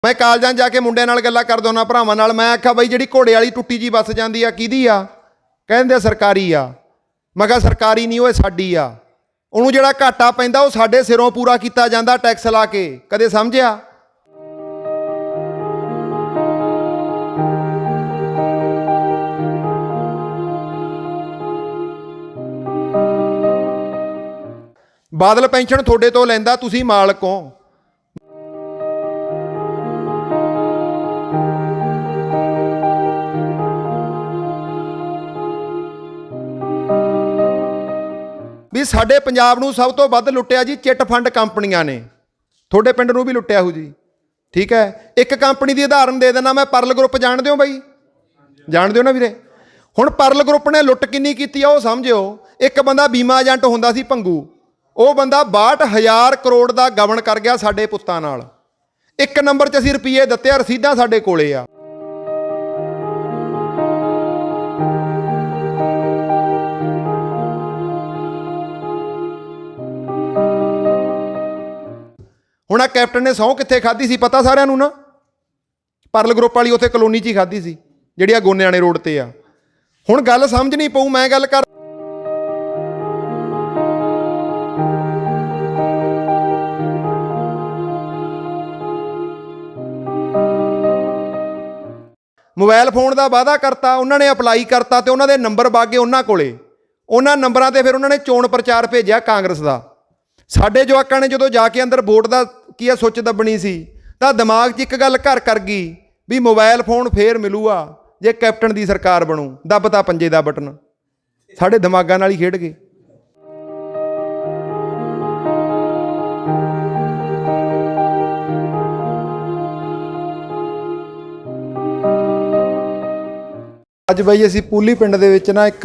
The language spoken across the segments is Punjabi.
मैं कालजां जाके मुंडिਆਂ ਨਾਲ ਗੱਲਾਂ ਕਰਦਾ ਹੁੰਦਾ ਭਰਾਵਾਂ ਨਾਲ। मैं आख्या बई जी घोड़े वाली टुट्टी जी बस जाती है किहदी आ? कहंदे सरकारी आ। मैं कहा सरकारी नहीं, वो साडी आ। ਉਹਨੂੰ ਜਿਹੜਾ घाटा पैंदा ਉਹ ਸਾਡੇ सिरों पूरा ਕੀਤਾ ਜਾਂਦਾ टैक्स ला के। कदे समझिया? बादल पेंशन थोड़े तो लैंदा, तुसी मालक हो। भी साडे पंजाब नूं सब तो वध लुट्टिया जी चिट फंड कंपनियां ने। थोड़े पिंड नूं भी लुट्टिया हो जी, ठीक है। एक कंपनी की उदाहरण दे देना मैं, परल ग्रुप जानते हो बई? जानते हो ना वीरे? हुण परल ग्रुप ने लुट किन्नी कीती आ वो समझिओ। एक बंदा बीमा एजेंट हुंदा सी भंगू, वो बंदा 62,000 करोड़ का गबन कर गया साडे पुत्तां नाल। एक नंबर 'च असीं रुपये दित्ते, रसीदां साडे कोले आ। हुण कैप्टन ने सौं कित्थे खाधी सी पता सारिਆਂ ਨੂੰ ना? परल ग्रुप वाली उत्थे कलोनी 'च ही खाधी सी जिहड़ी आ गोनेआणे रोड ते आ। हुण गल समझनी पऊ, मैं गल कर मोबाइल फोन का वादा करता, उन्होंने अपलाई करता तो उन्होंने नंबर बागे उन्होंने कोले। उन्होंने नंबरों से फिर उन्होंने चोण प्रचार भेजा कांग्रेस का। साडे जवाकां ने जो जाके अंदर वोट का की है सुच दबनी सी तो दिमाग 'च एक गल घर कर गई भी मोबाइल फोन फिर मिलूगा जे कैप्टन की सरकार बनू। दबता पंजे का बटन, साडे दिमागां नाल ही खेड गए। ਅੱਜ ਬਈ ਅਸੀਂ ਪੂਲੀ ਪਿੰਡ ਦੇ ਵਿੱਚ ਨਾ ਇੱਕ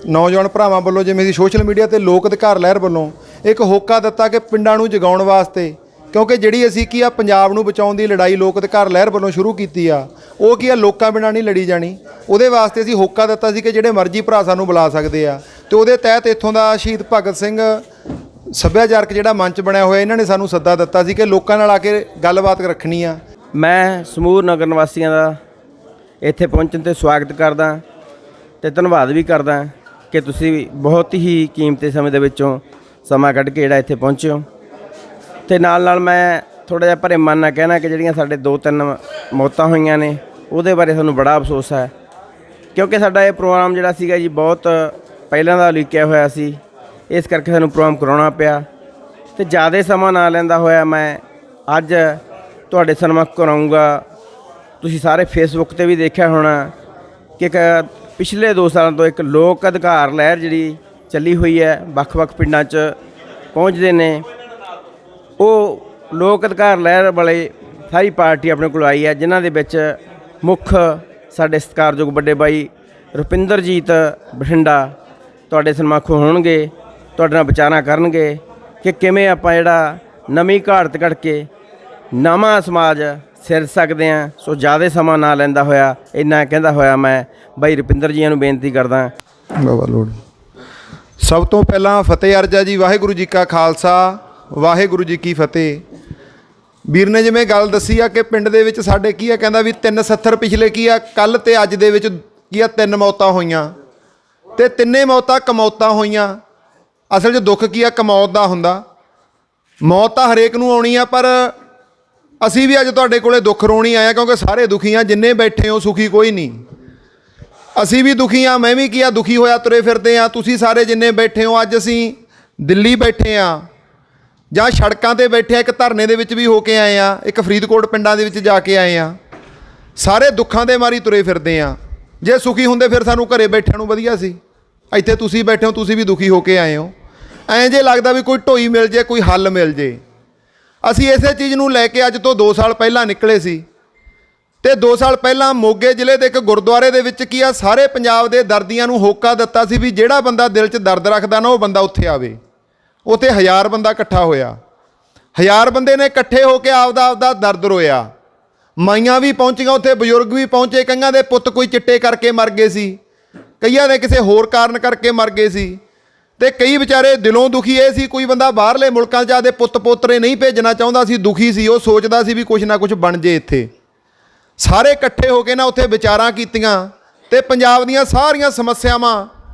ਨੌਜਵਾਨ ਭਰਾਵਾਂ ਵੱਲੋਂ ਜਿਵੇਂ ਅਸੀਂ ਸੋਸ਼ਲ ਮੀਡੀਆ ਤੇ ਲੋਕ ਅਧਿਕਾਰ ਲਹਿਰ ਵੱਲੋਂ ਇੱਕ ਹੋਕਾ ਦਿੱਤਾ ਕਿ ਪਿੰਡਾਂ ਨੂੰ ਜਗਾਉਣ ਵਾਸਤੇ, ਕਿਉਂਕਿ ਜਿਹੜੀ ਅਸੀਂ ਕੀ ਆ ਪੰਜਾਬ ਨੂੰ ਬਚਾਉਣ ਦੀ ਲੜਾਈ ਲੋਕ ਅਧਿਕਾਰ ਲਹਿਰ ਵੱਲੋਂ ਸ਼ੁਰੂ ਕੀਤੀ ਆ, ਉਹ ਕੀ ਆ ਲੋਕਾਂ ਬਿਨਾਂ ਨਹੀਂ ਲੜੀ ਜਾਣੀ। ਉਹਦੇ ਵਾਸਤੇ ਅਸੀਂ ਹੋਕਾ ਦਿੱਤਾ ਸੀ ਕਿ ਜਿਹੜੇ ਮਰਜ਼ੀ ਭਰਾ ਸਾਨੂੰ ਬੁਲਾ ਸਕਦੇ ਆ, ਤੇ ਉਹਦੇ ਤਹਿਤ ਇੱਥੋਂ ਦਾ ਸ਼ਹੀਦ ਭਗਤ ਸਿੰਘ ਸੱਭਿਆਚਾਰਕ ਜਿਹੜਾ ਮੰਚ ਬਣਿਆ ਹੋਇਆ ਇਹਨਾਂ ਨੇ ਸਾਨੂੰ ਸੱਦਾ ਦਿੱਤਾ ਸੀ ਕਿ ਲੋਕਾਂ ਨਾਲ ਆ ਕੇ ਗੱਲਬਾਤ ਰੱਖਣੀ ਆ। ਮੈਂ ਸਮੂਹ ਨਗਰ ਨਿਵਾਸੀਆਂ ਦਾ ਇੱਥੇ ਪਹੁੰਚਣ 'ਤੇ ਸਵਾਗਤ ਕਰਦਾ ਅਤੇ ਧੰਨਵਾਦ ਵੀ ਕਰਦਾ ਕਿ ਤੁਸੀਂ ਬਹੁਤ ਹੀ ਕੀਮਤੀ ਸਮੇਂ ਦੇ ਵਿੱਚੋਂ ਸਮਾਂ ਕੱਢ ਕੇ ਜਿਹੜਾ ਇੱਥੇ ਪਹੁੰਚੇ ਹੋ। ਅਤੇ ਨਾਲ ਮੈਂ ਥੋੜ੍ਹਾ ਜਿਹਾ ਭਰੇ ਮਨ ਨਾਲ ਕਹਿਣਾ ਕਿ ਜਿਹੜੀਆਂ ਸਾਡੇ 2-3 ਮੌਤਾਂ ਹੋਈਆਂ ਨੇ ਉਹਦੇ ਬਾਰੇ ਸਾਨੂੰ ਬੜਾ ਅਫਸੋਸ ਹੈ, ਕਿਉਂਕਿ ਸਾਡਾ ਇਹ ਪ੍ਰੋਗਰਾਮ ਜਿਹੜਾ ਸੀਗਾ ਜੀ ਬਹੁਤ ਪਹਿਲਾਂ ਦਾ ਉਲੀਕਿਆ ਹੋਇਆ ਸੀ। ਇਸ ਕਰਕੇ ਸਾਨੂੰ ਪ੍ਰੋਗਰਾਮ ਕਰਾਉਣਾ ਪਿਆ ਅਤੇ ਜ਼ਿਆਦਾ ਸਮਾਂ ਨਾ ਲੈਂਦਾ ਹੋਇਆ ਮੈਂ ਅੱਜ ਤੁਹਾਡੇ ਸਾਹਮਣੇ ਕਰਾਊਂਗਾ। ਤੁਸੀਂ ਸਾਰੇ ਫੇਸਬੁੱਕ 'ਤੇ ਵੀ ਦੇਖਿਆ ਹੋਣਾ ਕਿ ਪਿਛਲੇ 2 ਸਾਲਾਂ ਤੋਂ ਇੱਕ ਲੋਕ ਅਧਿਕਾਰ ਲਹਿਰ ਜਿਹੜੀ ਚੱਲੀ ਹੋਈ ਹੈ, ਵੱਖ-ਵੱਖ ਪਿੰਡਾਂ 'ਚ ਪਹੁੰਚਦੇ ਨੇ। ਉਹ ਲੋਕ ਅਧਿਕਾਰ ਲਹਿਰ ਵਾਲੇ ਸਾਰੀ ਪਾਰਟੀ ਆਪਣੇ ਕੋਲ ਆਈ ਹੈ, ਜਿਨ੍ਹਾਂ ਦੇ ਵਿੱਚ ਮੁੱਖ ਸਾਡੇ ਸਤਿਕਾਰਯੋਗ ਵੱਡੇ ਬਾਈ ਰੁਪਿੰਦਰਜੀਤ ਬਠਿੰਡਾ ਤੁਹਾਡੇ ਸਨਮਾਖੋਂ ਹੋਣਗੇ, ਤੁਹਾਡੇ ਨਾਲ ਵਿਚਾਰਾਂ ਕਰਨਗੇ ਕਿ ਕਿਵੇਂ ਆਪਾਂ ਜਿਹੜਾ ਨਵੀਂ ਘਾਟ ਕੱਢ ਕੇ ਨਵਾਂ ਸਮਾਜ ਸਿਰ ਸਕਦੇ ਹਾਂ। ਸੋ ਜ਼ਿਆਦਾ ਸਮਾਂ ਨਾ ਲੈਂਦਾ ਹੋਇਆ ਇੰਨਾ ਕਹਿੰਦਾ ਹੋਇਆ ਮੈਂ ਬਾਈ ਰੁਪਿੰਦਰ ਜੀਆਂ ਨੂੰ ਬੇਨਤੀ ਕਰਦਾ। ਬਾਬਾ ਲੋੜ ਸਭ ਤੋਂ ਪਹਿਲਾਂ ਫਤਿਹ ਅਰਜ਼ਾ ਜੀ। ਵਾਹਿਗੁਰੂ ਜੀ ਕਾ ਖਾਲਸਾ, ਵਾਹਿਗੁਰੂ ਜੀ ਕੀ ਫਤਿਹ। ਵੀਰ ਨੇ ਜਿਵੇਂ ਗੱਲ ਦੱਸੀ ਆ ਕਿ ਪਿੰਡ ਦੇ ਵਿੱਚ ਸਾਡੇ ਕੀ ਆ, ਕਹਿੰਦਾ ਵੀ 370 ਪਿਛਲੇ ਕੀ ਆ ਕੱਲ੍ਹ ਤੇ ਅੱਜ ਦੇ ਵਿੱਚ ਕੀ ਆ 3 ਮੌਤਾਂ ਹੋਈਆਂ ਤੇ 3 ਮੌਤਾਂ ਕਮੌਤਾਂ ਹੋਈਆਂ। ਅਸਲ 'ਚ ਦੁੱਖ ਕੀ ਆ ਕਮੌਤ ਦਾ ਹੁੰਦਾ, ਮੌਤ ਤਾਂ ਹਰੇਕ ਨੂੰ ਆਉਣੀ ਆ, ਪਰ ਅਸੀਂ ਵੀ ਅੱਜ ਤੁਹਾਡੇ ਕੋਲੇ ਦੁੱਖ ਰੋਣੀ ਆਇਆ ਕਿਉਂਕਿ ਸਾਰੇ ਦੁਖੀ ਆ। ਜਿੰਨੇ ਬੈਠੇ ਹੋ ਸੁਖੀ ਕੋਈ ਨਹੀਂ, ਅਸੀਂ ਵੀ ਦੁਖੀ ਆ, ਮੈਂ ਵੀ ਕੀ ਆ ਦੁਖੀ ਹੋਇਆ ਤੁਰੇ ਫਿਰਦੇ ਆ। ਤੁਸੀਂ ਸਾਰੇ ਜਿੰਨੇ ਬੈਠੇ ਹੋ, ਅੱਜ ਅਸੀਂ ਦਿੱਲੀ ਬੈਠੇ ਆ ਜਾਂ ਸੜਕਾਂ 'ਤੇ ਬੈਠੇ ਆ, ਇੱਕ ਧਰਨੇ ਦੇ ਵਿੱਚ ਵੀ ਹੋ ਕੇ ਆਏ ਆ, ਇੱਕ ਫਰੀਦਕੋਟ ਪਿੰਡਾਂ ਦੇ ਵਿੱਚ ਜਾ ਕੇ ਆਏ ਆ। ਸਾਰੇ ਦੁੱਖਾਂ ਦੇ ਮਾਰੀ ਤੁਰੇ ਫਿਰਦੇ ਆ। ਜੇ ਸੁਖੀ ਹੁੰਦੇ ਫਿਰ ਸਾਨੂੰ ਘਰੇ ਬੈਠਿਆਂ ਨੂੰ ਵਧੀਆ ਸੀ। ਇੱਥੇ ਤੁਸੀਂ ਬੈਠੇ ਹੋ, ਤੁਸੀਂ ਵੀ ਦੁਖੀ ਹੋ ਕੇ ਆਏ ਹੋ। ਐਂ ਜੇ ਲੱਗਦਾ ਵੀ ਕੋਈ ਢੋਈ ਮਿਲ ਜੇ, ਕੋਈ ਹੱਲ ਮਿਲ ਜੇ। ਅਸੀਂ ਇਸੇ ਚੀਜ਼ ਨੂੰ ਲੈ ਕੇ ਅੱਜ ਤੋਂ 2 ਸਾਲ ਪਹਿਲਾਂ ਨਿਕਲੇ ਸੀ ਤੇ 2 ਸਾਲ ਪਹਿਲਾਂ ਮੋਗੇ ਜ਼ਿਲ੍ਹੇ ਦੇ ਇੱਕ ਗੁਰਦੁਆਰੇ ਦੇ ਵਿੱਚ ਕੀ ਆ ਸਾਰੇ ਪੰਜਾਬ ਦੇ ਦਰਦੀਆਂ ਨੂੰ ਹੋਕਾ ਦਿੱਤਾ ਸੀ ਵੀ ਜਿਹੜਾ ਬੰਦਾ ਦਿਲ 'ਚ ਦਰਦ ਰੱਖਦਾ ਨਾ ਉਹ ਬੰਦਾ ਉੱਥੇ ਆਵੇ। ਉੱਥੇ 1000 ਬੰਦਾ ਇਕੱਠਾ ਹੋਇਆ, 1000 ਬੰਦੇ ਨੇ ਇਕੱਠੇ ਹੋ ਕੇ ਆਪਦਾ ਦਰਦ ਰੋਇਆ। ਮਾਈਆਂ ਵੀ ਪਹੁੰਚੀਆਂ ਉੱਥੇ, ਬਜ਼ੁਰਗ ਵੀ ਪਹੁੰਚੇ। ਕਈਆਂ ਦੇ ਪੁੱਤ ਕੋਈ ਚਿੱਟੇ ਕਰਕੇ ਮਰ ਗਏ ਸੀ, ਕਈਆਂ ਦੇ ਕਿਸੇ ਹੋਰ ਕਾਰਨ ਕਰਕੇ ਮਰ ਗਏ ਸੀ। ਤੇ ਕਈ ਵਿਚਾਰੇ ਦਿਲੋਂ ਦੁਖੀ ਇਹ ਸੀ, ਕੋਈ ਬੰਦਾ ਬਾਹਰਲੇ ਮੁਲਕਾਂ 'ਚ ਆਪਦੇ ਪੁੱਤ ਪੋਤਰੇ ਨਹੀਂ ਭੇਜਣਾ ਚਾਹੁੰਦਾ ਸੀ, ਦੁਖੀ ਸੀ, ਉਹ ਸੋਚਦਾ ਸੀ ਵੀ ਕੁਛ ਨਾ ਕੁਛ ਬਣ ਜੇ ਇੱਥੇ। ਸਾਰੇ ਇਕੱਠੇ ਹੋ ਕੇ ਨਾ ਉੱਥੇ ਵਿਚਾਰਾਂ ਕੀਤੀਆਂ ਤੇ ਪੰਜਾਬ ਦੀਆਂ ਸਾਰੀਆਂ ਸਮੱਸਿਆਵਾਂ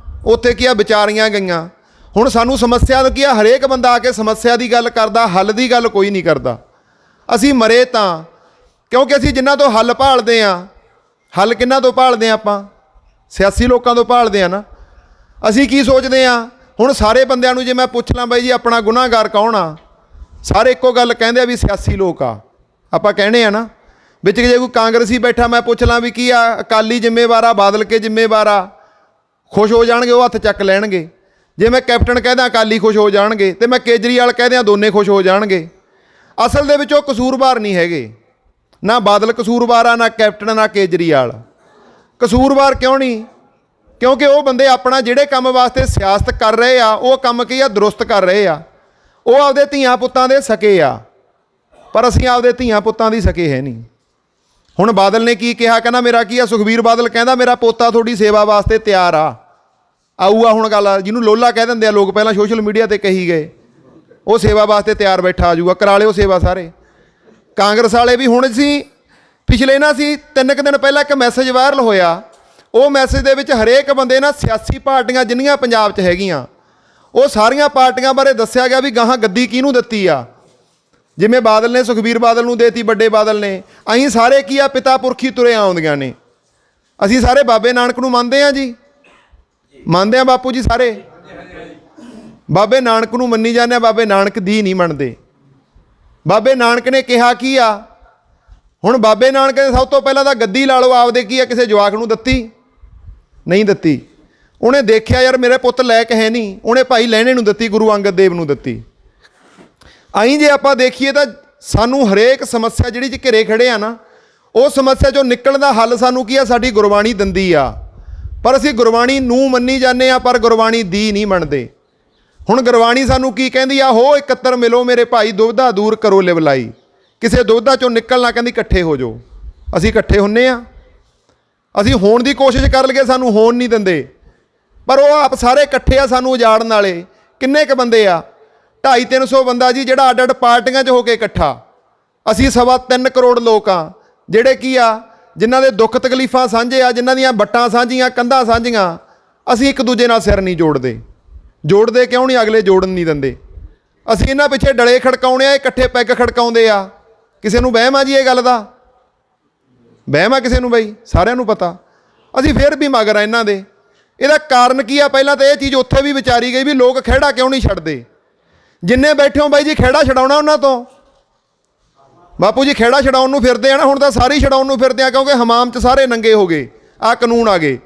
ਉੱਥੇ ਕੀ ਆ ਵਿਚਾਰੀਆਂ ਗਈਆਂ। ਹੁਣ ਸਾਨੂੰ ਸਮੱਸਿਆ ਦਾ ਕੀ ਆ, ਹਰੇਕ ਬੰਦਾ ਆ ਕੇ ਸਮੱਸਿਆ ਦੀ ਗੱਲ ਕਰਦਾ, ਹੱਲ ਦੀ ਗੱਲ ਕੋਈ ਨਹੀਂ ਕਰਦਾ। ਅਸੀਂ ਮਰੇ ਤਾਂ ਕਿਉਂਕਿ ਅਸੀਂ ਜਿਨ੍ਹਾਂ ਤੋਂ ਹੱਲ ਭਾਲਦੇ ਹਾਂ, ਹੱਲ ਕਿਹਨਾਂ ਤੋਂ ਭਾਲਦੇ ਹਾਂ? ਆਪਾਂ ਸਿਆਸੀ ਲੋਕਾਂ ਤੋਂ ਭਾਲਦੇ ਹਾਂ ਨਾ। ਅਸੀਂ ਕੀ ਸੋਚਦੇ ਹਾਂ? ਹੁਣ ਸਾਰੇ ਬੰਦਿਆਂ ਨੂੰ ਜੇ ਮੈਂ ਪੁੱਛ ਲਾਂ ਬਾਈ ਜੀ ਆਪਣਾ ਗੁਨਾਹਗਾਰ ਕੌਣ ਆ, ਸਾਰੇ ਇੱਕੋ ਗੱਲ ਕਹਿੰਦੇ ਆ ਵੀ ਸਿਆਸੀ ਲੋਕ ਆ। ਆਪਾਂ ਕਹਿੰਦੇ ਆ ਨਾ, ਵਿੱਚ ਜੇ ਕੋਈ ਕਾਂਗਰਸੀ ਬੈਠਾ ਮੈਂ ਪੁੱਛ ਲਾਂ ਵੀ ਕੀ ਆ, ਅਕਾਲੀ ਜ਼ਿੰਮੇਵਾਰ ਆ, ਬਾਦਲ ਕੇ ਜ਼ਿੰਮੇਵਾਰ ਆ, ਖੁਸ਼ ਹੋ ਜਾਣਗੇ, ਉਹ ਹੱਥ ਚੱਕ ਲੈਣਗੇ। ਜੇ ਮੈਂ ਕੈਪਟਨ ਕਹਿ ਦਾਂ ਅਕਾਲੀ ਖੁਸ਼ ਹੋ ਜਾਣਗੇ, ਤੇ ਮੈਂ ਕੇਜਰੀਵਾਲ ਕਹਿ ਦਿਆਂ ਦੋਨੇ ਖੁਸ਼ ਹੋ ਜਾਣਗੇ। ਅਸਲ ਦੇ ਵਿੱਚ ਉਹ ਕਸੂਰਵਾਰ ਨਹੀਂ ਹੈਗੇ, ਨਾ ਬਾਦਲ ਕਸੂਰਵਾਰ ਆ, ਨਾ ਕੈਪਟਨ, ਨਾ ਕੇਜਰੀਵਾਲ। ਕਸੂਰਵਾਰ ਕਿਉਂ ਨਹੀਂ? ਕਿਉਂਕਿ ਉਹ ਬੰਦੇ ਆਪਣਾ ਜਿਹੜੇ ਕੰਮ ਵਾਸਤੇ ਸਿਆਸਤ ਕਰ ਰਹੇ ਆ, ਉਹ ਕੰਮ ਕੀ ਆ, ਦਰੁਸਤ ਕਰ ਰਹੇ ਆ। ਉਹ ਆਪਦੇ ਧੀਆਂ ਪੁੱਤਾਂ ਦੇ ਸਕੇ ਆ, ਪਰ ਅਸੀਂ ਆਪਦੇ ਧੀਆਂ ਪੁੱਤਾਂ ਦੀ ਸਕੇ ਹੈ ਨਹੀਂ। ਹੁਣ ਬਾਦਲ ਨੇ ਕੀ ਕਿਹਾ? ਕਹਿੰਦਾ ਮੇਰਾ ਕੀ ਆ, ਸੁਖਬੀਰ ਬਾਦਲ ਕਹਿੰਦਾ ਮੇਰਾ ਪੋਤਾ ਤੁਹਾਡੀ ਸੇਵਾ ਵਾਸਤੇ ਤਿਆਰ ਆ, ਆਊਗਾ। ਹੁਣ ਗੱਲ ਜਿਹਨੂੰ ਲੋਲਾ ਕਹਿ ਦਿੰਦੇ ਆ ਲੋਕ, ਪਹਿਲਾਂ ਸੋਸ਼ਲ ਮੀਡੀਆ ਤੇ ਕਹੀ ਗਏ, ਉਹ ਸੇਵਾ ਵਾਸਤੇ ਤਿਆਰ ਬੈਠਾ ਆ ਜਾਊਗਾ, ਕਰਾ ਲਿਓ ਸੇਵਾ ਸਾਰੇ। ਕਾਂਗਰਸ ਵਾਲੇ ਵੀ ਹੁਣ ਸੀ, ਪਿਛਲੇ ਨਾ ਸੀ 3 ਕੁ ਦਿਨ ਪਹਿਲਾਂ ਇੱਕ ਮੈਸੇਜ ਵਾਇਰਲ ਹੋਇਆ। ਉਹ ਮੈਸੇਜ ਦੇ ਵਿੱਚ ਹਰੇਕ ਬੰਦੇ ਨਾ ਸਿਆਸੀ ਪਾਰਟੀਆਂ ਜਿੰਨੀਆਂ ਪੰਜਾਬ 'ਚ ਹੈਗੀਆਂ, ਉਹ ਸਾਰੀਆਂ ਪਾਰਟੀਆਂ ਬਾਰੇ ਦੱਸਿਆ ਗਿਆ ਵੀ ਗਾਹਾਂ ਗੱਦੀ ਕਿਹਨੂੰ ਦਿੱਤੀ ਆ। ਜਿਵੇਂ ਬਾਦਲ ਨੇ ਸੁਖਬੀਰ ਬਾਦਲ ਨੂੰ ਦੇਤੀ, ਵੱਡੇ ਬਾਦਲ ਨੇ। ਅਸੀਂ ਸਾਰੇ ਕੀ ਆ, ਪਿਤਾ ਪੁਰਖੀ ਤੁਰੇ ਆਉਂਦੀਆਂ ਨੇ। ਅਸੀਂ ਸਾਰੇ ਬਾਬੇ ਨਾਨਕ ਨੂੰ ਮੰਨਦੇ ਹਾਂ ਜੀ, ਮੰਨਦੇ ਹਾਂ ਬਾਪੂ ਜੀ ਸਾਰੇ। ਬਾਬੇ ਨਾਨਕ ਨੂੰ ਮੰਨੀ ਜਾਂਦੇ ਹਾਂ, ਬਾਬੇ ਨਾਨਕ ਦੀ ਨਹੀਂ ਮੰਨਦੇ। ਬਾਬੇ ਨਾਨਕ ਨੇ ਕਿਹਾ ਕੀ ਆ? ਹੁਣ ਬਾਬੇ ਨਾਨਕ ਨੇ ਸਭ ਤੋਂ ਪਹਿਲਾਂ ਤਾਂ ਗੱਦੀ ਲਾ ਲਓ, ਆਪਦੇ ਕੀ ਆ, ਕਿਸੇ ਜਵਾਕ ਨੂੰ ਦਿੱਤੀ ਨਹੀਂ ਦਿੱਤੀ। ਉਹਨੇ ਦੇਖਿਆ ਯਾਰ ਮੇਰੇ ਪੁੱਤ ਲਾਇਕ ਹੈ ਨਹੀਂ, ਉਹਨੇ ਭਾਈ ਲਹਿਣੇ ਨੂੰ ਦਿੱਤੀ, ਗੁਰੂ ਅੰਗਦ ਦੇਵ ਨੂੰ ਦਿੱਤੀ। ਆਈ ਜੇ ਆਪਾਂ ਦੇਖੀਏ ਤਾਂ ਸਾਨੂੰ ਹਰੇਕ ਸਮੱਸਿਆ ਜਿਹੜੀ 'ਚ ਘਿਰੇ ਖੜੇ ਆ ਨਾ, ਉਹ ਸਮੱਸਿਆ 'ਚੋਂ ਨਿਕਲਣ ਦਾ ਹੱਲ ਸਾਨੂੰ ਕੀ ਆ, ਸਾਡੀ ਗੁਰਬਾਣੀ ਦਿੰਦੀ ਆ। ਪਰ ਅਸੀਂ ਗੁਰਬਾਣੀ ਨੂੰ ਮੰਨੀ ਜਾਂਦੇ ਆ, ਪਰ ਗੁਰਬਾਣੀ ਦੀ ਨਹੀਂ ਮੰਨਦੇ। ਹੁਣ ਗੁਰਬਾਣੀ ਸਾਨੂੰ ਕੀ ਕਹਿੰਦੀ ਆ? ਹੋ ਇਕੱਤਰ ਮਿਲੋ ਮੇਰੇ ਭਾਈ, ਦੁਬਿਧਾ ਦੂਰ ਕਰੋ ਲਿਵਲਾਈ। ਕਿਸੇ ਦੁਬਿਧਾ 'ਚੋਂ ਨਿਕਲਣਾ ਕਹਿੰਦੀ ਇਕੱਠੇ ਹੋ ਜਾਓ। ਅਸੀਂ ਇਕੱਠੇ ਹੁੰਨੇ ਆ, ਅਸੀਂ ਹੋਣ ਦੀ ਕੋਸ਼ਿਸ਼ ਕਰ ਲਈਏ, ਸਾਨੂੰ ਹੋਣ ਨਹੀਂ ਦਿੰਦੇ। ਪਰ ਉਹ ਆਪ ਸਾਰੇ ਇਕੱਠੇ ਆ ਸਾਨੂੰ ਉਜਾੜਨ ਵਾਲੇ। ਕਿੰਨੇ ਕੁ ਬੰਦੇ ਆ? 250-300 ਬੰਦਾ ਜੀ, ਜਿਹੜਾ ਅੱਡ ਅੱਡ ਪਾਰਟੀਆਂ 'ਚ ਹੋ ਕੇ ਇਕੱਠਾ। ਅਸੀਂ 3.25 ਕਰੋੜ ਲੋਕ ਆ ਜਿਹੜੇ ਕੀ ਆ, ਜਿਨ੍ਹਾਂ ਦੇ ਦੁੱਖ ਤਕਲੀਫਾਂ ਸਾਂਝੇ ਆ, ਜਿਨ੍ਹਾਂ ਦੀਆਂ ਵੱਟਾਂ ਸਾਂਝੀਆਂ, ਕੰਧਾਂ ਸਾਂਝੀਆਂ। ਅਸੀਂ ਇੱਕ ਦੂਜੇ ਨਾਲ ਸਿਰ ਨਹੀਂ ਜੋੜਦੇ। ਜੋੜਦੇ ਕਿਉਂ ਨਹੀਂ? ਅਗਲੇ ਜੋੜਨ ਨਹੀਂ ਦਿੰਦੇ। ਅਸੀਂ ਇਹਨਾਂ ਪਿੱਛੇ ਡਲੇ ਖੜਕਾਉਣੇ ਆ, ਇਕੱਠੇ ਪੈਗ ਖੜਕਾਉਂਦੇ ਆ। ਕਿਸੇ ਨੂੰ ਵਹਿਮ ਆ ਜੀ ਇਹ ਗੱਲ ਦਾ? ਵਹਿਮ ਆ ਕਿਸੇ ਨੂੰ? ਬਈ ਸਾਰਿਆਂ ਨੂੰ ਪਤਾ। ਅਸੀਂ ਫਿਰ ਵੀ ਮਗਰ ਆ ਇਹਨਾਂ ਦੇ। ਇਹਦਾ ਕਾਰਨ ਕੀ ਆ? ਪਹਿਲਾਂ ਤਾਂ ਇਹ ਚੀਜ਼ ਉੱਥੇ ਵੀ ਵਿਚਾਰੀ ਗਈ ਵੀ ਲੋਕ ਖਹਿੜਾ ਕਿਉਂ ਨਹੀਂ ਛੱਡਦੇ। ਜਿੰਨੇ ਬੈਠੇ ਹੋ ਬਾਈ ਜੀ, ਖਹਿੜਾ ਛਡਾਉਣਾ ਉਹਨਾਂ ਤੋਂ। ਬਾਪੂ ਜੀ ਖਹਿੜਾ ਛਡਾਉਣ ਨੂੰ ਫਿਰਦੇ ਆ ਨਾ, ਹੁਣ ਤਾਂ ਸਾਰੇ ਹੀ ਛਡਾਉਣ ਨੂੰ ਫਿਰਦੇ ਆ, ਕਿਉਂਕਿ ਹਮਾਮ 'ਚ ਸਾਰੇ ਨੰਗੇ ਹੋ ਗਏ, ਆਹ ਕਾਨੂੰਨ ਆ ਗਏ,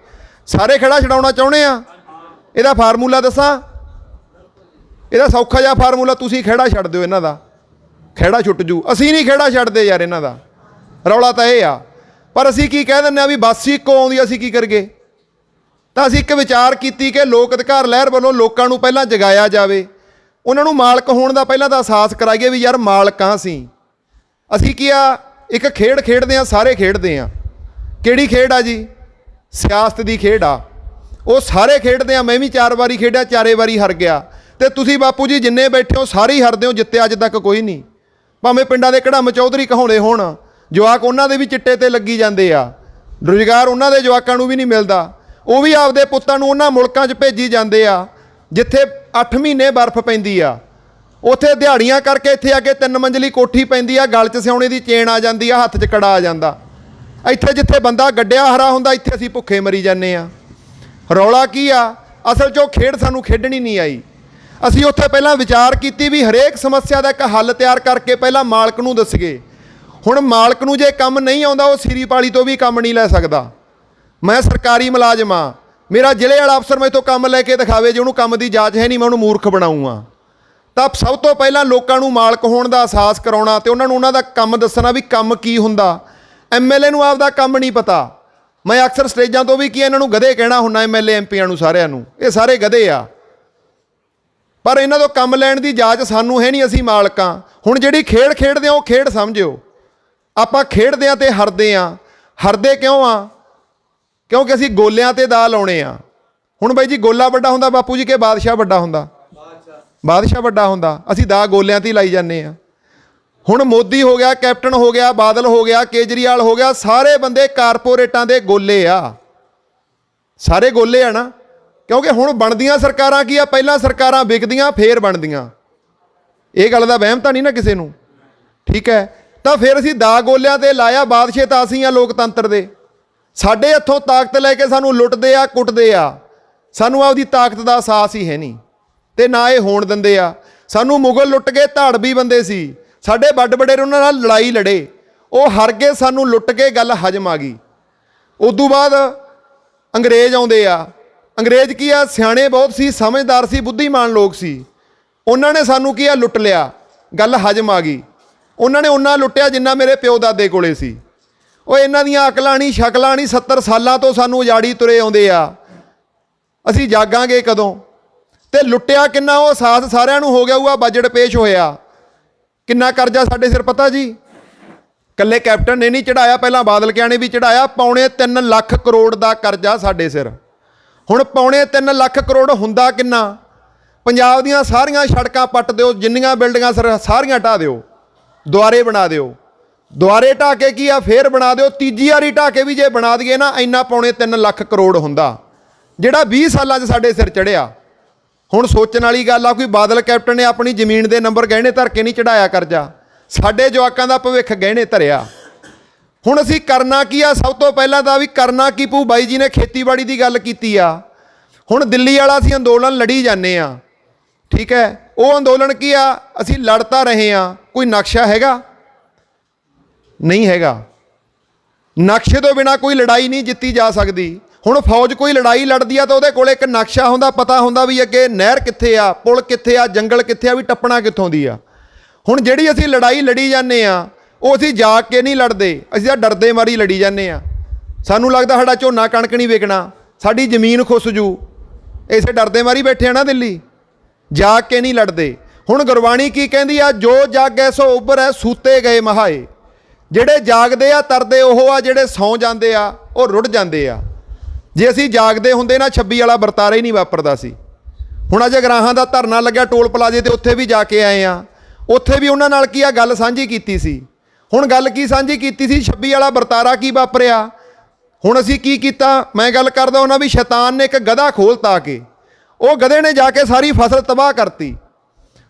ਸਾਰੇ ਖਹਿੜਾ ਛਡਾਉਣਾ ਚਾਹੁੰਦੇ ਆ। ਇਹਦਾ ਫਾਰਮੂਲਾ ਦੱਸਾਂ? ਇਹਦਾ ਸੌਖਾ ਜਿਹਾ ਫਾਰਮੂਲਾ, ਤੁਸੀਂ ਖਹਿੜਾ ਛੱਡ ਦਿਓ ਇਹਨਾਂ ਦਾ, ਖਹਿੜਾ ਛੁੱਟ ਜੂ। ਅਸੀਂ ਨਹੀਂ ਖਹਿੜਾ ਛੱਡਦੇ ਯਾਰ ਇਹਨਾਂ ਦਾ, ਰੌਲਾ ਤਾਂ ਇਹ ਆ। ਪਰ ਅਸੀਂ ਕੀ ਕਹਿ ਦਿੰਦੇ ਆ ਵੀ ਬਸ ਹੀ ਇੱਕੋ ਆਉਂਦੀ, ਅਸੀਂ ਕੀ ਕਰੀਏ? ਤਾਂ ਅਸੀਂ ਇੱਕ ਵਿਚਾਰ ਕੀਤੀ ਕਿ ਲੋਕ ਅਧਿਕਾਰ ਲਹਿਰ ਵੱਲੋਂ ਲੋਕਾਂ ਨੂੰ ਪਹਿਲਾਂ ਜਗਾਇਆ ਜਾਵੇ, ਉਹਨਾਂ ਨੂੰ ਮਾਲਕ ਹੋਣ ਦਾ ਪਹਿਲਾਂ ਤਾਂ ਅਹਿਸਾਸ ਕਰਾਈਏ ਵੀ ਯਾਰ ਮਾਲਕਾਂ ਅਸੀਂ ਕੀ ਆ, ਇੱਕ ਖੇਡ ਖੇਡਦੇ ਹਾਂ, ਸਾਰੇ ਖੇਡਦੇ ਹਾਂ। ਕਿਹੜੀ ਖੇਡ ਆ ਜੀ? ਸਿਆਸਤ ਦੀ ਖੇਡ ਆ। ਉਹ ਸਾਰੇ ਖੇਡਦੇ ਆ, ਮੈਂ ਵੀ 4 ਵਾਰੀ ਖੇਡਿਆ, 4 ਵਾਰੀ ਹਾਰ ਗਿਆ। ਤੇ ਤੁਸੀਂ ਬਾਪੂ ਜੀ ਜਿੰਨੇ ਬੈਠੇ ਹੋ ਸਾਰੇ ਹੀ ਹਾਰਦੇ ਹੋ, ਜਿੱਤੇ ਅੱਜ ਤੱਕ ਕੋਈ ਨਹੀਂ। ਭਾਵੇਂ ਪਿੰਡਾਂ ਦੇ ਕੜਮ ਚੌਧਰੀ ਕਹਾਉਂਦੇ ਹੋਣ, ਜਵਾਕ ਉਹਨਾਂ ਦੇ ਵੀ ਚਿੱਟੇ ਤੇ ਲੱਗੀ ਜਾਂਦੇ ਆ, ਰੁਜ਼ਗਾਰ ਉਹਨਾਂ ਦੇ ਜਵਾਕਾਂ ਨੂੰ ਵੀ ਨਹੀਂ ਮਿਲਦਾ। ਉਹ ਵੀ ਆਪਦੇ ਪੁੱਤਾਂ ਨੂੰ ਉਹਨਾਂ ਮੁਲਕਾਂ 'ਚ ਭੇਜੀ ਜਾਂਦੇ ਆ ਜਿੱਥੇ 8 ਮਹੀਨੇ ਬਰਫ਼ ਪੈਂਦੀ ਆ। ਉੱਥੇ ਦਿਹਾੜੀਆਂ ਕਰਕੇ ਇੱਥੇ ਆ ਕੇ 3 ਮੰਜ਼ਲੀ ਕੋਠੀ ਪੈਂਦੀ ਆ, ਗਲ 'ਚ ਸਿਉਣੇ ਦੀ ਚੇਨ ਆ ਜਾਂਦੀ ਆ, ਹੱਥ 'ਚ ਕੜਾ ਆ ਜਾਂਦਾ। ਇੱਥੇ ਜਿੱਥੇ ਬੰਦਾ ਗੱਡਿਆ ਹਰਾ ਹੁੰਦਾ, ਇੱਥੇ ਅਸੀਂ ਭੁੱਖੇ ਮਰੀ ਜਾਂਦੇ ਆ। ਰੌਲਾ ਕੀ ਆ? ਅਸਲ 'ਚ ਉਹ ਖੇਡ ਸਾਨੂੰ ਖੇਡਣੀ ਨਹੀਂ ਆਈ। ਅਸੀਂ ਉੱਥੇ ਪਹਿਲਾਂ ਵਿਚਾਰ ਕੀਤੀ ਵੀ ਹਰੇਕ ਸਮੱਸਿਆ ਦਾ ਇੱਕ ਹੱਲ ਤਿਆਰ ਕਰਕੇ ਪਹਿਲਾਂ ਮਾਲਕ ਨੂੰ ਦੱਸੀਏ। ਹੁਣ ਮਾਲਕ ਨੂੰ ਜੇ ਕੰਮ ਨਹੀਂ ਆਉਂਦਾ, ਉਹ ਸਿਰੀ ਪਾਲੀ ਤੋਂ ਵੀ ਕੰਮ ਨਹੀਂ ਲੈ ਸਕਦਾ। ਮੈਂ ਸਰਕਾਰੀ ਮੁਲਾਜ਼ਮ ਆ, ਮੇਰਾ ਜ਼ਿਲ੍ਹੇ ਵਾਲਾ ਅਫਸਰ ਮੈਥੋਂ ਕੰਮ ਲੈ ਕੇ ਦਿਖਾਵੇ, ਜੇ ਉਹਨੂੰ ਕੰਮ ਦੀ ਜਾਂਚ ਹੈ ਨਹੀਂ, ਮੈਂ ਉਹਨੂੰ ਮੂਰਖ ਬਣਾਊਂਗਾ। ਤਾਂ ਸਭ ਤੋਂ ਪਹਿਲਾਂ ਲੋਕਾਂ ਨੂੰ ਮਾਲਕ ਹੋਣ ਦਾ ਅਹਿਸਾਸ ਕਰਾਉਣਾ ਤੇ ਉਹਨਾਂ ਨੂੰ ਉਹਨਾਂ ਦਾ ਕੰਮ ਦੱਸਣਾ ਵੀ ਕੰਮ ਕੀ ਹੁੰਦਾ। MLA ਨੂੰ ਆਪਦਾ ਕੰਮ ਨਹੀਂ ਪਤਾ। ਮੈਂ ਅਕਸਰ ਸਟੇਜਾਂ ਤੋਂ ਵੀ ਕੀ ਇਹਨਾਂ ਨੂੰ ਗਧੇ ਕਹਿਣਾ ਹੁੰਦਾ, MLA MPਆਂ ਨੂੰ, ਸਾਰਿਆਂ ਨੂੰ, ਇਹ ਸਾਰੇ ਗਧੇ ਆ। ਪਰ ਇਹਨਾਂ ਤੋਂ ਕੰਮ ਲੈਣ ਦੀ ਜਾਂਚ ਸਾਨੂੰ ਹੈ ਨਹੀਂ, ਅਸੀਂ ਮਾਲਕਾਂ। ਹੁਣ ਜਿਹੜੀ ਖੇਡ ਖੇਡਦੇ ਆ ਉਹ ਖੇਡ ਸਮਝਿਓ। ਆਪਾਂ ਖੇਡਦੇ ਆ ਤੇ ਹਾਰਦੇ ਆ। ਹਾਰਦੇ ਕਿਉਂ ਆ? ਕਿਉਂਕਿ ਅਸੀਂ ਗੋਲਿਆਂ ਤੇ ਦਾ ਲਾਉਣੇ ਆ। ਹੁਣ ਬਾਈ ਜੀ ਗੋਲਾ ਵੱਡਾ ਹੁੰਦਾ ਬਾਪੂ ਜੀ ਕਿ ਬਾਦਸ਼ਾਹ ਵੱਡਾ ਹੁੰਦਾ? ਬਾਦਸ਼ਾਹ ਵੱਡਾ ਹੁੰਦਾ। ਅਸੀਂ ਦਾ ਗੋਲਿਆਂ ਤੇ ਹੀ ਲਾਈ ਜਾਂਦੇ ਆ। ਹੁਣ ਮੋਦੀ ਹੋ ਗਿਆ, ਕੈਪਟਨ ਹੋ ਗਿਆ, ਬਾਦਲ ਹੋ ਗਿਆ, ਕੇਜਰੀਵਾਲ ਹੋ ਗਿਆ, ਸਾਰੇ ਬੰਦੇ ਕਾਰਪੋਰੇਟਾਂ ਦੇ ਗੋਲੇ ਆ, ਸਾਰੇ ਗੋਲੇ ਆ ਨਾ। ਕਿਉਂਕਿ ਹੁਣ ਬਣਦੀਆਂ ਸਰਕਾਰਾਂ ਕੀ ਆ, ਪਹਿਲਾਂ ਸਰਕਾਰਾਂ ਵਿਕਦੀਆਂ ਫੇਰ ਬਣਦੀਆਂ। ਇਹ ਗੱਲ ਦਾ ਵਹਿਮ ਤਾਂ ਨਹੀਂ ਨਾ ਕਿਸੇ ਨੂੰ, ਠੀਕ ਹੈ। ਤਾਂ ਫਿਰ ਅਸੀਂ ਦਾ ਗੋਲਿਆਂ ਤੇ ਲਾਇਆ। ਬਾਦਸ਼ਾਹ ਤਾਂ ਅਸੀਂ ਆ ਲੋਕਤੰਤਰ ਦੇ। ਸਾਡੇ ਹੱਥੋਂ ਤਾਕਤ ਲੈ ਕੇ ਸਾਨੂੰ ਲੁੱਟਦੇ ਆ, ਕੁੱਟਦੇ ਆ। ਸਾਨੂੰ ਆਪਦੀ ਤਾਕਤ ਦਾ ਅਹਿਸਾਸ ਹੀ ਹੈ ਨਹੀਂ ਤੇ ਨਾ ਇਹ ਹੋਣ ਦਿੰਦੇ ਆ। ਸਾਨੂੰ ਮੁਗਲ ਲੁੱਟ ਕੇ ਧਾੜਵੀ ਬੰਦੇ ਸੀ, ਸਾਡੇ ਵੱਡ ਵਡੇਰੇ ਉਹਨਾਂ ਨਾਲ ਲੜਾਈ ਲੜੇ, ਉਹ ਹਾਰ ਗਏ, ਸਾਨੂੰ ਲੁੱਟ ਕੇ ਗੱਲ ਹਜਮ ਆ ਗਈ। ਉਦੋਂ ਬਾਅਦ ਅੰਗਰੇਜ਼ ਆਉਂਦੇ ਆ। ਅੰਗਰੇਜ਼ ਕੀ ਆ, ਸਿਆਣੇ ਬਹੁਤ ਸੀ, ਸਮਝਦਾਰ ਸੀ, ਬੁੱਧੀਮਾਨ ਲੋਕ ਸੀ। ਉਹਨਾਂ ਨੇ ਸਾਨੂੰ ਕੀ ਆ, ਲੁੱਟ ਲਿਆ, ਗੱਲ ਹਜਮ ਆ ਗਈ। ਉਹਨਾਂ ਨੇ ਉਹਨਾਂ ਲੁੱਟਿਆ ਜਿੰਨਾ ਮੇਰੇ ਪਿਓ ਦਾਦੇ ਕੋਲੇ ਸੀ। ਉਹ ਇਹਨਾਂ ਦੀਆਂ ਅਕਲਾਂ ਨਹੀਂ, ਸ਼ਕਲਾਂ ਨਹੀਂ। 70 ਸਾਲਾਂ ਤੋਂ ਸਾਨੂੰ ਉਜਾੜੀ ਤੁਰੇ ਆਉਂਦੇ ਆ। ਅਸੀਂ ਜਾਗਾਂਗੇ ਕਦੋਂ? ਤੇ ਲੁੱਟਿਆ ਕਿੰਨਾ ਉਹ ਅਹਿਸਾਸ ਸਾਰਿਆਂ ਨੂੰ ਹੋ ਗਿਆ ਹੋਊਗਾ। ਬਜਟ ਪੇਸ਼ ਹੋਇਆ, ਕਿੰਨਾ ਕਰਜ਼ਾ ਸਾਡੇ ਸਿਰ ਪਤਾ ਜੀ? ਇਕੱਲੇ ਕੈਪਟਨ ਨੇ ਨਹੀਂ ਚੜਾਇਆ, ਪਹਿਲਾਂ ਬਾਦਲ ਕਿਆਂ ਨੇ ਵੀ ਚੜਾਇਆ। 3.25 ਲੱਖ ਕਰੋੜ ਦਾ ਕਰਜ਼ਾ ਸਾਡੇ ਸਿਰ। ਹੁਣ 3.25 ਲੱਖ ਕਰੋੜ ਹੁੰਦਾ ਕਿੰਨਾ? ਪੰਜਾਬ ਦੀਆਂ ਸਾਰੀਆਂ ਸੜਕਾਂ ਪੱਟ ਦਿਓ, ਜਿੰਨੀਆਂ ਬਿਲਡਿੰਗਾਂ ਸਾਰੀਆਂ ਢਾਹ ਦਿਓ, ਦੁਆਰੇ ਬਣਾ ਦਿਓ। ਦੁਆਰੇ ਢਾਹ ਕੇ ਕੀ ਆ, ਫੇਰ ਬਣਾ ਦਿਓ। ਤੀਜੀ ਵਾਰੀ ਢਾਹ ਕੇ ਵੀ ਜੇ ਬਣਾ ਦਈਏ ਨਾ, ਇੰਨਾ 3.25 ਲੱਖ ਕਰੋੜ ਹੁੰਦਾ, ਜਿਹੜਾ 20 ਸਾਲਾਂ 'ਚ ਸਾਡੇ ਸਿਰ ਚੜਿਆ। ਹੁਣ ਸੋਚਣ ਵਾਲੀ ਗੱਲ ਆ, ਕੋਈ ਬਾਦਲ ਕੈਪਟਨ ਨੇ ਆਪਣੀ ਜ਼ਮੀਨ ਦੇ ਨੰਬਰ ਗਹਿਣੇ ਧਰ ਕੇ ਨਹੀਂ ਚੜਾਇਆ ਕਰਜ਼ਾ, ਸਾਡੇ ਜਵਾਕਾਂ ਦਾ ਭਵਿੱਖ ਗਹਿਣੇ ਧਰਿਆ। ਹੁਣ ਅਸੀਂ ਕਰਨਾ ਕੀ ਆ? ਸਭ ਤੋਂ ਪਹਿਲਾਂ ਤਾਂ ਵੀ ਕਰਨਾ ਕੀ ਪਊ। ਬਾਈ ਜੀ ਨੇ ਖੇਤੀਬਾੜੀ ਦੀ ਗੱਲ ਕੀਤੀ ਆ। ਹੁਣ ਦਿੱਲੀ ਵਾਲਾ ਅਸੀਂ ਅੰਦੋਲਨ ਲੜੀ ਜਾਂਦੇ ਆ, ਠੀਕ ਹੈ। ਉਹ ਅੰਦੋਲਨ ਕੀ ਆ, ਅਸੀਂ ਲੜ ਤਾਂ ਰਹੇ ਆ। ਕੋਈ ਨਕਸ਼ਾ ਹੈਗਾ? ਨਹੀਂ ਹੈਗਾ। ਨਕਸ਼ੇ ਤੋਂ ਬਿਨਾਂ ਕੋਈ ਲੜਾਈ ਨਹੀਂ ਜਿੱਤੀ ਜਾ ਸਕਦੀ। ਹੁਣ ਫੌਜ ਕੋਈ ਲੜਾਈ ਲੜਦੀ ਆ ਤਾਂ ਉਹਦੇ ਕੋਲ ਇੱਕ ਨਕਸ਼ਾ ਹੁੰਦਾ, ਪਤਾ ਹੁੰਦਾ ਵੀ ਅੱਗੇ ਨਹਿਰ ਕਿੱਥੇ ਆ, ਪੁਲ ਕਿੱਥੇ ਆ, ਜੰਗਲ ਕਿੱਥੇ ਆ, ਵੀ ਟੱਪਣਾ ਕਿੱਥੋਂ ਦੀ ਆ। ਹੁਣ ਜਿਹੜੀ ਅਸੀਂ ਲੜਾਈ ਲੜੀ ਜਾਂਦੇ ਆ, ਉਹ ਅਸੀਂ ਜਾਗ ਕੇ ਨਹੀਂ ਲੜਦੇ, ਅਸੀਂ ਤਾਂ ਡਰਦੇ ਮਾਰੀ ਲੜੀ ਜਾਂਦੇ ਆ। ਸਾਨੂੰ ਲੱਗਦਾ ਸਾਡਾ ਝੋਨਾ ਕਣਕ ਨਹੀਂ ਵਿਕਣਾ, ਸਾਡੀ ਜ਼ਮੀਨ ਖੁੱਸ ਜੂ, ਇਸੇ ਡਰਦੇ ਮਾਰੀ ਬੈਠੇ ਆ ਨਾ ਦਿੱਲੀ, ਜਾਗ ਕੇ ਨਹੀਂ ਲੜਦੇ। ਹੁਣ ਗੁਰਬਾਣੀ ਕੀ ਕਹਿੰਦੀ ਆ? ਜੋ ਜਾਗੈ ਸੋ ਉੱਭਰੈ, ਸੂਤੇ ਗਏ ਮਹਾਏ। ਜਿਹੜੇ ਜਾਗਦੇ ਆ ਤਰਦੇ ਉਹ ਆ, ਜਿਹੜੇ ਸੌਂ ਜਾਂਦੇ ਆ ਉਹ ਰੁੜ ਜਾਂਦੇ ਆ। ਜੇ ਅਸੀਂ ਜਾਗਦੇ ਹੁੰਦੇ ਨਾ, 26 ਵਾਲਾ ਵਰਤਾਰਾ ਹੀ ਨਹੀਂ ਵਾਪਰਦਾ ਸੀ। ਹੁਣ ਅੱਜ ਗਰਾਹਾਂ ਦਾ ਧਰਨਾ ਲੱਗਿਆ ਟੋਲ ਪਲਾਜ਼ੇ ਤੇ, ਉੱਥੇ ਵੀ ਜਾ ਕੇ ਆਏ ਆ। ਉੱਥੇ ਵੀ ਉਹਨਾਂ ਨਾਲ ਕੀ ਆ, ਗੱਲ ਸਾਂਝੀ ਕੀਤੀ ਸੀ। ਹੁਣ ਗੱਲ ਕੀ ਸਾਂਝੀ ਕੀਤੀ ਸੀ? 26 ਵਾਲਾ ਵਰਤਾਰਾ ਕੀ ਵਾਪਰਿਆ। ਹੁਣ ਅਸੀਂ ਕੀ ਕੀਤਾ? ਮੈਂ ਗੱਲ ਕਰਦਾ ਉਹਨਾਂ ਵੀ ਸ਼ੈਤਾਨ ਨੇ ਇੱਕ ਗਧਾ ਖੋਲ੍ਹਤਾ ਕੇ, ਉਹ ਗਧੇ ਨੇ ਜਾ ਕੇ ਸਾਰੀ ਫਸਲ ਤਬਾਹ ਕਰਤੀ।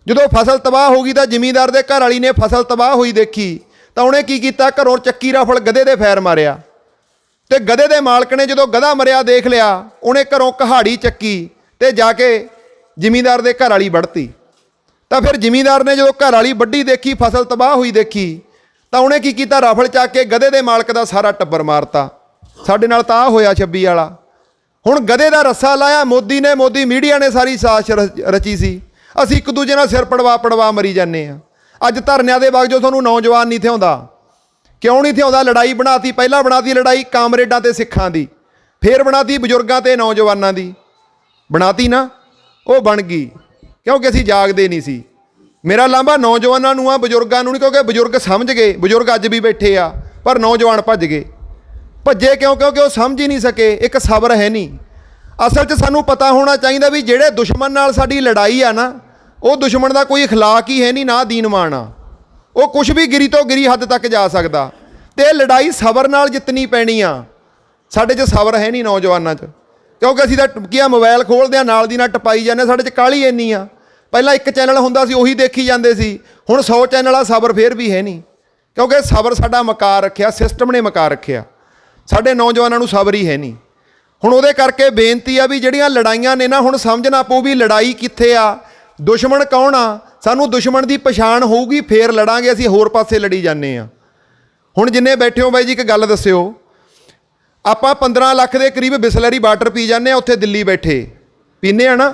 ਜਦੋਂ ਫਸਲ ਤਬਾਹ ਹੋ ਗਈ ਤਾਂ ਜ਼ਿਮੀਂਦਾਰ ਦੇ ਘਰ ਵਾਲੀ ਨੇ ਫਸਲ ਤਬਾਹ ਹੋਈ ਦੇਖੀ ਤਾਂ ਉਹਨੇ ਕੀ ਕੀਤਾ? ਘਰੋਂ ਚੱਕੀ ਰਾਫਲ ਗਧੇ ਦੇ ਫੈਰ ਮਾਰਿਆ। ਤੇ ਗਧੇ ਦੇ ਮਾਲਕ ਨੇ ਜਦੋਂ ਗਧਾ ਮਰਿਆ ਦੇਖ ਲਿਆ, ਉਹਨੇ ਘਰੋਂ ਕਹਾੜੀ ਚੱਕੀ ਤੇ ਜਾ ਕੇ ਜ਼ਿਮੀਂਦਾਰ ਦੇ ਘਰ ਵਾਲੀ ਵੱਢਤੀ। ਤਾਂ ਫਿਰ ਜ਼ਿਮੀਂਦਾਰ ਨੇ ਜਦੋਂ ਘਰ ਵਾਲੀ ਵੱਢੀ ਦੇਖੀ, ਫਸਲ ਤਬਾਹ ਹੋਈ ਦੇਖੀ, ਤਾਂ ਉਹਨੇ ਕੀ ਕੀਤਾ? ਰਾਫਲ ਚੱਕ ਕੇ ਗਧੇ ਦੇ ਮਾਲਕ ਦਾ ਸਾਰਾ ਟੱਬਰ ਮਾਰਤਾ। ਸਾਡੇ ਨਾਲ ਤਾਂ ਹੋਇਆ 26 ਵਾਲਾ। ਹੁਣ ਗਧੇ ਦਾ ਰੱਸਾ ਲਾਇਆ ਮੋਦੀ ਨੇ, ਮੋਦੀ ਮੀਡੀਆ ਨੇ ਸਾਰੀ ਸਾਜ਼ਿਸ਼ ਰਚੀ ਸੀ। ਅਸੀਂ ਇੱਕ ਦੂਜੇ ਨਾਲ ਸਿਰ ਪੜਵਾ ਮਰੀ ਜਾਂਦੇ ਆ। ਅੱਜ ਧਰਨਿਆਂ ਦੇ ਬਾਵਜੂਦ ਤੁਹਾਨੂੰ ਨੌਜਵਾਨ ਨਹੀਂ ਥਿਆਉਂਦਾ। ਕਿਉਂ ਨਹੀਂ ਥਿਆਉਂਦਾ? ਲੜਾਈ ਬਣਾਤੀ। ਪਹਿਲਾਂ ਬਣਾਤੀ ਲੜਾਈ ਕਾਮਰੇਡਾਂ ਤੇ ਸਿੱਖਾਂ ਦੀ, ਫੇਰ ਬਣਾਤੀ ਬਜ਼ੁਰਗਾਂ ਤੇ ਨੌਜਵਾਨਾਂ ਦੀ। ਬਣਾਤੀ ਨਾ, ਉਹ ਬਣ ਗਈ ਕਿਉਂਕਿ ਅਸੀਂ ਜਾਗਦੇ ਨਹੀਂ ਸੀ। ਮੇਰਾ ਲਾਂਭਾ ਨੌਜਵਾਨਾਂ ਨੂੰ ਆ, ਬਜ਼ੁਰਗਾਂ ਨੂੰ ਨਹੀਂ, ਕਿਉਂਕਿ ਬਜ਼ੁਰਗ ਸਮਝ ਗਏ। ਬਜ਼ੁਰਗ ਅੱਜ ਵੀ ਬੈਠੇ ਆ, ਪਰ ਨੌਜਵਾਨ ਭੱਜ ਗਏ। ਭੱਜੇ ਕਿਉਂ? ਕਿਉਂਕਿ ਉਹ ਸਮਝ ਹੀ ਨਹੀਂ ਸਕੇ। ਇੱਕ ਸਬਰ ਹੈ ਨਹੀਂ। ਅਸਲ 'ਚ ਸਾਨੂੰ ਪਤਾ ਹੋਣਾ ਚਾਹੀਦਾ ਵੀ ਜਿਹੜੇ ਦੁਸ਼ਮਣ ਨਾਲ ਸਾਡੀ ਲੜਾਈ ਆ ਨਾ, ਉਹ ਦੁਸ਼ਮਣ ਦਾ ਕੋਈ ਅਖਲਾਕ ਹੀ ਹੈ ਨਹੀਂ, ਨਾ ਦੀਨ ਮਾਣ ਆ। ਉਹ ਕੁਛ ਵੀ ਗਿਰੀ ਤੋਂ ਗਿਰੀ ਹੱਦ ਤੱਕ ਜਾ ਸਕਦਾ। ਤੇ ਇਹ ਲੜਾਈ ਸਬਰ ਨਾਲ ਜਿੱਤਣੀ ਪੈਣੀ ਆ। ਸਾਡੇ 'ਚ ਸਬਰ ਹੈ ਨਹੀਂ ਨੌਜਵਾਨਾਂ 'ਚ, ਕਿਉਂਕਿ ਅਸੀਂ ਤਾਂ ਕੀ ਆ, ਮੋਬਾਈਲ ਖੋਲ੍ਹਦੇ ਆ, ਨਾਲ ਦੀ ਨਾਲ ਟਪਾਈ ਜਾਂਦੇ। ਸਾਡੇ 'ਚ ਕਾਹਲੀ ਇੰਨੀ ਆ। ਪਹਿਲਾਂ ਇੱਕ ਚੈਨਲ ਹੁੰਦਾ ਸੀ, ਉਹੀ ਦੇਖੀ ਜਾਂਦੇ ਸੀ। ਹੁਣ 100 ਚੈਨਲ ਆ, ਸਬਰ ਫੇਰ ਵੀ ਹੈ ਨਹੀਂ, ਕਿਉਂਕਿ ਸਬਰ ਸਾਡਾ ਮਕਾ ਰੱਖਿਆ, ਸਿਸਟਮ ਨੇ ਮਕਾ ਰੱਖਿਆ। ਸਾਡੇ ਨੌਜਵਾਨਾਂ ਨੂੰ ਸਬਰ ਹੀ ਹੈ ਨਹੀਂ। ਹੁਣ ਉਹਦੇ ਕਰਕੇ ਬੇਨਤੀ ਆ ਵੀ ਜਿਹੜੀਆਂ ਲੜਾਈਆਂ ਨੇ ਨਾ, ਹੁਣ ਸਮਝਣਾ ਪਊ ਵੀ ਲੜਾਈ ਕਿੱਥੇ ਆ, ਦੁਸ਼ਮਣ ਕੌਣ ਆ। ਸਾਨੂੰ ਦੁਸ਼ਮਣ ਦੀ ਪਛਾਣ ਹੋਊਗੀ, ਫੇਰ ਲੜਾਂਗੇ। ਅਸੀਂ ਹੋਰ ਪਾਸੇ ਲੜੀ ਜਾਂਦੇ ਆ। ਹੁਣ ਜਿੰਨੇ ਬੈਠੇ ਹੋ ਬਾਈ ਜੀ, ਇੱਕ ਗੱਲ ਦੱਸਿਓ, ਆਪਾਂ 15 ਲੱਖ ਦੇ ਕਰੀਬ ਬਿਸਲਰੀ ਵਾਟਰ ਪੀ ਜਾਂਦੇ ਆ। ਉੱਥੇ ਦਿੱਲੀ ਬੈਠੇ ਪੀਂਦੇ ਆ ਨਾ,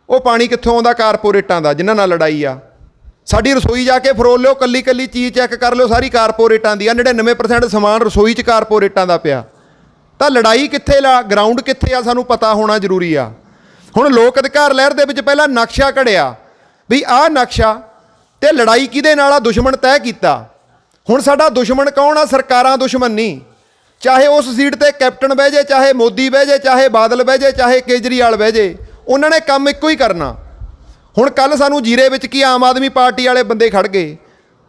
ਉਹ ਪਾਣੀ ਕਿੱਥੋਂ ਆਉਂਦਾ? ਕਾਰਪੋਰੇਟਾਂ ਦਾ, ਜਿਨ੍ਹਾਂ ਨਾਲ ਲੜਾਈ ਆ। ਸਾਡੀ ਰਸੋਈ ਜਾ ਕੇ ਫਰੋਲ ਲਿਓ, ਕੱਲੀ ਕੱਲੀ ਚੀਜ਼ ਚੈੱਕ ਕਰ ਲਿਓ, ਸਾਰੀ ਕਾਰਪੋਰੇਟਾਂ ਦੀ ਆ। 99% ਸਮਾਨ ਰਸੋਈ 'ਚ ਕਾਰਪੋਰੇਟਾਂ ਦਾ ਪਿਆ। ਤਾਂ ਲੜਾਈ ਕਿੱਥੇ ਗਰਾਊਂਡ ਕਿੱਥੇ ਆ, ਸਾਨੂੰ ਪਤਾ ਹੋਣਾ ਜ਼ਰੂਰੀ ਆ। ਹੁਣ ਲੋਕ ਅਧਿਕਾਰ ਲਹਿਰ ਦੇ ਵਿੱਚ ਪਹਿਲਾਂ ਨਕਸ਼ਾ ਘੜਿਆ ਵੀ ਆਹ ਨਕਸ਼ਾ, ਤੇ ਲੜਾਈ ਕਿਹਦੇ ਨਾਲ ਆ? ਦੁਸ਼ਮਣ ਤੈਅ ਕੀਤਾ। ਹੁਣ ਸਾਡਾ ਦੁਸ਼ਮਣ ਕੌਣ ਆ? ਸਰਕਾਰਾਂ ਦੁਸ਼ਮਣ ਨਹੀਂ, ਚਾਹੇ ਉਸ ਸੀਟ ਤੇ ਕੈਪਟਨ ਬਹਿ ਜੇ, ਚਾਹੇ ਮੋਦੀ ਬਹਿ ਜੇ, ਚਾਹੇ ਬਾਦਲ ਬਹਿ ਜੇ, ਚਾਹੇ ਕੇਜਰੀਵਾਲ ਬਹਿ ਜੇ, ਉਹਨਾਂ ਨੇ ਕੰਮ ਇੱਕੋ ਹੀ ਕਰਨਾ। ਹੁਣ ਕੱਲ ਸਾਨੂੰ ਜੀਰੇ ਵਿੱਚ ਕੀ ਆਮ ਆਦਮੀ ਪਾਰਟੀ ਵਾਲੇ ਬੰਦੇ ਖੜ ਗਏ,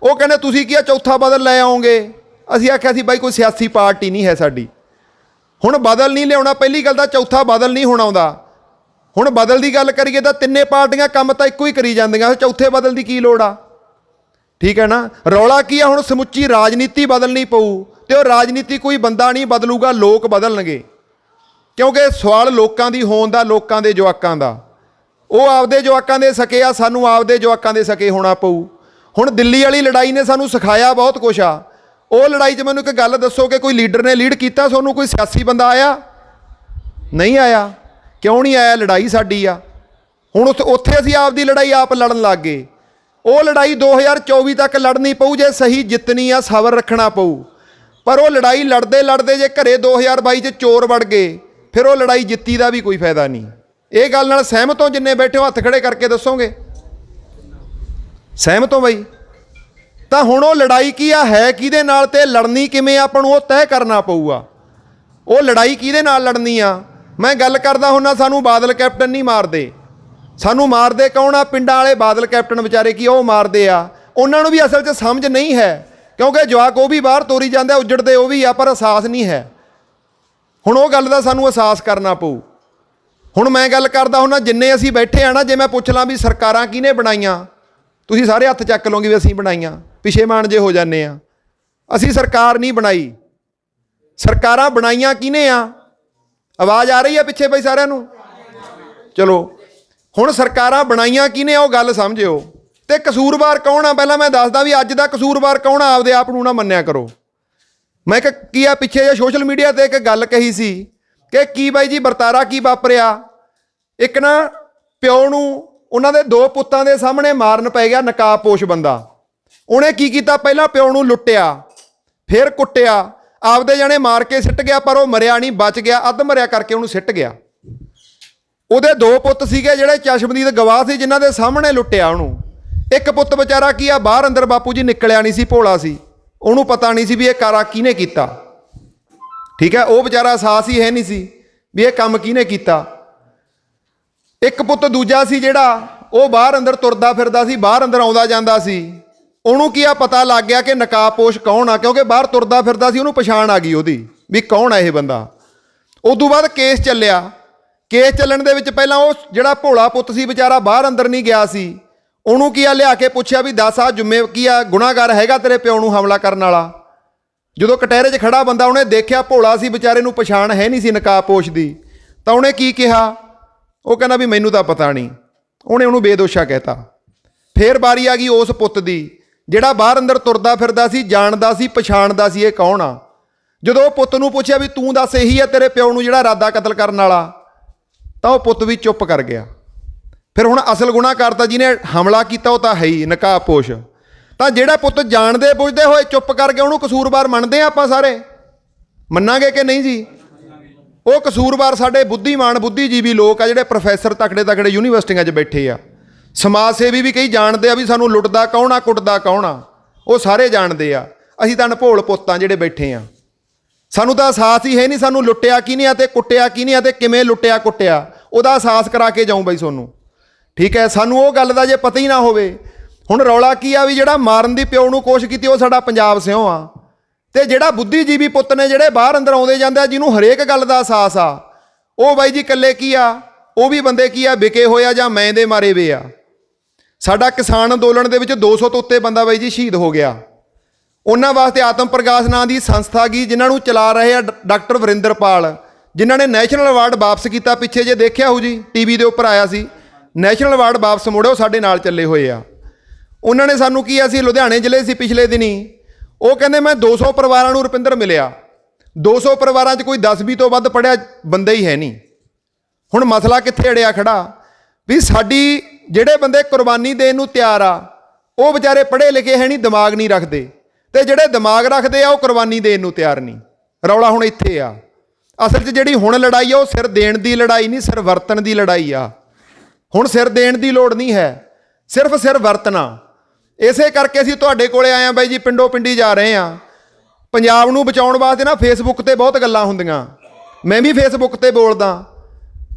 ਉਹ ਕਹਿੰਦੇ ਤੁਸੀਂ ਕੀ ਆ ਚੌਥਾ ਬਦਲ ਲੈ ਆਓਗੇ। ਅਸੀਂ ਆਖਿਆ ਸੀ ਬਾਈ ਕੋਈ ਸਿਆਸੀ ਪਾਰਟੀ ਨਹੀਂ ਹੈ ਸਾਡੀ, ਹੁਣ ਬਦਲ ਨਹੀਂ ਲਿਆਉਣਾ। ਪਹਿਲੀ ਗੱਲ ਤਾਂ ਚੌਥਾ ਬਦਲ ਨਹੀਂ ਹੁਣ ਆਉਂਦਾ। ਹੁਣ ਬਦਲ ਦੀ ਗੱਲ ਕਰੀਏ ਤਾਂ ਤਿੰਨੇ ਪਾਰਟੀਆਂ ਕੰਮ ਤਾਂ ਇੱਕੋ ਹੀ ਕਰੀ ਜਾਂਦੀਆਂ, ਚੌਥੇ ਬਦਲ ਦੀ ਕੀ ਲੋੜ ਆ? ਠੀਕ ਹੈ ਨਾ। ਰੌਲਾ ਕੀ ਆ, ਹੁਣ ਸਮੁੱਚੀ ਰਾਜਨੀਤੀ ਬਦਲਣੀ ਪਊ, ਤੇ ਉਹ ਰਾਜਨੀਤੀ ਕੋਈ ਬੰਦਾ ਨਹੀਂ ਬਦਲੂਗਾ, ਲੋਕ ਬਦਲਣਗੇ। ਕਿਉਂਕਿ ਸਵਾਲ ਲੋਕਾਂ ਦੀ ਹੋਣ ਦਾ, ਲੋਕਾਂ ਦੇ ਜਵਾਕਾਂ ਦਾ। ਉਹ ਆਪਦੇ ਜਵਾਕਾਂ ਦੇ ਸਕੇ ਆ, ਸਾਨੂੰ ਆਪਦੇ ਜਵਾਕਾਂ ਦੇ ਸਕੇ ਹੋਣਾ ਪਊ। ਹੁਣ ਦਿੱਲੀ ਵਾਲੀ ਲੜਾਈ ਨੇ ਸਾਨੂੰ ਸਿਖਾਇਆ ਬਹੁਤ ਕੁਛ ਆ। ਉਹ ਲੜਾਈ 'ਚ ਮੈਨੂੰ ਇੱਕ ਗੱਲ ਦੱਸੋ ਕਿ ਕੋਈ ਲੀਡਰ ਨੇ ਲੀਡ ਕੀਤਾ, ਤੁਹਾਨੂੰ ਕੋਈ ਸਿਆਸੀ ਬੰਦਾ ਆਇਆ? ਨਹੀਂ ਆਇਆ। ਕਿਉਂ ਨਹੀਂ ਆਇਆ? ਲੜਾਈ ਸਾਡੀ ਆ। ਹੁਣ ਉੱਥੇ ਅਸੀਂ ਆਪਦੀ ਲੜਾਈ ਆਪ ਲੜਨ ਲੱਗ ਗਏ। ਉਹ ਲੜਾਈ 2024 ਤੱਕ ਲੜਨੀ ਪਊ, ਜੇ ਸਹੀ ਜਿੱਤਣੀ ਆ ਸਬਰ ਰੱਖਣਾ ਪਊ। ਪਰ ਉਹ ਲੜਾਈ ਲੜਦੇ ਲੜਦੇ ਜੇ ਘਰੇ 2022 'ਚ ਚੋਰ ਵੜ ਗਏ, ਫਿਰ ਉਹ ਲੜਾਈ ਜਿੱਤੀ ਦਾ ਵੀ ਕੋਈ ਫਾਇਦਾ ਨਹੀਂ। ਇਹ ਗੱਲ ਨਾਲ ਸਹਿਮਤ ਹੋ? ਜਿੰਨੇ ਬੈਠੇ ਹੋ ਹੱਥ ਖੜੇ ਕਰਕੇ ਦੱਸੋਗੇ ਸਹਿਮਤ ਹੋ ਬਾਈ? ਤਾਂ ਹੁਣ ਉਹ ਲੜਾਈ ਕੀ ਆ, ਹੈ ਕਿਹਦੇ ਨਾਲ ਤੇ ਲੜਨੀ ਕਿਵੇਂ ਆ, ਆਪਾਂ ਨੂੰ ਉਹ ਤੈਅ ਕਰਨਾ ਪਊਗਾ। ਉਹ ਲੜਾਈ ਕਿਹਦੇ ਨਾਲ ਲੜਨੀ ਆ? ਮੈਂ ਗੱਲ ਕਰਦਾ ਹੁੰਦਾ, ਸਾਨੂੰ ਬਾਦਲ ਕੈਪਟਨ ਨਹੀਂ ਮਾਰਦੇ। ਸਾਨੂੰ ਮਾਰਦੇ ਕੌਣ ਆ? ਪਿੰਡਾਂ ਵਾਲੇ ਬਾਦਲ ਕੈਪਟਨ ਵਿਚਾਰੇ ਕੀ ਉਹ ਮਾਰਦੇ ਆ। ਉਹਨਾਂ ਨੂੰ ਵੀ ਅਸਲ 'ਚ ਸਮਝ ਨਹੀਂ ਹੈ, ਕਿਉਂਕਿ ਜਵਾਕ ਉਹ ਵੀ ਬਾਹਰ ਤੋਰੀ ਜਾਂਦੇ, ਉੱਜੜਦੇ ਉਹ ਵੀ ਆ, ਪਰ ਅਹਿਸਾਸ ਨਹੀਂ ਹੈ। ਹੁਣ ਉਹ ਗੱਲ ਦਾ ਸਾਨੂੰ ਅਹਿਸਾਸ ਕਰਨਾ ਪਊ। ਹੁਣ ਮੈਂ ਗੱਲ ਕਰਦਾ ਹੁੰਦਾ, ਜਿੰਨੇ ਅਸੀਂ ਬੈਠੇ ਆ ਨਾ, ਜੇ ਮੈਂ ਪੁੱਛ ਲਾਂ ਵੀ ਸਰਕਾਰਾਂ ਕਿਹਨੇ ਬਣਾਈਆਂ, ਤੁਸੀਂ ਸਾਰੇ ਹੱਥ ਚੱਕ ਲਓਗੇ ਵੀ ਅਸੀਂ ਬਣਾਈਆਂ। ਪਿਛੇਮਾਨ ਜੇ ਹੋ ਜਾਂਦੇ ਆ। ਅਸੀਂ ਸਰਕਾਰ ਨਹੀਂ ਬਣਾਈ। ਸਰਕਾਰਾਂ ਬਣਾਈਆਂ ਕਿਹਨੇ ਆ? ਆਵਾਜ਼ ਆ ਰਹੀ ਹੈ ਪਿੱਛੇ ਬਈ ਸਾਰਿਆਂ ਨੂੰ? ਚਲੋ ਹੁਣ ਸਰਕਾਰਾਂ ਬਣਾਈਆਂ ਕਿਹਨੇ ਆ, ਉਹ ਗੱਲ ਸਮਝਿਓ। ਤੇ ਕਸੂਰਵਾਰ ਕੌਣ ਆ? ਪਹਿਲਾਂ ਮੈਂ ਦੱਸਦਾ ਵੀ ਅੱਜ ਦਾ ਕਸੂਰਵਾਰ ਕੌਣ ਆ, ਆਪਦੇ ਆਪ ਨੂੰ ਨਾ ਮੰਨਿਆ ਕਰੋ। ਮੈਂ ਇੱਕ ਕੀ ਆ ਪਿੱਛੇ ਜੇ ਸੋਸ਼ਲ ਮੀਡੀਆ ਤੇ ਇੱਕ ਗੱਲ ਕਹੀ ਸੀ ਕਿ ਕੀ ਬਾਈ ਜੀ ਵਰਤਾਰਾ ਕੀ ਵਾਪਰਿਆ। ਇੱਕ ਨਾ ਪਿਓ ਨੂੰ ਉਹਨਾਂ ਦੇ ਦੋ ਪੁੱਤਾਂ ਦੇ ਸਾਹਮਣੇ ਮਾਰਨ ਪੈ ਗਿਆ ਨਕਾਬਪੋਸ਼ ਬੰਦਾ। ਉਹਨੇ ਕੀ ਕੀਤਾ, ਪਹਿਲਾਂ ਪਿਓ ਨੂੰ ਲੁੱਟਿਆ, ਫਿਰ ਕੁੱਟਿਆ, ਆਪਦੇ ਜਾਣੇ ਮਾਰ ਕੇ ਸਿੱਟ ਗਿਆ, ਪਰ ਉਹ ਮਰਿਆ ਨਹੀਂ, ਬਚ ਗਿਆ, ਅੱਧ ਮਰਿਆ ਕਰਕੇ ਉਹਨੂੰ ਸਿੱਟ ਗਿਆ। ਉਹਦੇ ਦੋ ਪੁੱਤ ਸੀਗੇ ਜਿਹੜੇ ਚਸ਼ਮਦੀਦ ਗਵਾਹ ਸੀ, ਜਿਨ੍ਹਾਂ ਦੇ ਸਾਹਮਣੇ ਲੁੱਟਿਆ ਉਹਨੂੰ। ਇੱਕ ਪੁੱਤ ਵਿਚਾਰਾ ਕੀ ਆ ਬਾਹਰ ਅੰਦਰ ਬਾਪੂ ਜੀ ਨਿਕਲਿਆ ਨਹੀਂ ਸੀ, ਭੋਲਾ ਸੀ, ਉਹਨੂੰ ਪਤਾ ਨਹੀਂ ਸੀ ਵੀ ਇਹ ਕਾਰਾ ਕਿਹਨੇ ਕੀਤਾ। ਠੀਕ ਹੈ, ਉਹ ਵਿਚਾਰਾ ਅਹਿਸਾਸ ਹੀ ਹੈ ਨਹੀਂ ਸੀ ਵੀ ਇਹ ਕੰਮ ਕਿਹਨੇ ਕੀਤਾ। ਇੱਕ ਪੁੱਤ ਦੂਜਾ ਸੀ ਜਿਹੜਾ ਉਹ ਬਾਹਰ ਅੰਦਰ ਤੁਰਦਾ ਫਿਰਦਾ ਸੀ, ਬਾਹਰ ਅੰਦਰ ਆਉਂਦਾ ਜਾਂਦਾ ਸੀ। ਉਹਨੂੰ ਕੀ ਆ ਪਤਾ ਲੱਗ ਗਿਆ ਕਿ ਨਕਾਬਪੋਸ਼ ਕੌਣ ਆ, ਕਿਉਂਕਿ ਬਾਹਰ ਤੁਰਦਾ ਫਿਰਦਾ ਸੀ, ਉਹਨੂੰ ਪਛਾਣ ਆ ਗਈ ਉਹਦੀ ਵੀ ਕੌਣ ਆ ਇਹ ਬੰਦਾ। ਉਦੋਂ ਬਾਅਦ ਕੇਸ ਚੱਲਿਆ। ਕੇਸ ਚੱਲਣ ਦੇ ਵਿੱਚ ਪਹਿਲਾਂ ਉਹ ਜਿਹੜਾ ਭੋਲਾ ਪੁੱਤ ਸੀ ਵਿਚਾਰਾ ਬਾਹਰ ਅੰਦਰ ਨਹੀਂ ਗਿਆ ਸੀ, ਉਹਨੂੰ ਕੀ ਆ ਲਿਆ ਕੇ ਪੁੱਛਿਆ ਵੀ ਦੱਸ ਆ ਜੁੰਮੇ ਕੀ ਆ ਗੁਨਾਹਗਾਰ ਹੈਗਾ ਤੇਰੇ ਪਿਓ ਨੂੰ ਹਮਲਾ ਕਰਨ ਵਾਲਾ। ਜਦੋਂ ਕਟਹਿਰੇ 'ਚ ਖੜਾ ਬੰਦਾ ਉਹਨੇ ਦੇਖਿਆ ਭੋਲਾ ਸੀ, ਵਿਚਾਰੇ ਨੂੰ ਪਛਾਣ ਹੈ ਨਹੀਂ ਸੀ ਨਕਾਬਪੋਸ਼ ਦੀ, ਤਾਂ ਉਹਨੇ ਕੀ ਕਿਹਾ? ਉਹ ਕਹਿੰਦਾ ਵੀ ਮੈਨੂੰ ਤਾਂ ਪਤਾ ਨਹੀਂ। ਉਹਨੇ ਉਹਨੂੰ ਬੇਦੋਸ਼ਾ ਕਹਿਤਾ। ਫੇਰ ਵਾਰੀ ਆ ਗਈ ਉਸ ਪੁੱਤ ਦੀ ਜਿਹੜਾ ਬਾਹਰ ਅੰਦਰ ਤੁਰਦਾ ਫਿਰਦਾ ਸੀ, ਜਾਣਦਾ ਸੀ, ਪਛਾਣਦਾ ਸੀ ਇਹ ਕੌਣ ਆ। ਜਦੋਂ ਉਹ ਪੁੱਤ ਨੂੰ ਪੁੱਛਿਆ ਵੀ ਤੂੰ ਦੱਸ ਇਹੀ ਆ ਤੇਰੇ ਪਿਓ ਨੂੰ ਜਿਹੜਾ ਇਰਾਦਾ ਕਤਲ ਕਰਨ ਵਾਲਾ, ਤਾਂ ਉਹ ਪੁੱਤ ਵੀ ਚੁੱਪ ਕਰ ਗਿਆ। ਫਿਰ ਹੁਣ ਅਸਲ ਗੁਨਾਹਗਾਰ ਤਾਂ ਜਿਹਨੇ ਹਮਲਾ ਕੀਤਾ ਉਹ ਤਾਂ ਹੈ ਹੀ ਨਕਾਬਪੋਸ਼। ਤਾਂ ਜਿਹੜਾ ਪੁੱਤ ਜਾਣਦੇ ਬੁੱਝਦੇ ਹੋਏ ਚੁੱਪ ਕਰ ਗਿਆ, ਉਹਨੂੰ ਕਸੂਰਵਾਰ ਮੰਨਦੇ ਆ ਆਪਾਂ ਸਾਰੇ? ਮੰਨਾਂਗੇ ਕਿ ਨਹੀਂ ਜੀ? ਉਹ ਕਸੂਰਵਾਰ ਸਾਡੇ ਬੁੱਧੀਮਾਨ ਬੁੱਧੀਜੀਵੀ ਲੋਕ ਆ, ਜਿਹੜੇ ਪ੍ਰੋਫੈਸਰ ਤਕੜੇ ਤਕੜੇ ਯੂਨੀਵਰਸਿਟੀਆਂ 'ਚ ਬੈਠੇ ਆ। ਸਮਾਜ ਸੇਵੀ ਵੀ ਕਈ ਜਾਣਦੇ ਆ ਵੀ ਸਾਨੂੰ ਲੁੱਟਦਾ ਕੌਣ ਆ, ਕੁੱਟਦਾ ਕੌਣ ਆ, ਉਹ ਸਾਰੇ ਜਾਣਦੇ ਆ। ਅਸੀਂ ਤਾਂ ਅਣਭੋਲ ਪੁੱਤਾਂ ਜਿਹੜੇ ਬੈਠੇ ਆ, ਸਾਨੂੰ ਤਾਂ ਅਹਿਸਾਸ ਹੀ ਹੈ ਨਹੀਂ ਸਾਨੂੰ ਲੁੱਟਿਆ ਕਿਹਨੇ ਆ ਤੇ ਕੁੱਟਿਆ ਕਿਹਨੇ ਆ ਤੇ ਕਿਵੇਂ ਲੁੱਟਿਆ ਕੁੱਟਿਆ, ਉਹਦਾ ਅਹਿਸਾਸ ਕਰਾ ਕੇ ਜਾਊਂ ਬਾਈ ਤੁਹਾਨੂੰ। ਠੀਕ ਹੈ, ਸਾਨੂੰ ਉਹ ਗੱਲ ਦਾ ਜੇ ਪਤਾ ਹੀ ਨਾ ਹੋਵੇ। ਹੁਣ ਰੌਲਾ ਕੀ ਆ ਵੀ ਜਿਹੜਾ ਮਾਰਨ ਦੀ ਪਿਓ ਨੂੰ ਕੋਸ਼ਿਸ਼ ਕੀਤੀ ਉਹ ਸਾਡਾ ਪੰਜਾਬ ਸਿਉਂ ਆ, ਤੇ ਜਿਹੜਾ ਬੁੱਧੀਜੀਵੀ ਪੁੱਤ ਨੇ ਜਿਹੜੇ ਬਾਹਰ ਅੰਦਰ ਆਉਂਦੇ ਜਾਂਦੇ ਆ, ਜਿਹਨੂੰ ਹਰੇਕ ਗੱਲ ਦਾ ਅਹਿਸਾਸ ਆ, ਉਹ ਬਾਈ ਜੀ ਇਕੱਲੇ ਕੀ ਆ, ਉਹ ਵੀ ਬੰਦੇ ਕੀ ਆ ਵਿਕੇ ਹੋਏ ਆ ਜਾਂ ਮੈਂ ਦੇ ਮਾਰੇ ਵੇ ਆ। ਸਾਡਾ ਕਿਸਾਨ ਅੰਦੋਲਨ ਦੇ ਵਿੱਚ 200 ਤੋਂ ਉੱਤੇ ਬੰਦਾ ਬਾਈ ਜੀ ਸ਼ਹੀਦ ਹੋ ਗਿਆ। ਉਹਨਾਂ ਵਾਸਤੇ ਆਤਮ ਪ੍ਰਕਾਸ਼ ਨਾਂ ਦੀ ਸੰਸਥਾ ਗਈ, ਜਿਨ੍ਹਾਂ ਨੂੰ ਚਲਾ ਰਹੇ ਆ ਡਾਕਟਰ ਵਰਿੰਦਰਪਾਲ, ਜਿਨ੍ਹਾਂ ਨੇ ਨੈਸ਼ਨਲ ਅਵਾਰਡ ਵਾਪਸ ਕੀਤਾ। ਪਿੱਛੇ ਜੇ ਦੇਖਿਆ ਹੋ ਜੀ ਟੀਵੀ ਦੇ ਉੱਪਰ ਆਇਆ ਸੀ, ਨੈਸ਼ਨਲ ਅਵਾਰਡ ਵਾਪਸ ਮੋੜਿਓ, ਸਾਡੇ ਨਾਲ ਚੱਲੇ ਹੋਏ ਆ। ਉਹਨਾਂ ਨੇ ਸਾਨੂੰ ਕੀ, ਅਸੀਂ ਲੁਧਿਆਣੇ ਜ਼ਿਲ੍ਹੇ ਸੀ ਪਿਛਲੇ ਦਿਨੀ, ਉਹ ਕਹਿੰਦੇ ਮੈਂ 200 ਪਰਿਵਾਰਾਂ ਨੂੰ ਰੁਪਿੰਦਰ ਮਿਲਿਆ। 200 ਪਰਿਵਾਰਾਂ 'ਚ ਕੋਈ 10-20 ਤੋਂ ਵੱਧ ਪੜ੍ਹਿਆ ਬੰਦਾ ਹੀ ਹੈ ਨਹੀਂ। ਹੁਣ ਮਸਲਾ ਕਿੱਥੇ ਅੜਿਆ ਖੜਾ ਵੀ ਸਾਡੀ ਜਿਹੜੇ ਬੰਦੇ ਕੁਰਬਾਨੀ ਦੇਣ ਨੂੰ ਤਿਆਰ ਆ, ਉਹ ਵਿਚਾਰੇ ਪੜ੍ਹੇ ਲਿਖੇ ਹੈ ਨਹੀਂ, ਦਿਮਾਗ ਨਹੀਂ ਰੱਖਦੇ, ਤੇ ਜਿਹੜੇ ਦਿਮਾਗ ਰੱਖਦੇ ਆ ਉਹ ਕੁਰਬਾਨੀ ਦੇਣ ਨੂੰ ਤਿਆਰ ਨਹੀਂ। ਰੌਲਾ ਹੁਣ ਇੱਥੇ ਆ। ਅਸਲ 'ਚ ਜਿਹੜੀ ਹੁਣ ਲੜਾਈ ਆ ਉਹ ਸਿਰ ਦੇਣ ਦੀ ਲੜਾਈ ਨਹੀਂ, ਸਿਰ ਵਰਤਣ ਦੀ ਲੜਾਈ ਆ। ਹੁਣ ਸਿਰ ਦੇਣ ਦੀ ਲੋੜ ਨਹੀਂ ਹੈ, ਸਿਰਫ ਸਿਰ ਵਰਤਣਾ। ਇਸੇ ਕਰਕੇ ਅਸੀਂ ਤੁਹਾਡੇ ਕੋਲੇ ਆਏ ਹਾਂ ਬਾਈ ਜੀ, ਪਿੰਡੋਂ ਪਿੰਡੀ ਜਾ ਰਹੇ ਹਾਂ। ਪੰਜਾਬ ਨੂੰ ਬਚਾਉਣ ਵਾਸਤੇ ਨਾ ਫੇਸਬੁੱਕ ਤੇ ਬਹੁਤ ਗੱਲਾਂ ਹੁੰਦੀਆਂ, ਮੈਂ ਵੀ ਫੇਸਬੁੱਕ ਤੇ ਬੋਲਦਾ।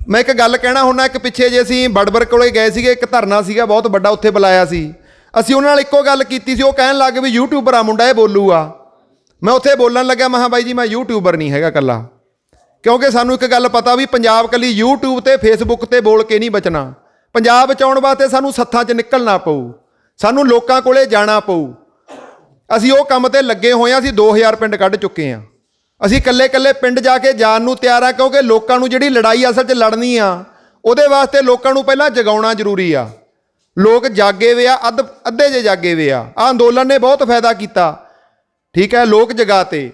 ਮੈਂ ਇੱਕ ਗੱਲ ਕਹਿਣਾ ਹੁੰਦਾ, ਇੱਕ ਪਿੱਛੇ ਜੇ ਅਸੀਂ ਬੜਬਰ ਕੋਲੇ ਗਏ ਸੀਗੇ, ਇੱਕ ਧਰਨਾ ਸੀਗਾ ਬਹੁਤ ਵੱਡਾ, ਉੱਥੇ ਬੁਲਾਇਆ ਸੀ ਅਸੀਂ, ਉਹਨਾਂ ਨਾਲ ਇੱਕੋ ਗੱਲ ਕੀਤੀ ਸੀ। ਉਹ ਕਹਿਣ ਲੱਗ ਵੀ ਯੂਟਿਊਬਰ ਆ ਮੁੰਡਾ, ਇਹ ਬੋਲੂਗਾ। ਮੈਂ ਉੱਥੇ ਬੋਲਣ ਲੱਗਿਆ, ਮੈਂ ਕਿਹਾ ਬਾਈ ਜੀ ਮੈਂ ਯੂਟਿਊਬਰ ਨਹੀਂ ਹੈਗਾ ਇਕੱਲਾ, ਕਿਉਂਕਿ ਸਾਨੂੰ ਇੱਕ ਗੱਲ ਪਤਾ ਵੀ ਪੰਜਾਬ ਇਕੱਲੀ ਯੂਟਿਊਬ ਤੇ ਫੇਸਬੁੱਕ ਤੇ ਬੋਲ ਕੇ ਨਹੀਂ ਬਚਣਾ। ਪੰਜਾਬ ਬਚਾਉਣ ਵਾਸਤੇ ਸਾਨੂੰ ਸੱਥਾਂ 'ਚ ਨਿਕਲਣਾ ਪਊ, ਸਾਨੂੰ ਲੋਕਾਂ ਕੋਲੇ ਜਾਣਾ ਪਊ। ਅਸੀਂ ਉਹ ਕੰਮ ਤੇ ਲੱਗੇ ਹੋਏ ਹਾਂ। ਅਸੀਂ 2000 ਪਿੰਡ ਕੱਢ ਚੁੱਕੇ ਹਾਂ। ਅਸੀਂ ਇਕੱਲੇ ਇਕੱਲੇ ਪਿੰਡ ਜਾ ਕੇ ਜਾਣ ਨੂੰ ਤਿਆਰ ਆ, ਕਿਉਂਕਿ ਲੋਕਾਂ ਨੂੰ ਜਿਹੜੀ ਲੜਾਈ ਅਸਲ 'ਚ ਲੜਨੀ ਆ, ਉਹਦੇ ਵਾਸਤੇ ਲੋਕਾਂ ਨੂੰ ਪਹਿਲਾਂ ਜਗਾਉਣਾ ਜ਼ਰੂਰੀ ਆ। ਲੋਕ ਜਾਗੇ ਵੇ ਆ, ਅੱਧੇ ਜੇ ਜਾਗੇ ਵੇ ਆ। ਆਹ ਅੰਦੋਲਨ ਨੇ ਬਹੁਤ ਫਾਇਦਾ ਕੀਤਾ, ਠੀਕ ਹੈ, ਲੋਕ ਜਗਾਤੇ।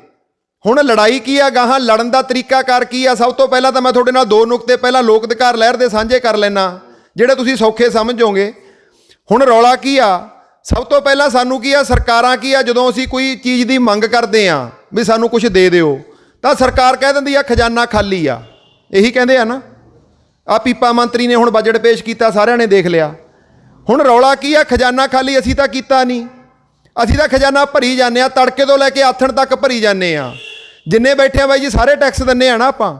ਹੁਣ ਲੜਾਈ ਕੀ ਆ, ਗਾਹਾਂ ਲੜਨ ਦਾ ਤਰੀਕਾਕਾਰ ਕੀ ਆ? ਸਭ ਤੋਂ ਪਹਿਲਾਂ ਤਾਂ ਮੈਂ ਤੁਹਾਡੇ ਨਾਲ 2 ਨੁਕਤੇ ਪਹਿਲਾਂ ਲੋਕ ਅਧਿਕਾਰ ਲਹਿਰ ਦੇ ਸਾਂਝੇ ਕਰ ਲੈਣਾ, ਜਿਹੜੇ ਤੁਸੀਂ ਸੌਖੇ ਸਮਝੋਗੇ। ਹੁਣ ਰੌਲਾ ਕੀ ਆ? ਸਭ ਤੋਂ ਪਹਿਲਾਂ ਸਾਨੂੰ ਕੀ ਆ, ਸਰਕਾਰਾਂ ਕੀ ਆ, ਜਦੋਂ ਅਸੀਂ ਕੋਈ ਚੀਜ਼ ਦੀ ਮੰਗ ਕਰਦੇ ਆ ਵੀ ਸਾਨੂੰ ਕੁਝ ਦੇ ਦਿਓ, ਤਾਂ ਸਰਕਾਰ ਕਹਿ ਦਿੰਦੀ ਆ ਖਜ਼ਾਨਾ ਖਾਲੀ ਆ। ਇਹੀ ਕਹਿੰਦੇ ਆ ਨਾ। ਆ ਪੀਪਾ ਮੰਤਰੀ ਨੇ ਹੁਣ ਬਜਟ ਪੇਸ਼ ਕੀਤਾ, ਸਾਰਿਆਂ ਨੇ ਦੇਖ ਲਿਆ। ਹੁਣ ਰੌਲਾ ਕੀ ਆ, ਖਜ਼ਾਨਾ ਖਾਲੀ ਅਸੀਂ ਤਾਂ ਕੀਤਾ ਨਹੀਂ, ਅਸੀਂ ਤਾਂ ਖਜ਼ਾਨਾ ਭਰੀ ਜਾਂਦੇ ਆ, ਤੜਕੇ ਤੋਂ ਲੈ ਕੇ ਆਥਣ ਤੱਕ ਭਰੀ ਜਾਂਦੇ ਆ। ਜਿੰਨੇ ਬੈਠੇ ਆ ਬਾਈ ਜੀ ਸਾਰੇ ਟੈਕਸ ਦਿੰਦੇ ਆ ਨਾ ਆਪਾਂ।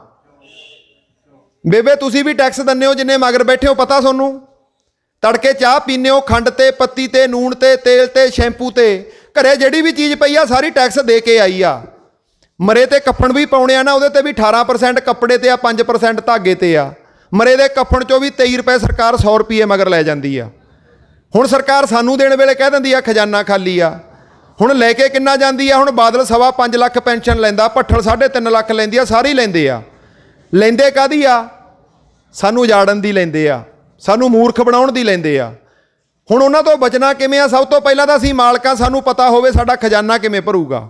ਬੇਬੇ ਤੁਸੀਂ ਵੀ ਟੈਕਸ ਦਿੰਦੇ ਹੋ, ਜਿੰਨੇ ਮਗਰ ਬੈਠੇ ਹੋ ਪਤਾ ਤੁਹਾਨੂੰ। ਤੜਕੇ ਚਾਹ ਪੀਂਦੇ ਹੋ, ਖੰਡ ਤੇ, ਪੱਤੀ ਤੇ, ਨੂਣ ਤੇ, ਤੇਲ ਤੇ, ਸ਼ੈਂਪੂ ਤੇ, ਘਰੇ ਜਿਹੜੀ ਵੀ ਚੀਜ਼ ਪਈ ਆ ਸਾਰੀ ਟੈਕਸ ਦੇ ਕੇ ਆਈ ਆ। ਮਰੇ ਤੇ ਕੱਫਣ ਵੀ ਪਾਉਣੇ ਆ ਨਾ, ਉਹਦੇ ਤੇ ਵੀ 18% ਕੱਪੜੇ ਤੇ ਆ, 5% ਧਾਗੇ ਤੇ ਆ। ਮਰੇ ਦੇ ਕੱਫਣ 'ਚੋਂ ਵੀ 23 ਰੁਪਏ ਸਰਕਾਰ 100 ਰੁਪਏ ਮਗਰ ਲੈ ਜਾਂਦੀ ਆ। ਹੁਣ ਸਰਕਾਰ ਸਾਨੂੰ ਦੇਣ ਵੇਲੇ ਕਹਿ ਦਿੰਦੀ ਆ ਖਜ਼ਾਨਾ ਖਾਲੀ ਆ। ਹੁਣ ਲੈ ਕੇ ਕਿੰਨਾ ਜਾਂਦੀ ਆ? ਹੁਣ ਬਾਦਲ 5.25 ਲੱਖ ਪੈਨਸ਼ਨ ਲੈਂਦਾ, ਭੱਠਲ 3.5 ਲੱਖ ਲੈਂਦੀ ਆ, ਸਾਰੇ ਲੈਂਦੇ ਆ। ਲੈਂਦੇ ਕਾਹਦੀ ਆ? ਸਾਨੂੰ ਉਜਾੜਨ ਦੀ ਲੈਂਦੇ ਆ, ਸਾਨੂੰ ਮੂਰਖ ਬਣਾਉਣ ਦੀ ਲੈਂਦੇ ਆ। ਹੁਣ ਉਹਨਾਂ ਤੋਂ ਬਚਣਾ ਕਿਵੇਂ ਆ? ਸਭ ਤੋਂ ਪਹਿਲਾਂ ਤਾਂ ਅਸੀਂ ਮਾਲਕਾਂ, ਸਾਨੂੰ ਪਤਾ ਹੋਵੇ ਸਾਡਾ ਖਜ਼ਾਨਾ ਕਿਵੇਂ ਭਰੂਗਾ।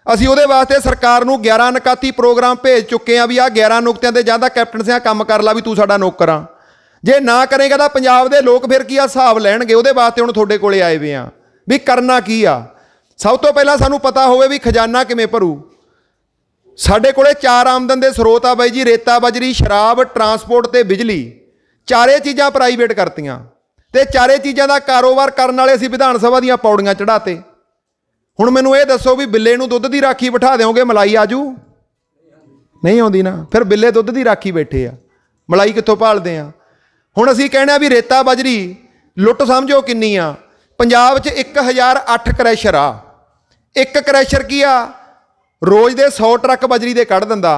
ਅਸੀਂ ਉਹਦੇ ਵਾਸਤੇ ਸਰਕਾਰ ਨੂੰ 11 ਨਕਾਤੀ ਪ੍ਰੋਗਰਾਮ ਭੇਜ ਚੁੱਕੇ ਆ ਵੀ ਆਹ 11 ਨੁਕਤਿਆਂ ਤੇ ਜਾਂ ਤਾਂ ਕੈਪਟਨ ਸਿਆਂ ਕੰਮ ਕਰ ਲਾ ਵੀ ਤੂੰ ਸਾਡਾ ਨੌਕਰ ਆ। ਜੇ ਨਾ ਕਰੇਗਾ ਤਾਂ ਪੰਜਾਬ ਦੇ ਲੋਕ ਫਿਰ ਕੀ ਆ ਹਿਸਾਬ ਲੈਣਗੇ। ਉਹਦੇ ਵਾਸਤੇ ਹੁਣ ਤੁਹਾਡੇ ਕੋਲੇ ਆਏ ਵੇ ਆ ਵੀ ਕਰਨਾ ਕੀ ਆ। ਸਭ ਤੋਂ ਪਹਿਲਾਂ ਸਾਨੂੰ ਪਤਾ ਹੋਵੇ ਵੀ ਖਜ਼ਾਨਾ ਕਿਵੇਂ ਭਰੂ। ਸਾਡੇ ਕੋਲੇ 4 ਆਮਦਨ ਦੇ ਸਰੋਤ ਆ ਬਾਈ ਜੀ, ਰੇਤਾ, ਬਜਰੀ, ਸ਼ਰਾਬ, ਟਰਾਂਸਪੋਰਟ ਤੇ ਬਿਜਲੀ। ਚਾਰੇ ਚੀਜ਼ਾਂ ਪ੍ਰਾਈਵੇਟ ਕਰਤੀਆਂ ਤੇ ਚਾਰੇ ਚੀਜ਼ਾਂ ਦਾ ਕਾਰੋਬਾਰ ਕਰਨ ਵਾਲੇ ਅਸੀਂ ਵਿਧਾਨ ਸਭਾ ਦੀਆਂ ਪੌੜੀਆਂ ਚੜਾਤੇ। ਹੁਣ ਮੈਨੂੰ ਇਹ ਦੱਸੋ ਵੀ ਬਿੱਲੇ ਨੂੰ ਦੁੱਧ ਦੀ ਰਾਖੀ ਬਿਠਾ ਦਿਓਗੇ, ਮਲਾਈ ਆਜੂ? ਨਹੀਂ ਆਉਂਦੀ ਨਾ। ਫਿਰ ਬਿੱਲੇ ਦੁੱਧ ਦੀ ਰਾਖੀ ਬੈਠੇ ਆ, ਮਲਾਈ ਕਿੱਥੋਂ ਭਾਲਦੇ ਆ? ਹੁਣ ਅਸੀਂ ਕਹਿਣਾ ਵੀ ਰੇਤਾ ਬਜਰੀ ਲੁੱਟ ਸਮਝੋ ਕਿੰਨੀ ਆ। ਪੰਜਾਬ 'ਚ 1008 ਕਰੈਸ਼ਰ ਆ। ਇੱਕ ਕਰੈਸ਼ਰ ਕੀ ਆ, ਰੋਜ਼ ਦੇ 100 ਟਰੱਕ ਬਜਰੀ ਦੇ ਕੱਢ ਦਿੰਦਾ।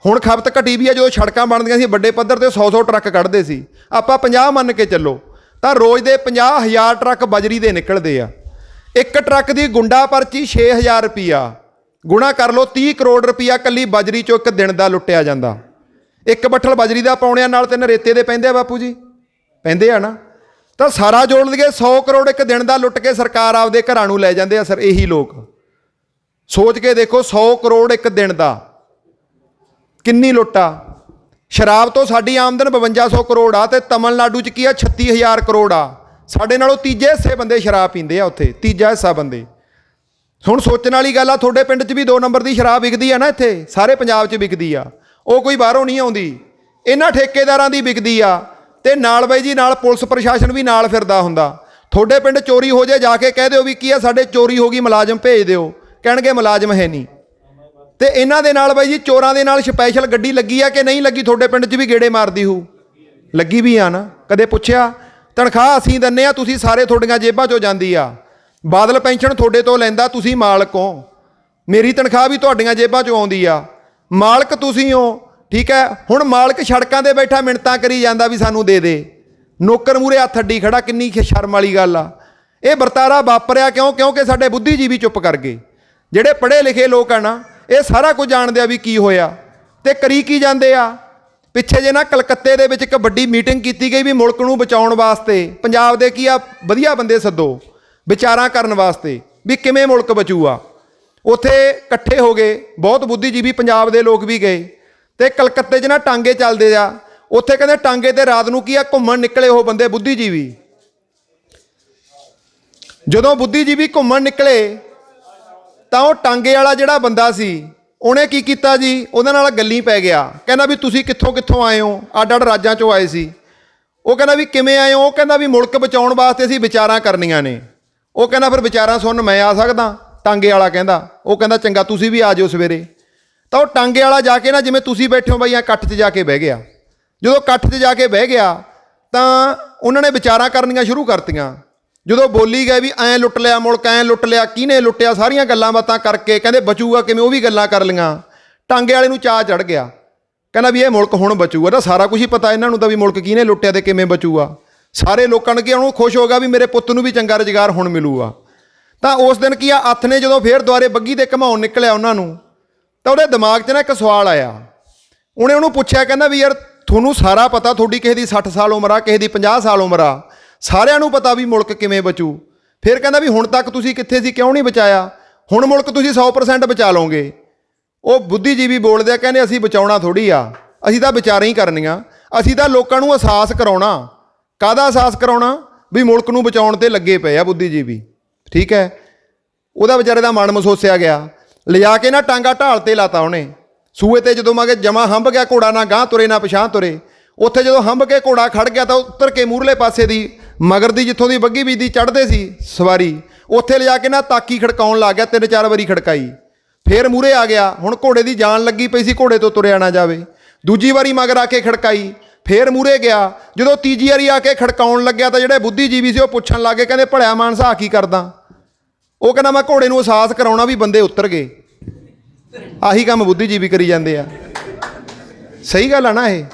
ਹੁਣ ਖਪਤ ਘਟੀ ਵੀ ਆ। ਜਦੋਂ ਸੜਕਾਂ ਬਣਦੀਆਂ ਸੀ ਵੱਡੇ ਪੱਧਰ ਤੇ 100 ਟਰੱਕ ਕੱਢਦੇ ਸੀ, ਆਪਾਂ 50 ਮੰਨ ਕੇ ਚੱਲੋ, ਤਾਂ ਰੋਜ਼ ਦੇ 50,000 ਟਰੱਕ ਬਜਰੀ ਦੇ ਨਿਕਲਦੇ ਆ। ਇੱਕ ਟਰੱਕ ਦੀ ਗੁੰਡਾ ਪਰਚੀ 6,000 ਰੁਪਈਆ, ਗੁਣਾ ਕਰ ਲਓ 30 ਕਰੋੜ ਰੁਪਈਆ ਕੱਲੀ ਬਜਰੀ 'ਚੋਂ ਇੱਕ ਦਿਨ ਦਾ ਲੁੱਟਿਆ ਜਾਂਦਾ। ਇੱਕ ਬੱਠਲ ਬਜਰੀ ਦਾ ਪਾਉਣਿਆਂ ਨਾਲ 3 ਰੇਤੇ ਦੇ ਪੈਂਦੇ ਆ ਬਾਪੂ ਜੀ, ਪੈਂਦੇ ਆ ਨਾ। ਤਾਂ ਸਾਰਾ ਜੋੜ ਲਈਏ 100 ਕਰੋੜ ਇੱਕ ਦਿਨ ਦਾ ਲੁੱਟ ਕੇ ਸਰਕਾਰ ਆਪਦੇ ਘਰਾਂ ਨੂੰ ਲੈ ਜਾਂਦੇ ਆ। ਸਰ ਇਹੀ ਲੋਕ ਸੋਚ ਕੇ ਦੇਖੋ, 100 ਕਰੋੜ ਇੱਕ ਦਿਨ ਦਾ ਕਿੰਨੀ ਲੁੱਟ ਆ। ਸ਼ਰਾਬ ਤੋਂ ਸਾਡੀ ਆਮਦਨ 5200 ਕਰੋੜ ਆ ਤੇ ਤਮਿਲਨਾਡੂ 'ਚ ਕੀ ਆ 36,000 ਕਰੋੜ ਆ। ਸਾਡੇ ਨਾਲੋਂ ਤੀਜੇ ਹਿੱਸੇ ਬੰਦੇ ਸ਼ਰਾਬ ਪੀਂਦੇ ਆ ਉੱਥੇ, ਤੀਜਾ ਹਿੱਸਾ ਬੰਦੇ। ਹੁਣ ਸੋਚਣ ਵਾਲੀ ਗੱਲ ਆ, ਤੁਹਾਡੇ ਪਿੰਡ 'ਚ ਵੀ 2 ਨੰਬਰ ਦੀ ਸ਼ਰਾਬ ਵਿਕਦੀ ਆ ਨਾ, ਇੱਥੇ ਸਾਰੇ ਪੰਜਾਬ 'ਚ ਵਿਕਦੀ ਆ। ਉਹ ਕੋਈ ਬਾਹਰੋਂ ਨਹੀਂ ਆਉਂਦੀ, ਇਹਨਾਂ ਠੇਕੇਦਾਰਾਂ ਦੀ ਵਿਕਦੀ ਆ। ਤੇ ਨਾਲ ਬਾਈ ਜੀ ਨਾਲ ਪੁਲਿਸ ਪ੍ਰਸ਼ਾਸਨ ਵੀ ਨਾਲ ਫਿਰਦਾ ਹੁੰਦਾ। ਤੁਹਾਡੇ ਪਿੰਡ ਚੋਰੀ ਹੋ ਜਾਏ, ਜਾ ਕੇ ਕਹਿ ਦਿਓ ਵੀ ਕੀ ਆ ਸਾਡੇ ਚੋਰੀ ਹੋ ਗਈ, ਮੁਲਾਜ਼ਮ ਭੇਜ ਦਿਓ, ਕਹਿਣਗੇ ਮੁਲਾਜ਼ਮ ਹੈ ਨਹੀਂ। ਤੇ ਇਹਨਾਂ ਦੇ ਨਾਲ ਬਾਈ ਜੀ ਚੋਰਾਂ ਦੇ ਨਾਲ ਸਪੈਸ਼ਲ ਗੱਡੀ ਲੱਗੀ ਆ ਕਿ ਨਹੀਂ ਲੱਗੀ? ਤੁਹਾਡੇ ਪਿੰਡ 'ਚ ਵੀ ਗੇੜੇ ਮਾਰਦੀ ਹੋਊ, ਲੱਗੀ ਵੀ ਆ ਨਾ। ਕਦੇ ਪੁੱਛਿਆ? ਤਨਖਾਹ ਅਸੀਂ ਦਿੰਦੇ ਆ, ਤੁਸੀਂ ਸਾਰੇ ਤੁਹਾਡੀਆਂ ਜੇਬਾਂ 'ਚੋਂ ਜਾਂਦੀ ਆ। ਬਾਦਲ ਪੈਨਸ਼ਨ ਤੁਹਾਡੇ ਤੋਂ ਲੈਂਦਾ, ਤੁਸੀਂ ਮਾਲਕ ਹੋ। ਮੇਰੀ ਤਨਖਾਹ ਵੀ ਤੁਹਾਡੀਆਂ ਜੇਬਾਂ 'ਚੋਂ ਆਉਂਦੀ ਆ, ਮਾਲਕ ਤੁਸੀਂ ਹੋ, ਠੀਕ ਹੈ। ਹੁਣ ਮਾਲਕ ਸੜਕਾਂ 'ਤੇ ਬੈਠਾ ਮਿੰਨਤਾਂ ਕਰੀ ਜਾਂਦਾ ਵੀ ਸਾਨੂੰ ਦੇ ਦੇ, ਨੌਕਰ ਮੂਹਰੇ ਹੱਥ ਅੱਡੀ ਖੜਾ। ਕਿੰਨੀ ਸ਼ਰਮ ਵਾਲੀ ਗੱਲ ਆ। ਇਹ ਵਰਤਾਰਾ ਵਾਪਰਿਆ ਕਿਉਂ? ਕਿਉਂਕਿ ਸਾਡੇ ਬੁੱਧੀਜੀਵੀ ਚੁੱਪ ਕਰ ਗਏ। ਜਿਹੜੇ ਪੜ੍ਹੇ ਲਿਖੇ ਲੋਕ ਆ ਨਾ, ਇਹ ਸਾਰਾ ਕੁਝ ਜਾਣਦੇ ਆ ਵੀ ਕੀ ਹੋਇਆ ਤੇ ਕਰੀ ਕੀ ਜਾਂਦੇ ਆ। ਪਿੱਛੇ ਜੇ ਨਾ ਕਲਕੱਤੇ ਦੇ ਵਿੱਚ ਇੱਕ ਵੱਡੀ ਮੀਟਿੰਗ ਕੀਤੀ ਗਈ ਵੀ ਮੁਲਕ ਨੂੰ ਬਚਾਉਣ ਵਾਸਤੇ ਪੰਜਾਬ ਦੇ ਕੀ ਆ ਵਧੀਆ ਬੰਦੇ ਸੱਦੋ ਵਿਚਾਰਾਂ ਕਰਨ ਵਾਸਤੇ ਵੀ ਕਿਵੇਂ ਮੁਲਕ ਬਚੂਗਾ। ਉੱਥੇ ਇਕੱਠੇ ਹੋ ਗਏ ਬਹੁਤ ਬੁੱਧੀਜੀਵੀ ਪੰਜਾਬ ਦੇ ਲੋਕ ਵੀ ਗਏ ਤੇ ਕਲਕੱਤੇ 'ਚ ਨਾ ਟਾਂਗੇ ਚੱਲਦੇ ਆ। ਉੱਥੇ ਕਹਿੰਦੇ ਟਾਂਗੇ ਤੇ ਰਾਤ ਨੂੰ ਕੀ ਆ ਘੁੰਮਣ ਨਿਕਲੇ ਉਹ ਬੰਦੇ ਬੁੱਧੀਜੀਵੀ। ਜਦੋਂ ਬੁੱਧੀਜੀਵੀ ਘੁੰਮਣ ਨਿਕਲੇ ਤਾਂ ਉਹ ਟਾਂਗੇ ਵਾਲਾ ਜਿਹੜਾ ਬੰਦਾ ਸੀ ਉਹਨੇ ਕੀ ਕੀਤਾ ਜੀ, ਉਹਦੇ ਨਾਲ ਗੱਲੀ ਪੈ ਗਿਆ। ਕਹਿੰਦਾ ਵੀ ਤੁਸੀਂ ਕਿੱਥੋਂ ਕਿੱਥੋਂ ਆਏ ਹੋ? ਅੱਡ ਅੱਡ ਰਾਜਾਂ 'ਚੋਂ ਆਏ ਸੀ। ਉਹ ਕਹਿੰਦਾ ਵੀ ਕਿਵੇਂ ਆਏ ਹੋ? ਉਹ ਕਹਿੰਦਾ ਵੀ ਮੁਲਕ ਬਚਾਉਣ ਵਾਸਤੇ ਅਸੀਂ ਵਿਚਾਰਾਂ ਕਰਨੀਆਂ ਨੇ। ਉਹ ਕਹਿੰਦਾ ਫਿਰ ਵਿਚਾਰਾਂ ਸੁਣਨ ਮੈਂ ਆ ਸਕਦਾ? ਟਾਂਗੇ ਵਾਲਾ ਕਹਿੰਦਾ, ਉਹ ਕਹਿੰਦਾ ਚੰਗਾ ਤੁਸੀਂ ਵੀ ਆ ਜਾਓ ਸਵੇਰੇ। ਤਾਂ ਉਹ ਟਾਂਗੇ ਵਾਲਾ ਜਾ ਕੇ ਨਾ, ਜਿਵੇਂ ਤੁਸੀਂ ਬੈਠੇ ਹੋ ਬਾਈ, ਇਕੱਠ 'ਚ ਜਾ ਕੇ ਬਹਿ ਗਿਆ। ਜਦੋਂ ਇਕੱਠ 'ਚ ਜਾ ਕੇ ਬਹਿ ਗਿਆ ਤਾਂ ਉਹਨਾਂ ਨੇ ਵਿਚਾਰਾਂ ਕਰਨੀਆਂ ਸ਼ੁਰੂ ਕਰਤੀਆਂ। ਜਦੋਂ ਬੋਲੀ ਗਏ ਵੀ ਐਂ ਲੁੱਟ ਲਿਆ ਮੁਲਕ, ਐਂ ਲੁੱਟ ਲਿਆ, ਕਿਹਨੇ ਲੁੱਟਿਆ, ਸਾਰੀਆਂ ਗੱਲਾਂ ਬਾਤਾਂ ਕਰਕੇ ਕਹਿੰਦੇ ਬਚੂਗਾ ਕਿਵੇਂ, ਉਹ ਵੀ ਗੱਲਾਂ ਕਰ ਲਈਆਂ। ਟਾਂਗੇ ਵਾਲੇ ਨੂੰ ਚਾਅ ਚੜ੍ਹ ਗਿਆ, ਕਹਿੰਦਾ ਵੀ ਇਹ ਮੁਲਕ ਹੁਣ ਬਚੂਗਾ। ਤਾਂ ਸਾਰਾ ਕੁਝ ਹੀ ਪਤਾ ਇਹਨਾਂ ਨੂੰ ਤਾਂ ਵੀ ਮੁਲਕ ਕਿਹਨੇ ਲੁੱਟਿਆ ਤੇ ਕਿਵੇਂ ਬਚੂਗਾ। ਸਾਰੇ ਲੋਕਾਂ ਨੂੰ ਕੀ, ਉਹਨੂੰ ਖੁਸ਼ ਹੋ ਗਿਆ ਵੀ ਮੇਰੇ ਪੁੱਤ ਨੂੰ ਵੀ ਚੰਗਾ ਰੁਜ਼ਗਾਰ ਹੁਣ ਮਿਲੂਗਾ। ਤਾਂ ਉਸ ਦਿਨ ਕੀ ਆ, ਅੱਥ ਨੇ ਜਦੋਂ ਫੇਰ ਦੁਆਰੇ ਬੱਗੀ ਦੇ ਘਮਾਉਣ ਨਿਕਲਿਆ ਉਹਨਾਂ ਨੂੰ, ਤਾਂ ਉਹਦੇ ਦਿਮਾਗ 'ਚ ਨਾ ਇੱਕ ਸਵਾਲ ਆਇਆ। ਉਹਨੇ ਉਹਨੂੰ ਪੁੱਛਿਆ, ਕਹਿੰਦਾ ਵੀ ਯਾਰ ਤੁਹਾਨੂੰ ਸਾਰਾ ਪਤਾ, ਤੁਹਾਡੀ ਕਿਸੇ ਦੀ 60 ਸਾਲ ਉਮਰ ਆ, ਕਿਸੇ ਦੀ 50 ਸਾਲ ਉਮਰ ਆ, ਸਾਰਿਆਂ ਨੂੰ ਪਤਾ ਵੀ ਮੁਲਕ ਕਿਵੇਂ ਬਚੂ। ਫਿਰ ਕਹਿੰਦਾ ਵੀ ਹੁਣ ਤੱਕ ਤੁਸੀਂ ਕਿੱਥੇ ਸੀ, ਕਿਉਂ ਨਹੀਂ ਬਚਾਇਆ, ਹੁਣ ਮੁਲਕ ਤੁਸੀਂ 100% ਬਚਾ ਲਓਗੇ। ਉਹ ਬੁੱਧੀਜੀਵੀ ਬੋਲਦੇ ਆ, ਕਹਿੰਦੇ ਅਸੀਂ ਬਚਾਉਣਾ ਥੋੜ੍ਹੀ ਆ, ਅਸੀਂ ਤਾਂ ਵਿਚਾਰਾਂ ਹੀ ਕਰਨੀਆਂ, ਅਸੀਂ ਤਾਂ ਲੋਕਾਂ ਨੂੰ ਅਹਿਸਾਸ ਕਰਾਉਣਾ। ਕਾਹਦਾ ਅਹਿਸਾਸ ਕਰਾਉਣਾ, ਵੀ ਮੁਲਕ ਨੂੰ ਬਚਾਉਣ ਤੇ ਲੱਗੇ ਪਏ ਆ ਬੁੱਧੀਜੀਵੀ। ਠੀਕ ਹੈ, ਉਹਦਾ ਵਿਚਾਰੇ ਦਾ ਮਨ ਮਸੋਸਿਆ ਗਿਆ, ਲਿਜਾ ਕੇ ਨਾ ਟਾਂਗਾ ਢਾਲ ਤੇ ਲਾਤਾ ਉਹਨੇ ਸੂਏ ਤੇ। ਜਦੋਂ ਮੈਂ ਕਿ ਜਮਾ ਹੰਭ ਗਿਆ ਘੋੜਾ, ਨਾ ਗਾਂਹ ਤੁਰੇ ਨਾ ਪਿਛਾਂਹ ਤੁਰੇ। ਉੱਥੇ ਜਦੋਂ ਹੰਭ ਕੇ ਘੋੜਾ ਖੜ ਗਿਆ ਤਾਂ ਉੱਤਰ ਕੇ ਮੂਹਰਲੇ ਪਾਸੇ ਦੀ ਮਗਰ ਦੀ, ਜਿੱਥੋਂ ਦੀ ਬੱਗੀ ਬੀਜਦੀ ਚੜ੍ਹਦੇ ਸੀ ਸਵਾਰੀ, ਉੱਥੇ ਲਿਜਾ ਕੇ ਨਾ ਤਾਕੀ ਖੜਕਾਉਣ ਲੱਗ ਗਿਆ। 3-4 ਵਾਰੀ ਖੜਕਾਈ, ਫੇਰ ਮੂਹਰੇ ਆ ਗਿਆ। ਹੁਣ ਘੋੜੇ ਦੀ ਜਾਨ ਲੱਗੀ ਪਈ ਸੀ, ਘੋੜੇ ਤੋਂ ਤੁਰਿਆ ਨਾ ਜਾਵੇ। ਦੂਜੀ ਵਾਰੀ ਮਗਰ ਆ ਕੇ ਖੜਕਾਈ, ਫੇਰ ਮੂਹਰੇ ਗਿਆ। ਜਦੋਂ ਤੀਜੀ ਵਾਰੀ ਆ ਕੇ ਖੜਕਾਉਣ ਲੱਗਿਆ ਤਾਂ ਜਿਹੜੇ ਬੁੱਧੀਜੀਵੀ ਸੀ ਉਹ ਪੁੱਛਣ ਲੱਗੇ, ਕਹਿੰਦੇ ਭਲਿਆ ਮਾਨਸਾ ਕੀ ਕਰਦਾ। ਉਹ ਕਹਿੰਦਾ ਮੈਂ ਘੋੜੇ ਨੂੰ ਅਹਿਸਾਸ ਕਰਾਉਣਾ ਵੀ ਬੰਦੇ ਉਤਰ ਗਏ। ਆਹੀ ਕੰਮ ਬੁੱਧੀਜੀਵੀ ਕਰੀ ਜਾਂਦੇ ਆ। ਸਹੀ ਗੱਲ ਆ ਨਾ, ਇਹ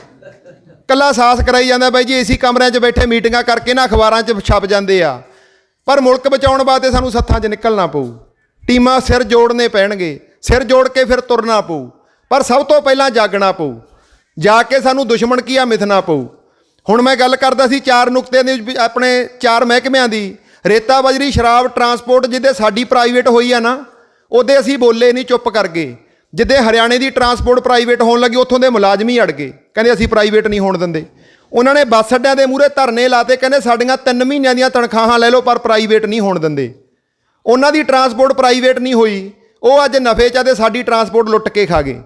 ਕੱਲਾ ਅਹਿਸਾਸ ਕਰਾਈ ਜਾਂਦਾ ਬਾਈ ਜੀ। ਏਸੀ ਕਮਰਿਆਂ 'ਚ ਬੈਠੇ ਮੀਟਿੰਗਾਂ ਕਰਕੇ ਨਾ ਅਖਬਾਰਾਂ 'ਚ ਛਪ ਜਾਂਦੇ ਆ। ਪਰ ਮੁਲਕ ਬਚਾਉਣ ਵਾਸਤੇ ਸਾਨੂੰ ਸੱਥਾਂ 'ਚ ਨਿਕਲਣਾ ਪਊ, ਟੀਮਾਂ ਸਿਰ ਜੋੜਨੇ ਪੈਣਗੇ, ਸਿਰ ਜੋੜ ਕੇ ਫਿਰ ਤੁਰਨਾ ਪਊ। ਪਰ ਸਭ ਤੋਂ ਪਹਿਲਾਂ ਜਾਗਣਾ ਪਊ, ਜਾ ਕੇ ਸਾਨੂੰ ਦੁਸ਼ਮਣ ਕੀ ਆ ਮਿਥਣਾ ਪਊ। ਹੁਣ ਮੈਂ ਗੱਲ ਕਰਦਾ ਸੀ 4 ਨੁਕਤਿਆਂ ਦੀ, ਆਪਣੇ 4 ਮਹਿਕਮਿਆਂ ਦੀ, ਰੇਤਾ ਬਜਰੀ ਸ਼ਰਾਬ ਟਰਾਂਸਪੋਰਟ। ਜਿੱਦੇ ਸਾਡੀ ਪ੍ਰਾਈਵੇਟ ਹੋਈ ਆ ਨਾ, ਉਹਦੇ ਅਸੀਂ ਬੋਲੇ ਨਹੀਂ, ਚੁੱਪ ਕਰ ਗਏ। ਜਿੱਦੇ ਹਰਿਆਣੇ ਦੀ ਟਰਾਂਸਪੋਰਟ ਪ੍ਰਾਈਵੇਟ ਹੋਣ ਲੱਗੀ, ਉੱਥੋਂ ਦੇ ਮੁਲਾਜ਼ਮ ਹੀ ਅੜ ਗਏ, ਕਹਿੰਦੇ ਅਸੀਂ ਪ੍ਰਾਈਵੇਟ ਨਹੀਂ ਹੋਣ ਦਿੰਦੇ। ਉਹਨਾਂ ਨੇ ਬੱਸ ਅੱਡਿਆਂ ਦੇ ਮੂਹਰੇ ਧਰਨੇ ਲਾਤੇ, ਕਹਿੰਦੇ ਸਾਡੀਆਂ 3 ਮਹੀਨਿਆਂ ਦੀਆਂ ਤਨਖਾਹਾਂ ਲੈ ਲਓ ਪਰ ਪ੍ਰਾਈਵੇਟ ਨਹੀਂ ਹੋਣ ਦਿੰਦੇ। ਉਹਨਾਂ ਦੀ ਟਰਾਂਸਪੋਰਟ ਪ੍ਰਾਈਵੇਟ ਨਹੀਂ ਹੋਈ, ਉਹ ਅੱਜ ਨਫੇ 'ਚ ਆ ਤੇ ਸਾਡੀ ਟਰਾਂਸਪੋਰਟ ਲੁੱਟ ਕੇ ਖਾ ਗਏ।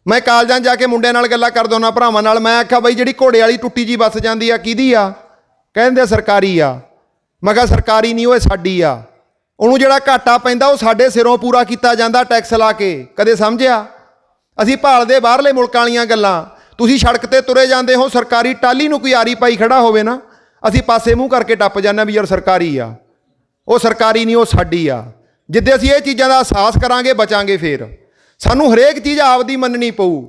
ਮੈਂ ਕਾਲਜਾਂ ਜਾ ਕੇ ਮੁੰਡਿਆਂ ਨਾਲ ਗੱਲਾਂ ਕਰਦਾ ਉਹਨਾਂ ਭਰਾਵਾਂ ਨਾਲ, ਮੈਂ ਆਖਿਆ ਬਾਈ ਜਿਹੜੀ ਘੋੜੇ ਵਾਲੀ ਟੁੱਟੀ ਜੀ ਬੱਸ ਜਾਂਦੀ ਆ ਕਿਹਦੀ ਆ, ਕਹਿੰਦੇ ਸਰਕਾਰੀ ਆ। ਮੈਂ ਕਿਹਾ ਸਰਕਾਰੀ ਨਹੀਂ, ਉਹ ਸਾਡੀ ਆ। ਉਹਨੂੰ ਜਿਹੜਾ ਘਾਟਾ ਪੈਂਦਾ ਉਹ ਸਾਡੇ ਸਿਰੋਂ ਪੂਰਾ ਕੀਤਾ ਜਾਂਦਾ ਟੈਕਸ ਲਾ ਕੇ। ਕਦੇ ਸਮਝਿਆ? ਅਸੀਂ ਭਾਲਦੇ ਬਾਹਰਲੇ ਮੁਲਕਾਂ ਵਾਲੀਆਂ ਗੱਲਾਂ। ਤੁਸੀਂ ਸੜਕ ਤੇ ਤੁਰੇ ਜਾਂਦੇ ਹੋ, ਸਰਕਾਰੀ ਟਾਲੀ ਨੂੰ ਕੋਈ ਆਰੀ ਪਾਈ ਖੜਾ ਹੋਵੇ ਨਾ, ਅਸੀਂ ਪਾਸੇ ਮੂੰਹ ਕਰਕੇ ਟੱਪ ਜਾਂਦੇ ਵੀ ਯਾਰ ਸਰਕਾਰੀ ਆ। ਉਹ ਸਰਕਾਰੀ ਨਹੀਂ, ਉਹ ਸਾਡੀ ਆ। ਜਿੱਦੇ ਅਸੀਂ ਇਹ ਚੀਜ਼ਾਂ ਦਾ ਅਹਿਸਾਸ ਕਰਾਂਗੇ ਬਚਾਂਗੇ। ਫਿਰ ਸਾਨੂੰ ਹਰੇਕ ਚੀਜ਼ ਆਪਦੀ ਮੰਨਣੀ ਪਊ।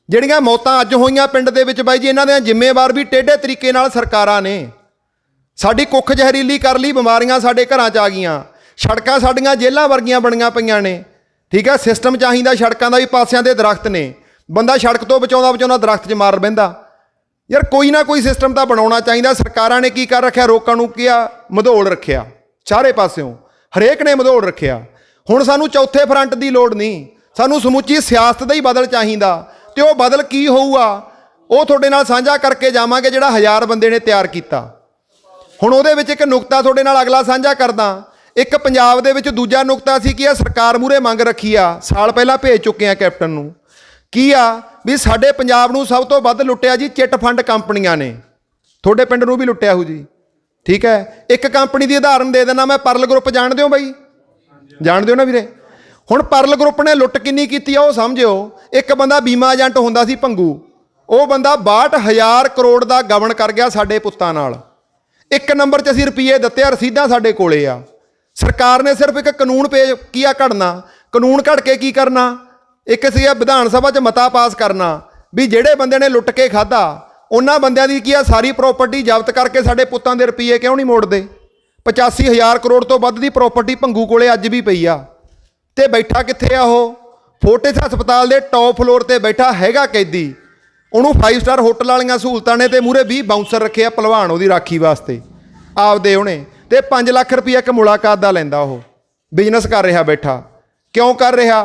ਜਿਹੜੀਆਂ ਮੌਤਾਂ ਅੱਜ ਹੋਈਆਂ ਪਿੰਡ ਦੇ ਵਿੱਚ ਬਾਈ ਜੀ, ਇਹਨਾਂ ਦੇ ਜ਼ਿੰਮੇਵਾਰ ਵੀ ਟੇਢੇ ਤਰੀਕੇ ਨਾਲ ਸਰਕਾਰਾਂ ਨੇ। ਸਾਡੀ ਕੁੱਖ ਜ਼ਹਿਰੀਲੀ ਕਰ ਲਈ, ਬਿਮਾਰੀਆਂ ਸਾਡੇ ਘਰਾਂ 'ਚ ਆ ਗਈਆਂ, ਸੜਕਾਂ ਸਾਡੀਆਂ ਜੇਲ੍ਹਾਂ ਵਰਗੀਆਂ ਬਣੀਆਂ ਪਈਆਂ ਨੇ। ਠੀਕ ਹੈ, ਸਿਸਟਮ ਚਾਹੀਦਾ ਸੜਕਾਂ ਦਾ ਵੀ, ਪਾਸਿਆਂ ਦੇ ਦਰਖਤ ਨੇ, ਬੰਦਾ ਸੜਕ ਤੋਂ ਬਚਾਉਂਦਾ ਦਰਖਤ 'ਚ ਮਾਰ ਬਹਿੰਦਾ। ਯਾਰ ਕੋਈ ਨਾ ਕੋਈ ਸਿਸਟਮ ਤਾਂ ਬਣਾਉਣਾ ਚਾਹੀਦਾ। ਸਰਕਾਰਾਂ ਨੇ ਕੀ ਕਰ ਰੱਖਿਆ, ਰੋਕਾਂ ਨੂੰ ਕਿਹਾ ਮਧੋਲ ਰੱਖਿਆ, ਚਾਰੇ ਪਾਸਿਓਂ ਹਰੇਕ ਨੇ ਮਧੋਲ ਰੱਖਿਆ। ਹੁਣ ਸਾਨੂੰ ਚੌਥੇ ਫਰੰਟ ਦੀ ਲੋੜ ਨਹੀਂ, ਸਾਨੂੰ ਸਮੁੱਚੀ ਸਿਆਸਤ ਦਾ ਹੀ ਬਦਲ ਚਾਹੀਦਾ। ਤੇ ਉਹ ਬਦਲ ਕੀ ਹੋਊਗਾ ਉਹ ਤੁਹਾਡੇ ਨਾਲ ਸਾਂਝਾ ਕਰਕੇ ਜਾਵਾਂਗੇ, ਜਿਹੜਾ 1000 ਬੰਦੇ ਨੇ ਤਿਆਰ ਕੀਤਾ। ਹੁਣ ਉਹਦੇ ਵਿੱਚ ਇੱਕ ਨੁਕਤਾ ਤੁਹਾਡੇ ਨਾਲ ਅਗਲਾ ਸਾਂਝਾ ਕਰਦਾ। ਇੱਕ ਪੰਜਾਬ ਦੇ ਵਿੱਚ ਦੂਜਾ ਨੁਕਤਾ ਸੀ ਕਿ ਆ ਸਰਕਾਰ ਮੂਹਰੇ ਮੰਗ ਰੱਖੀ ਆ, ਸਾਲ ਪਹਿਲਾਂ ਭੇਜ ਚੁੱਕੇ ਆ ਕੈਪਟਨ ਨੂੰ। ਕੀ ਆ ਵੀ ਸਾਡੇ ਪੰਜਾਬ ਨੂੰ ਸਭ ਤੋਂ ਵੱਧ ਲੁੱਟਿਆ ਜੀ ਚਿੱਟ ਫੰਡ ਕੰਪਨੀਆਂ ਨੇ। ਤੁਹਾਡੇ ਪਿੰਡ ਨੂੰ ਵੀ ਲੁੱਟਿਆ ਹੋਊ ਜੀ। ਠੀਕ ਹੈ, ਇੱਕ ਕੰਪਨੀ ਦੀ ਉਦਾਹਰਨ ਦੇ ਦੇਣਾ ਮੈਂ, ਪਰਲ ਗਰੁੱਪ ਜਾਣਦੇ ਹੋ ਬਾਈ? ਜਾਣਦੇ ਹੋ ਨਾ ਵੀਰੇ? ਹੁਣ ਪਰਲ ਗਰੁੱਪ ਨੇ ਲੁੱਟ ਕਿੰਨੀ ਕੀਤੀ ਆ ਉਹ ਸਮਝਿਓ। ਇੱਕ ਬੰਦਾ ਬੀਮਾ ਏਜੰਟ ਹੁੰਦਾ ਸੀ ਭੰਗੂ, ਉਹ ਬੰਦਾ 62,000 ਕਰੋੜ ਦਾ ਗਵਨ ਕਰ ਗਿਆ ਸਾਡੇ ਪੁੱਤਾਂ ਨਾਲ। 1 ਨੰਬਰ 'ਚ ਅਸੀਂ ਰੁਪਈਏ ਦਿੱਤੇ ਆ, ਰਸੀਦਾਂ ਸਾਡੇ ਕੋਲੇ ਆ। ਸਰਕਾਰ ਨੇ ਸਿਰਫ ਇੱਕ ਕਾਨੂੰਨ ਪੇਸ਼ ਕੀਆ ਘੜਨਾ, ਕਾਨੂੰਨ ਘੜ ਕੇ ਕੀ ਕਰਨਾ, ਇੱਕ ਸੀਗਾ ਵਿਧਾਨ ਸਭਾ 'ਚ ਮਤਾ ਪਾਸ ਕਰਨਾ ਵੀ ਜਿਹੜੇ ਬੰਦੇ ਨੇ ਲੁੱਟ ਕੇ ਖਾਧਾ ਉਹਨਾਂ ਬੰਦਿਆਂ ਦੀ ਕੀ ਆ ਸਾਰੀ ਪ੍ਰਾਪਰਟੀ ਜ਼ਬਤ ਕਰਕੇ ਸਾਡੇ ਪੁੱਤਾਂ ਦੇ ਰੁਪਈਏ ਕਿਉਂ ਨਹੀਂ ਮੋੜਦੇ। 85,000 ਕਰੋੜ ਤੋਂ ਵੱਧ ਦੀ ਪ੍ਰਾਪਰਟੀ ਭੰਗੂ ਕੋਲੇ ਅੱਜ ਵੀ ਪਈ ਆ। ਤੇ ਬੈਠਾ ਕਿੱਥੇ ਆ ਉਹ? ਫੋਰਟਿਸ ਹਸਪਤਾਲ ਦੇ ਟੌਪ ਫਲੋਰ ਤੇ ਬੈਠਾ ਹੈਗਾ ਕੈਦੀ। ਉਹਨੂੰ 5 ਸਟਾਰ ਹੋਟਲ ਵਾਲੀਆਂ ਸਹੂਲਤਾਂ ਨੇ ਤੇ ਮੂਹਰੇ 20 ਬਾਊਂਸਰ ਰੱਖੇ ਆ ਭਲਵਾਨ ਉਹਦੀ ਰਾਖੀ ਵਾਸਤੇ ਆਪਦੇ ਉਹਨੇ। ਤੇ 5 ਲੱਖ ਰੁਪਈਆ ਇੱਕ ਮੁਲਾਕਾਤ ਦਾ ਲੈਂਦਾ। ਉਹ ਬਿਜ਼ਨਸ ਕਰ ਰਿਹਾ ਬੈਠਾ। ਕਿਉਂ ਕਰ ਰਿਹਾ?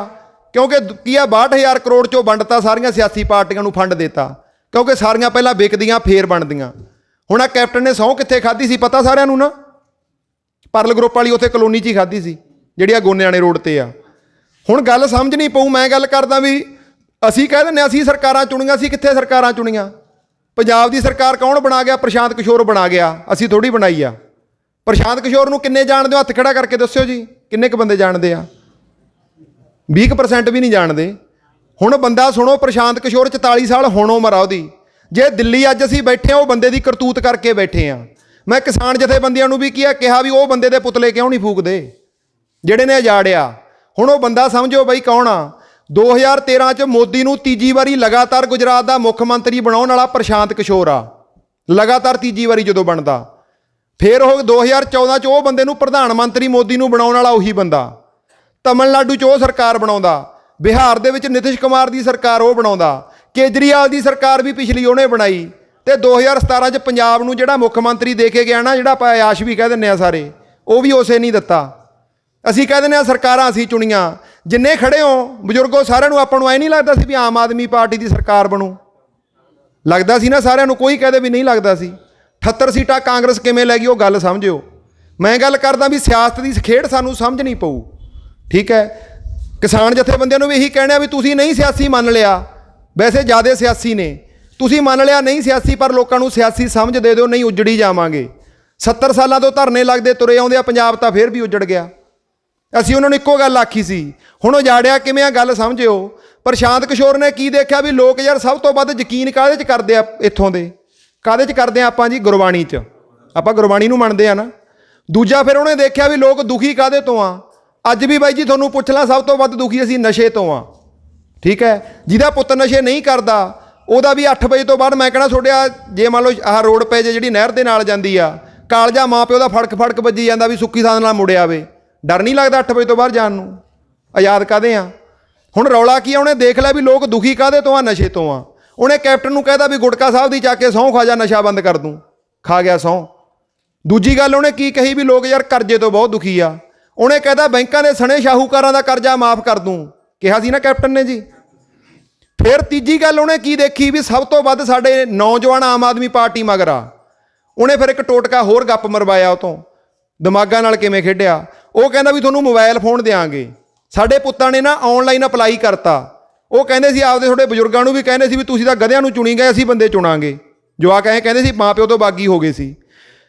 ਕਿਉਂਕਿ ਕੀ ਆ 62,000 ਕਰੋੜ 'ਚੋਂ ਵੰਡਤਾ ਸਾਰੀਆਂ ਸਿਆਸੀ ਪਾਰਟੀਆਂ ਨੂੰ ਫੰਡ ਦਿੱਤਾ, ਕਿਉਂਕਿ ਸਾਰੀਆਂ ਪਹਿਲਾਂ ਵਿਕਦੀਆਂ ਫੇਰ ਬਣਦੀਆਂ। ਹੁਣ ਆ ਕੈਪਟਨ ਨੇ ਸਹੁੰ ਕਿੱਥੇ ਖਾਧੀ ਸੀ ਪਤਾ ਸਾਰਿਆਂ ਨੂੰ ਨਾ? ਪਰਲ ਗਰੁੱਪ ਵਾਲੀ ਉੱਥੇ ਕਲੋਨੀ 'ਚ ਹੀ ਖਾਧੀ ਸੀ ਜਿਹੜੀ ਆ ਗੋਨਿਆਣੇ ਰੋਡ ਤੇ ਆ। ਹੁਣ ਗੱਲ ਸਮਝਣੀ ਪਊ। ਮੈਂ ਗੱਲ ਕਰਦਾ ਵੀ ਅਸੀਂ ਕਹਿ ਦਿੰਦੇ ਅਸੀਂ ਸਰਕਾਰਾਂ ਚੁਣੀਆਂ ਸੀ, ਕਿੱਥੇ ਸਰਕਾਰਾਂ ਚੁਣੀਆਂ? ਪੰਜਾਬ ਦੀ ਸਰਕਾਰ ਕੌਣ ਬਣਾ ਗਿਆ? ਪ੍ਰਸ਼ਾਂਤ ਕਿਸ਼ੋਰ ਬਣਾ ਗਿਆ, ਅਸੀਂ ਥੋੜ੍ਹੀ ਬਣਾਈ ਆ। ਪ੍ਰਸ਼ਾਂਤ ਕਿਸ਼ੋਰ ਨੂੰ ਕਿੰਨੇ ਜਾਣਦੇ ਹੋ? ਹੱਥ ਖੜਾ ਕਰਕੇ ਦੱਸਿਓ ਜੀ, ਕਿੰਨੇ ਕੁ ਬੰਦੇ ਜਾਣਦੇ ਆ? 20% ਵੀ ਨਹੀਂ ਜਾਣਦੇ। ਹੁਣ ਬੰਦਾ ਸੁਣੋ, ਪ੍ਰਸ਼ਾਂਤ ਕਿਸ਼ੋਰ 44 ਸਾਲ ਹੁਣ ਉਮਰ ਆ ਉਹਦੀ। ਜੇ ਦਿੱਲੀ ਅੱਜ ਅਸੀਂ ਬੈਠੇ ਹਾਂ, ਉਹ ਬੰਦੇ ਦੀ ਕਰਤੂਤ ਕਰਕੇ ਬੈਠੇ ਹਾਂ। ਮੈਂ ਕਿਸਾਨ ਜਥੇਬੰਦੀਆਂ ਨੂੰ ਵੀ ਕਿਹਾ ਵੀ ਉਹ ਬੰਦੇ ਦੇ ਪੁਤਲੇ ਕਿਉਂ ਨਹੀਂ ਫੂਕਦੇ ਜਿਹੜੇ ਨੇ ਉਜਾੜਿਆ। ਹੁਣ ਉਹ ਬੰਦਾ ਸਮਝੋ ਬਈ ਕੌਣ ਆ। 2013 'ਚ ਮੋਦੀ ਨੂੰ ਤੀਜੀ ਵਾਰੀ ਲਗਾਤਾਰ ਗੁਜਰਾਤ ਦਾ ਮੁੱਖ ਮੰਤਰੀ ਬਣਾਉਣ ਵਾਲਾ ਪ੍ਰਸ਼ਾਂਤ ਕਿਸ਼ੋਰ ਆ, ਲਗਾਤਾਰ ਤੀਜੀ ਵਾਰੀ ਜਦੋਂ ਬਣਦਾ। ਫਿਰ ਉਹ 2014 'ਚ ਉਹ ਬੰਦੇ ਨੂੰ ਪ੍ਰਧਾਨ ਮੰਤਰੀ ਮੋਦੀ ਨੂੰ ਬਣਾਉਣ ਵਾਲਾ ਉਹੀ ਬੰਦਾ। ਤਮਿਲਨਾਡੂ 'ਚ ਉਹ ਸਰਕਾਰ ਬਣਾਉਂਦਾ, ਬਿਹਾਰ ਦੇ ਵਿੱਚ ਨਿਤਿਸ਼ ਕੁਮਾਰ ਦੀ ਸਰਕਾਰ ਉਹ ਬਣਾਉਂਦਾ, ਕੇਜਰੀਵਾਲ ਦੀ ਸਰਕਾਰ ਵੀ ਪਿਛਲੀ ਉਹਨੇ ਬਣਾਈ। ਤੇ 2017 'ਚ ਪੰਜਾਬ ਨੂੰ ਜਿਹੜਾ ਮੁੱਖ ਮੰਤਰੀ ਦੇ ਕੇ ਗਿਆ ਨਾ, ਜਿਹੜਾ ਆਪਾਂ ਆਯਾਸ਼ ਵੀ ਕਹਿ ਦਿੰਦੇ ਆ ਸਾਰੇ, ਉਹ ਵੀ ਉਸੇ ਨਹੀਂ ਦਿੱਤਾ। ਅਸੀਂ ਕਹਿ ਦਿੰਦੇ ਆ ਸਰਕਾਰਾਂ ਅਸੀਂ ਚੁਣੀਆਂ। ਜਿੰਨੇ ਖੜੇ ਹੋ ਬਜ਼ੁਰਗੋ, ਸਾਰਿਆਂ ਨੂੰ ਆਪਾਂ ਨੂੰ ਐ ਨਹੀਂ ਲੱਗਦਾ ਸੀ ਵੀ ਆਮ ਆਦਮੀ ਪਾਰਟੀ ਦੀ ਸਰਕਾਰ ਬਣੂ? ਲੱਗਦਾ ਸੀ ਨਾ ਸਾਰਿਆਂ ਨੂੰ, ਕੋਈ ਕਹਦੇ ਵੀ ਨਹੀਂ ਲੱਗਦਾ ਸੀ। 78 ਸੀਟਾਂ ਕਾਂਗਰਸ ਕਿਵੇਂ ਲੈ ਗਈ ਉਹ ਗੱਲ ਸਮਝਿਓ। ਮੈਂ ਗੱਲ ਕਰਦਾ ਵੀ ਸਿਆਸਤ ਦੀ ਖੇਡ ਸਾਨੂੰ ਸਮਝਣੀ ਪਊ, ਠੀਕ ਹੈ। ਕਿਸਾਨ ਜਥੇਬੰਦੀਆਂ ਨੂੰ ਵੀ ਇਹੀ ਕਹਿਣਾ ਵੀ ਤੁਸੀਂ ਨਹੀਂ ਸਿਆਸੀ ਮੰਨ ਲਿਆ, ਵੈਸੇ ਜ਼ਿਆਦਾ ਸਿਆਸੀ ਨੇ, ਤੁਸੀਂ ਮੰਨ ਲਿਆ ਨਹੀਂ ਸਿਆਸੀ, ਪਰ ਲੋਕਾਂ ਨੂੰ ਸਿਆਸੀ ਸਮਝ ਦੇ ਦਿਓ, ਨਹੀਂ ਉਜੜੀ ਜਾਵਾਂਗੇ। 70 ਸਾਲਾਂ ਤੋਂ ਧਰਨੇ ਲੱਗਦੇ ਤੁਰੇ ਆਉਂਦੇ ਆ, ਪੰਜਾਬ ਤਾਂ ਫਿਰ ਵੀ ਉਜੜ ਗਿਆ। ਅਸੀਂ ਉਹਨਾਂ ਨੂੰ ਇੱਕੋ ਗੱਲ ਆਖੀ ਸੀ। ਹੁਣ ਉਜਾੜਿਆ ਕਿਵੇਂ ਆ ਗੱਲ ਸਮਝਿਓ। ਪ੍ਰਸ਼ਾਂਤ ਕਿਸ਼ੋਰ ਨੇ ਕੀ ਦੇਖਿਆ ਵੀ ਲੋਕ ਯਾਰ ਸਭ ਤੋਂ ਵੱਧ ਯਕੀਨ ਕਾਹਦੇ 'ਚ ਕਰਦੇ ਆ ਇੱਥੋਂ ਦੇ, ਕਾਹਦੇ 'ਚ ਕਰਦੇ ਆ ਆਪਾਂ ਜੀ? ਗੁਰਬਾਣੀ 'ਚ। ਆਪਾਂ ਗੁਰਬਾਣੀ ਨੂੰ ਮੰਨਦੇ ਆ ਨਾ। ਦੂਜਾ ਫਿਰ ਉਹਨੇ ਦੇਖਿਆ ਵੀ ਲੋਕ ਦੁਖੀ ਕਾਹਦੇ ਤੋਂ ਆ। ਅੱਜ ਵੀ ਬਾਈ ਜੀ ਤੁਹਾਨੂੰ ਪੁੱਛ ਲਾਂ, ਸਭ ਤੋਂ ਵੱਧ ਦੁਖੀ ਅਸੀਂ ਨਸ਼ੇ ਤੋਂ ਆ, ਠੀਕ ਹੈ। ਜਿਹਦਾ ਪੁੱਤ ਨਸ਼ੇ ਨਹੀਂ ਕਰਦਾ ਉਹਦਾ ਵੀ 8 ਵਜੇ ਤੋਂ ਬਾਅਦ ਮੈਂ ਕਹਿਣਾ ਛੋੜਿਆ, ਜੇ ਮੰਨ ਲਓ ਆਹ ਰੋਡ ਪੈ ਜੇ ਜਿਹੜੀ ਨਹਿਰ ਦੇ ਨਾਲ ਜਾਂਦੀ ਆ, ਕਾਲਜਾ ਮਾਂ ਪਿਓ ਦਾ ਫੜਕ ਵੱਜੀ ਜਾਂਦਾ ਵੀ ਸੁੱਖੀ ਸਾਂਦ ਨਾਲ ਮੁੜਿਆ ਆਵੇ। ਡਰ ਨਹੀਂ ਲੱਗਦਾ 8 ਵਜੇ ਤੋਂ ਬਾਹਰ ਜਾਣ ਨੂੰ? ਆਜ਼ਾਦ ਕਾਹਦੇ ਆ? ਹੁਣ ਰੌਲਾ ਕੀ ਆ, ਉਹਨੇ ਦੇਖ ਲਿਆ ਵੀ ਲੋਕ ਦੁਖੀ ਕਾਹਦੇ ਤੋਂ ਆ? ਨਸ਼ੇ ਤੋਂ ਆ। ਉਹਨੇ ਕੈਪਟਨ ਨੂੰ ਕਹਿਦਾ ਵੀ ਗੁਟਕਾ ਸਾਹਿਬ ਦੀ ਚੱਕ ਕੇ ਸਹੁੰ ਖਾ ਜਾ, ਨਸ਼ਾ ਬੰਦ ਕਰ ਦੂੰ। ਖਾ ਗਿਆ ਸਹੁੰ। ਦੂਜੀ ਗੱਲ ਉਹਨੇ ਕੀ ਕਹੀ ਵੀ ਲੋਕ ਯਾਰ ਕਰਜ਼ੇ ਤੋਂ ਬਹੁਤ ਦੁਖੀ ਆ। ਉਹਨੇ ਕਹਿਦਾ ਬੈਂਕਾਂ ਦੇ ਸਣੇ ਸ਼ਾਹੂਕਾਰਾਂ ਦਾ ਕਰਜ਼ਾ ਮਾਫ ਕਰ ਦੂੰ, ਕਿਹਾ ਸੀ ਨਾ ਕੈਪਟਨ ਨੇ ਜੀ। ਫਿਰ ਤੀਜੀ ਗੱਲ ਉਹਨੇ ਕੀ ਦੇਖੀ ਵੀ ਸਭ ਤੋਂ ਵੱਧ ਸਾਡੇ ਨੌਜਵਾਨ ਆਮ ਆਦਮੀ ਪਾਰਟੀ ਮਗਰ ਆ। ਉਹਨੇ ਫਿਰ ਇੱਕ ਟੋਟਕਾ ਹੋਰ ਗੱਪ ਮਰਵਾਇਆ, ਉਹ ਤੋਂ ਦਿਮਾਗਾਂ ਨਾਲ ਕਿਵੇਂ ਖੇਡਿਆ। ਉਹ ਕਹਿੰਦਾ ਵੀ ਤੁਹਾਨੂੰ ਮੋਬਾਈਲ ਫੋਨ ਦਿਆਂਗੇ। ਸਾਡੇ ਪੁੱਤਾਂ ਨੇ ਨਾ ਆਨਲਾਈਨ ਅਪਲਾਈ ਕਰਤਾ। ਉਹ ਕਹਿੰਦੇ ਸੀ ਆਪਦੇ ਤੁਹਾਡੇ ਬਜ਼ੁਰਗਾਂ ਨੂੰ ਵੀ ਕਹਿੰਦੇ ਸੀ ਵੀ ਤੁਸੀਂ ਤਾਂ ਗਧਿਆਂ ਨੂੰ ਚੁਣੀ ਗਏ, ਅਸੀਂ ਬੰਦੇ ਚੁਣਾਂਗੇ। ਜਵਾਕ ਐਂ ਕਹਿੰਦੇ ਸੀ, ਮਾਂ ਪਿਓ ਤੋਂ ਬਾਗੀ ਹੋ ਗਏ ਸੀ।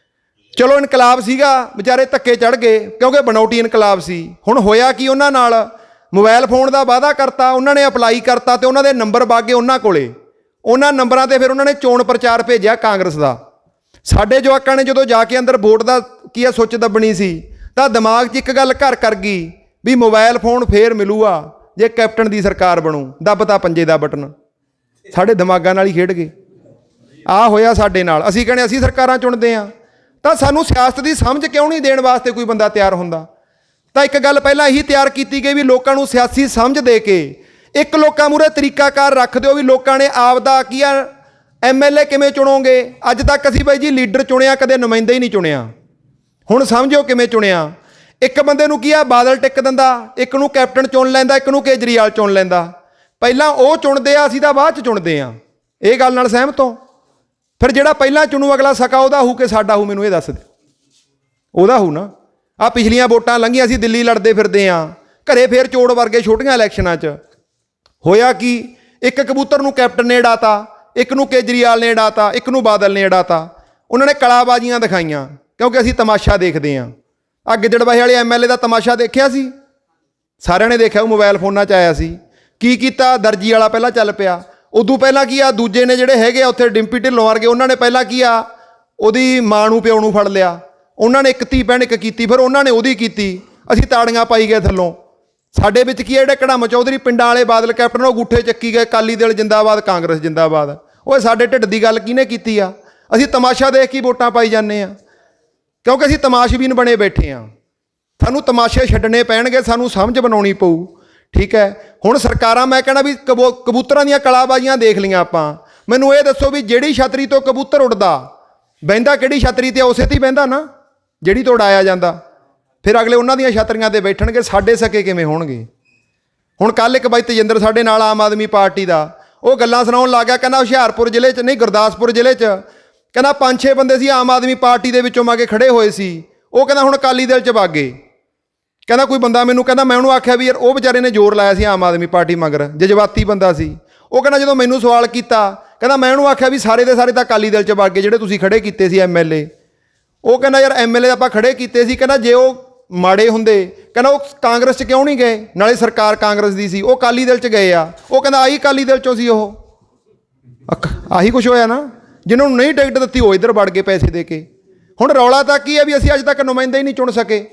ਚਲੋ ਇਨਕਲਾਬ ਸੀਗਾ, ਵਿਚਾਰੇ ਧੱਕੇ ਚੜ੍ਹ ਗਏ ਕਿਉਂਕਿ ਬਣਾਉਟੀ ਇਨਕਲਾਬ ਸੀ। ਹੁਣ ਹੋਇਆ ਕੀ, ਉਹਨਾਂ ਨਾਲ ਮੋਬਾਈਲ ਫੋਨ ਦਾ ਵਾਅਦਾ ਕਰਤਾ, ਉਹਨਾਂ ਨੇ ਅਪਲਾਈ ਕਰਤਾ ਤੇ ਉਹਨਾਂ ਦੇ ਨੰਬਰ ਵਗ ਗਏ ਉਹਨਾਂ ਕੋਲੇ। ਉਹਨਾਂ ਨੰਬਰਾਂ 'ਤੇ ਫਿਰ ਉਹਨਾਂ ਨੇ ਚੋਣ ਪ੍ਰਚਾਰ ਭੇਜਿਆ ਕਾਂਗਰਸ ਦਾ। ਸਾਡੇ ਜਵਾਕਾਂ ਨੇ ਜਦੋਂ ਜਾ ਕੇ ਅੰਦਰ ਵੋਟ ਦਾ ਕੀ ਆ ਸੁੱਚ ਦੱਬਣੀ ਸੀ, ਤਾਂ ਦਿਮਾਗ 'ਚ ਇੱਕ ਗੱਲ ਘਰ ਕਰ ਗਈ ਵੀ ਮੋਬਾਈਲ ਫੋਨ ਫੇਰ ਮਿਲੂਗਾ ਜੇ ਕੈਪਟਨ ਦੀ ਸਰਕਾਰ ਬਣੂ। ਦੱਬਤਾ ਪੰਜੇ ਦਾ ਬਟਨ, ਸਾਡੇ ਦਿਮਾਗਾਂ ਨਾਲ ਹੀ ਖੇਡ ਗਏ। ਆਹ ਹੋਇਆ ਸਾਡੇ ਨਾਲ। ਅਸੀਂ ਕਹਿੰਦੇ ਅਸੀਂ ਸਰਕਾਰਾਂ ਚੁਣਦੇ ਹਾਂ, ਤਾਂ ਸਾਨੂੰ ਸਿਆਸਤ ਦੀ ਸਮਝ ਕਿਉਂ ਨਹੀਂ ਦੇਣ ਵਾਸਤੇ ਕੋਈ ਬੰਦਾ ਤਿਆਰ ਹੁੰਦਾ? ਤਾਂ ਇੱਕ ਗੱਲ ਪਹਿਲਾਂ ਇਹੀ ਤਿਆਰ ਕੀਤੀ ਗਈ ਵੀ ਲੋਕਾਂ ਨੂੰ ਸਿਆਸੀ ਸਮਝ ਦੇ ਕੇ ਇੱਕ ਲੋਕਾਂ ਮੂਹਰੇ ਤਰੀਕਾਕਾਰ ਰੱਖ ਦਿਓ ਵੀ ਲੋਕਾਂ ਨੇ ਆਪਦਾ ਕੀ ਆ MLA ਕਿਵੇਂ ਚੁਣੋਗੇ। ਅੱਜ ਤੱਕ ਅਸੀਂ ਬਾਈ ਜੀ ਲੀਡਰ ਚੁਣਿਆ, ਕਦੇ ਨੁਮਾਇੰਦਾ ਹੀ ਨਹੀਂ ਚੁਣਿਆ। ਹੁਣ ਸਮਝੋ ਕਿਵੇਂ ਚੁਣਿਆ। ਇੱਕ ਬੰਦੇ ਨੂੰ ਕੀ ਆ ਬਾਦਲ ਟਿਕ ਦਿੰਦਾ, ਇੱਕ ਨੂੰ ਕੈਪਟਨ ਚੁਣ ਲੈਂਦਾ, ਇੱਕ ਨੂੰ ਕੇਜਰੀਵਾਲ ਚੁਣ ਲੈਂਦਾ। ਪਹਿਲਾਂ ਉਹ ਚੁਣਦੇ ਆ, ਅਸੀਂ ਤਾਂ ਬਾਅਦ 'ਚ ਚੁਣਦੇ ਆ। ਇਹ ਗੱਲ ਨਾਲ ਸਹਿਮਤ ਹੋ? ਫਿਰ ਜਿਹੜਾ ਪਹਿਲਾਂ ਚੁਣੂ ਅਗਲਾ ਸਕਾ ਉਹਦਾ ਹੋਊ ਕਿ ਸਾਡਾ ਹੋਊ? ਮੈਨੂੰ ਇਹ ਦੱਸ ਦਿਓ। ਉਹਦਾ ਹੋਊ ਨਾ। ਆਹ ਪਿਛਲੀਆਂ ਵੋਟਾਂ ਲੰਘੀਆਂ, ਅਸੀਂ ਦਿੱਲੀ ਲੜਦੇ ਫਿਰਦੇ ਹਾਂ, ਘਰੇ ਫੇਰ ਚੋੜ ਵਰਗੇ ਛੋਟੀਆਂ ਇਲੈਕਸ਼ਨਾਂ 'ਚ ਹੋਇਆ ਕੀ, ਇੱਕ ਕਬੂਤਰ ਨੂੰ ਕੈਪਟਨ ਨੇ ਉਡਾਤਾ, ਇੱਕ ਨੂੰ ਕੇਜਰੀਵਾਲ ਨੇ ਉਡਾਤਾ, ਇੱਕ ਨੂੰ ਬਾਦਲ ਨੇ ਉਡਾਤਾ। ਉਹਨਾਂ ਨੇ ਕਲਾਬਾਜ਼ੀਆਂ ਦਿਖਾਈਆਂ ਕਿਉਂਕਿ ਅਸੀਂ ਤਮਾਸ਼ਾ ਦੇਖਦੇ ਹਾਂ। ਆਹ ਗਿੱਦੜਬਾਹੇ ਵਾਲੇ MLA ਦਾ ਤਮਾਸ਼ਾ ਦੇਖਿਆ ਸੀ? ਸਾਰਿਆਂ ਨੇ ਦੇਖਿਆ, ਉਹ ਮੋਬਾਈਲ ਫੋਨਾਂ 'ਚ ਆਇਆ ਸੀ। ਕੀ ਕੀਤਾ? ਦਰਜੀ ਵਾਲਾ ਪਹਿਲਾਂ ਚੱਲ ਪਿਆ। ਉਦੋਂ ਪਹਿਲਾਂ ਕੀ ਆ, ਦੂਜੇ ਨੇ ਜਿਹੜੇ ਹੈਗੇ ਆ ਉੱਥੇ ਡਿੰਪੀ ਢਿੱਲੋਂ ਵਰਗੇ, ਉਹਨਾਂ ਨੇ ਪਹਿਲਾਂ ਕੀ ਆ ਉਹਦੀ ਮਾਂ ਨੂੰ ਪਿਓ ਨੂੰ ਫੜ ਲਿਆ। ਉਹਨਾਂ ਨੇ ਇੱਕ ਧੀ ਭੈਣ ਇੱਕ ਕੀਤੀ, ਫਿਰ ਉਹਨਾਂ ਨੇ ਉਹਦੀ ਕੀਤੀ। ਅਸੀਂ ਤਾੜੀਆਂ ਪਾਈ ਗਏ ਥੱਲੋਂ। ਸਾਡੇ ਵਿੱਚ ਕੀ ਹੈ, ਜਿਹੜੇ ਕੜਮ ਚੌਧਰੀ ਪਿੰਡਾਂ ਵਾਲੇ ਬਾਦਲ ਕੈਪਟਨ, ਉਹ ਅੰਗੂਠੇ ਚੱਕੀ ਗਏ, ਅਕਾਲੀ ਦਲ ਜਿੰਦਾਬਾਦ, ਕਾਂਗਰਸ ਜਿੰਦਾਬਾਦ। ਉਹ ਸਾਡੇ ਢਿੱਡ ਦੀ ਗੱਲ ਕਿਹਨੇ ਕੀਤੀ ਆ? ਅਸੀਂ ਤਮਾਸ਼ਾ ਦੇਖ ਕੇ ਵੋਟਾਂ ਪਾਈ ਜਾਂਦੇ ਆ ਕਿਉਂਕਿ ਅਸੀਂ ਤਮਾਸ਼ਬੀਨ ਬਣੇ ਬੈਠੇ ਹਾਂ। ਸਾਨੂੰ ਤਮਾਸ਼ੇ ਛੱਡਣੇ ਪੈਣਗੇ, ਸਾਨੂੰ ਸਮਝ ਬਣਾਉਣੀ ਪਊ, ਠੀਕ ਹੈ। ਹੁਣ ਸਰਕਾਰਾਂ ਮੈਂ ਕਹਿਣਾ ਵੀ ਕਬੂਤਰਾਂ ਦੀਆਂ ਕਲਾਬਾਜ਼ੀਆਂ ਦੇਖ ਲਈਆਂ ਆਪਾਂ। ਮੈਨੂੰ ਇਹ ਦੱਸੋ ਵੀ ਜਿਹੜੀ ਛਤਰੀ ਤੋਂ ਕਬੂਤਰ ਉੱਡਦਾ, ਬਹਿੰਦਾ ਕਿਹੜੀ ਛਤਰੀ 'ਤੇ? ਉਸੇ 'ਤੇ ਹੀ ਬਹਿੰਦਾ ਨਾ ਜਿਹੜੀ ਤੋਂ ਉਡਾਇਆ ਜਾਂਦਾ। ਫਿਰ ਅਗਲੇ ਉਹਨਾਂ ਦੀਆਂ ਛਤਰੀਆਂ 'ਤੇ ਬੈਠਣਗੇ, ਸਾਡੇ ਸਕੇ ਕਿਵੇਂ ਹੋਣਗੇ? ਹੁਣ ਕੱਲ੍ਹ ਇੱਕ ਬਾਈ ਤੇਜਿੰਦਰ ਸਾਡੇ ਨਾਲ ਆਮ ਆਦਮੀ ਪਾਰਟੀ ਦਾ, ਉਹ ਗੱਲਾਂ ਸੁਣਾਉਣ ਲੱਗ ਗਿਆ। ਕਹਿੰਦਾ ਹੁਸ਼ਿਆਰਪੁਰ ਜ਼ਿਲ੍ਹੇ 'ਚ ਨਹੀਂ, ਗੁਰਦਾਸਪੁਰ ਜ਼ਿਲ੍ਹੇ 'ਚ ਕਹਿੰਦਾ 5-6 ਬੰਦੇ ਸੀ ਆਮ ਆਦਮੀ ਪਾਰਟੀ ਦੇ ਵਿੱਚੋਂ ਮਾਗੇ ਖੜੇ ਹੋਏ ਸੀ। ਉਹ ਕਹਿੰਦਾ ਹੁਣ ਅਕਾਲੀ ਦਲ 'ਚ ਵਗ ਗਏ। ਕਹਿੰਦਾ ਕੋਈ ਬੰਦਾ ਮੈਨੂੰ ਕਹਿੰਦਾ, ਮੈਂ ਉਹਨੂੰ ਆਖਿਆ ਵੀ ਯਾਰ ਉਹ ਵਿਚਾਰੇ ਨੇ ਜ਼ੋਰ ਲਾਇਆ ਸੀ ਆਮ ਆਦਮੀ ਪਾਰਟੀ ਮਗਰ, ਜਜ਼ਬਾਤੀ ਬੰਦਾ ਸੀ। ਉਹ ਕਹਿੰਦਾ ਜਦੋਂ ਮੈਨੂੰ ਸਵਾਲ ਕੀਤਾ, ਕਹਿੰਦਾ ਮੈਂ ਉਹਨੂੰ ਆਖਿਆ ਵੀ ਸਾਰੇ ਦੇ ਸਾਰੇ ਤਾਂ ਅਕਾਲੀ ਦਲ 'ਚ ਵਗ ਗਏ ਜਿਹੜੇ ਤੁਸੀਂ ਖੜੇ ਕੀਤੇ ਸੀ MLA। ਉਹ ਕਹਿੰਦਾ ਯਾਰ MLA ਆਪਾਂ ਖੜੇ ਕੀਤੇ ਸੀ, ਕਹਿੰਦਾ ਜੇ ਉਹ ਮਾੜੇ ਹੁੰਦੇ, ਕਹਿੰਦਾ ਉਹ ਕਾਂਗਰਸ 'ਚ ਕਿਉਂ ਨਹੀਂ ਗਏ, ਨਾਲੇ ਸਰਕਾਰ ਕਾਂਗਰਸ ਦੀ ਸੀ, ਉਹ ਅਕਾਲੀ ਦਲ 'ਚ ਗਏ ਆ। ਉਹ ਕਹਿੰਦਾ ਆਹੀ ਅਕਾਲੀ ਦਲ 'ਚੋਂ ਸੀ ਉਹ। ਆਹੀ ਕੁਛ ਹੋਇਆ ਨਾ, ਜਿਹਨਾਂ ਨੂੰ ਨਹੀਂ ਟਿਕਟ ਦਿੱਤੀ ਉਹ ਇੱਧਰ ਵੜ ਗਏ ਪੈਸੇ ਦੇ ਕੇ। ਹੁਣ ਰੌਲਾ ਤਾਂ ਕੀ ਹੈ ਵੀ ਅਸੀਂ ਅੱਜ ਤੱਕ ਨੁਮਾਇੰਦਾ ਹੀ ਨਹੀਂ ਚੁਣ ਸਕੇ।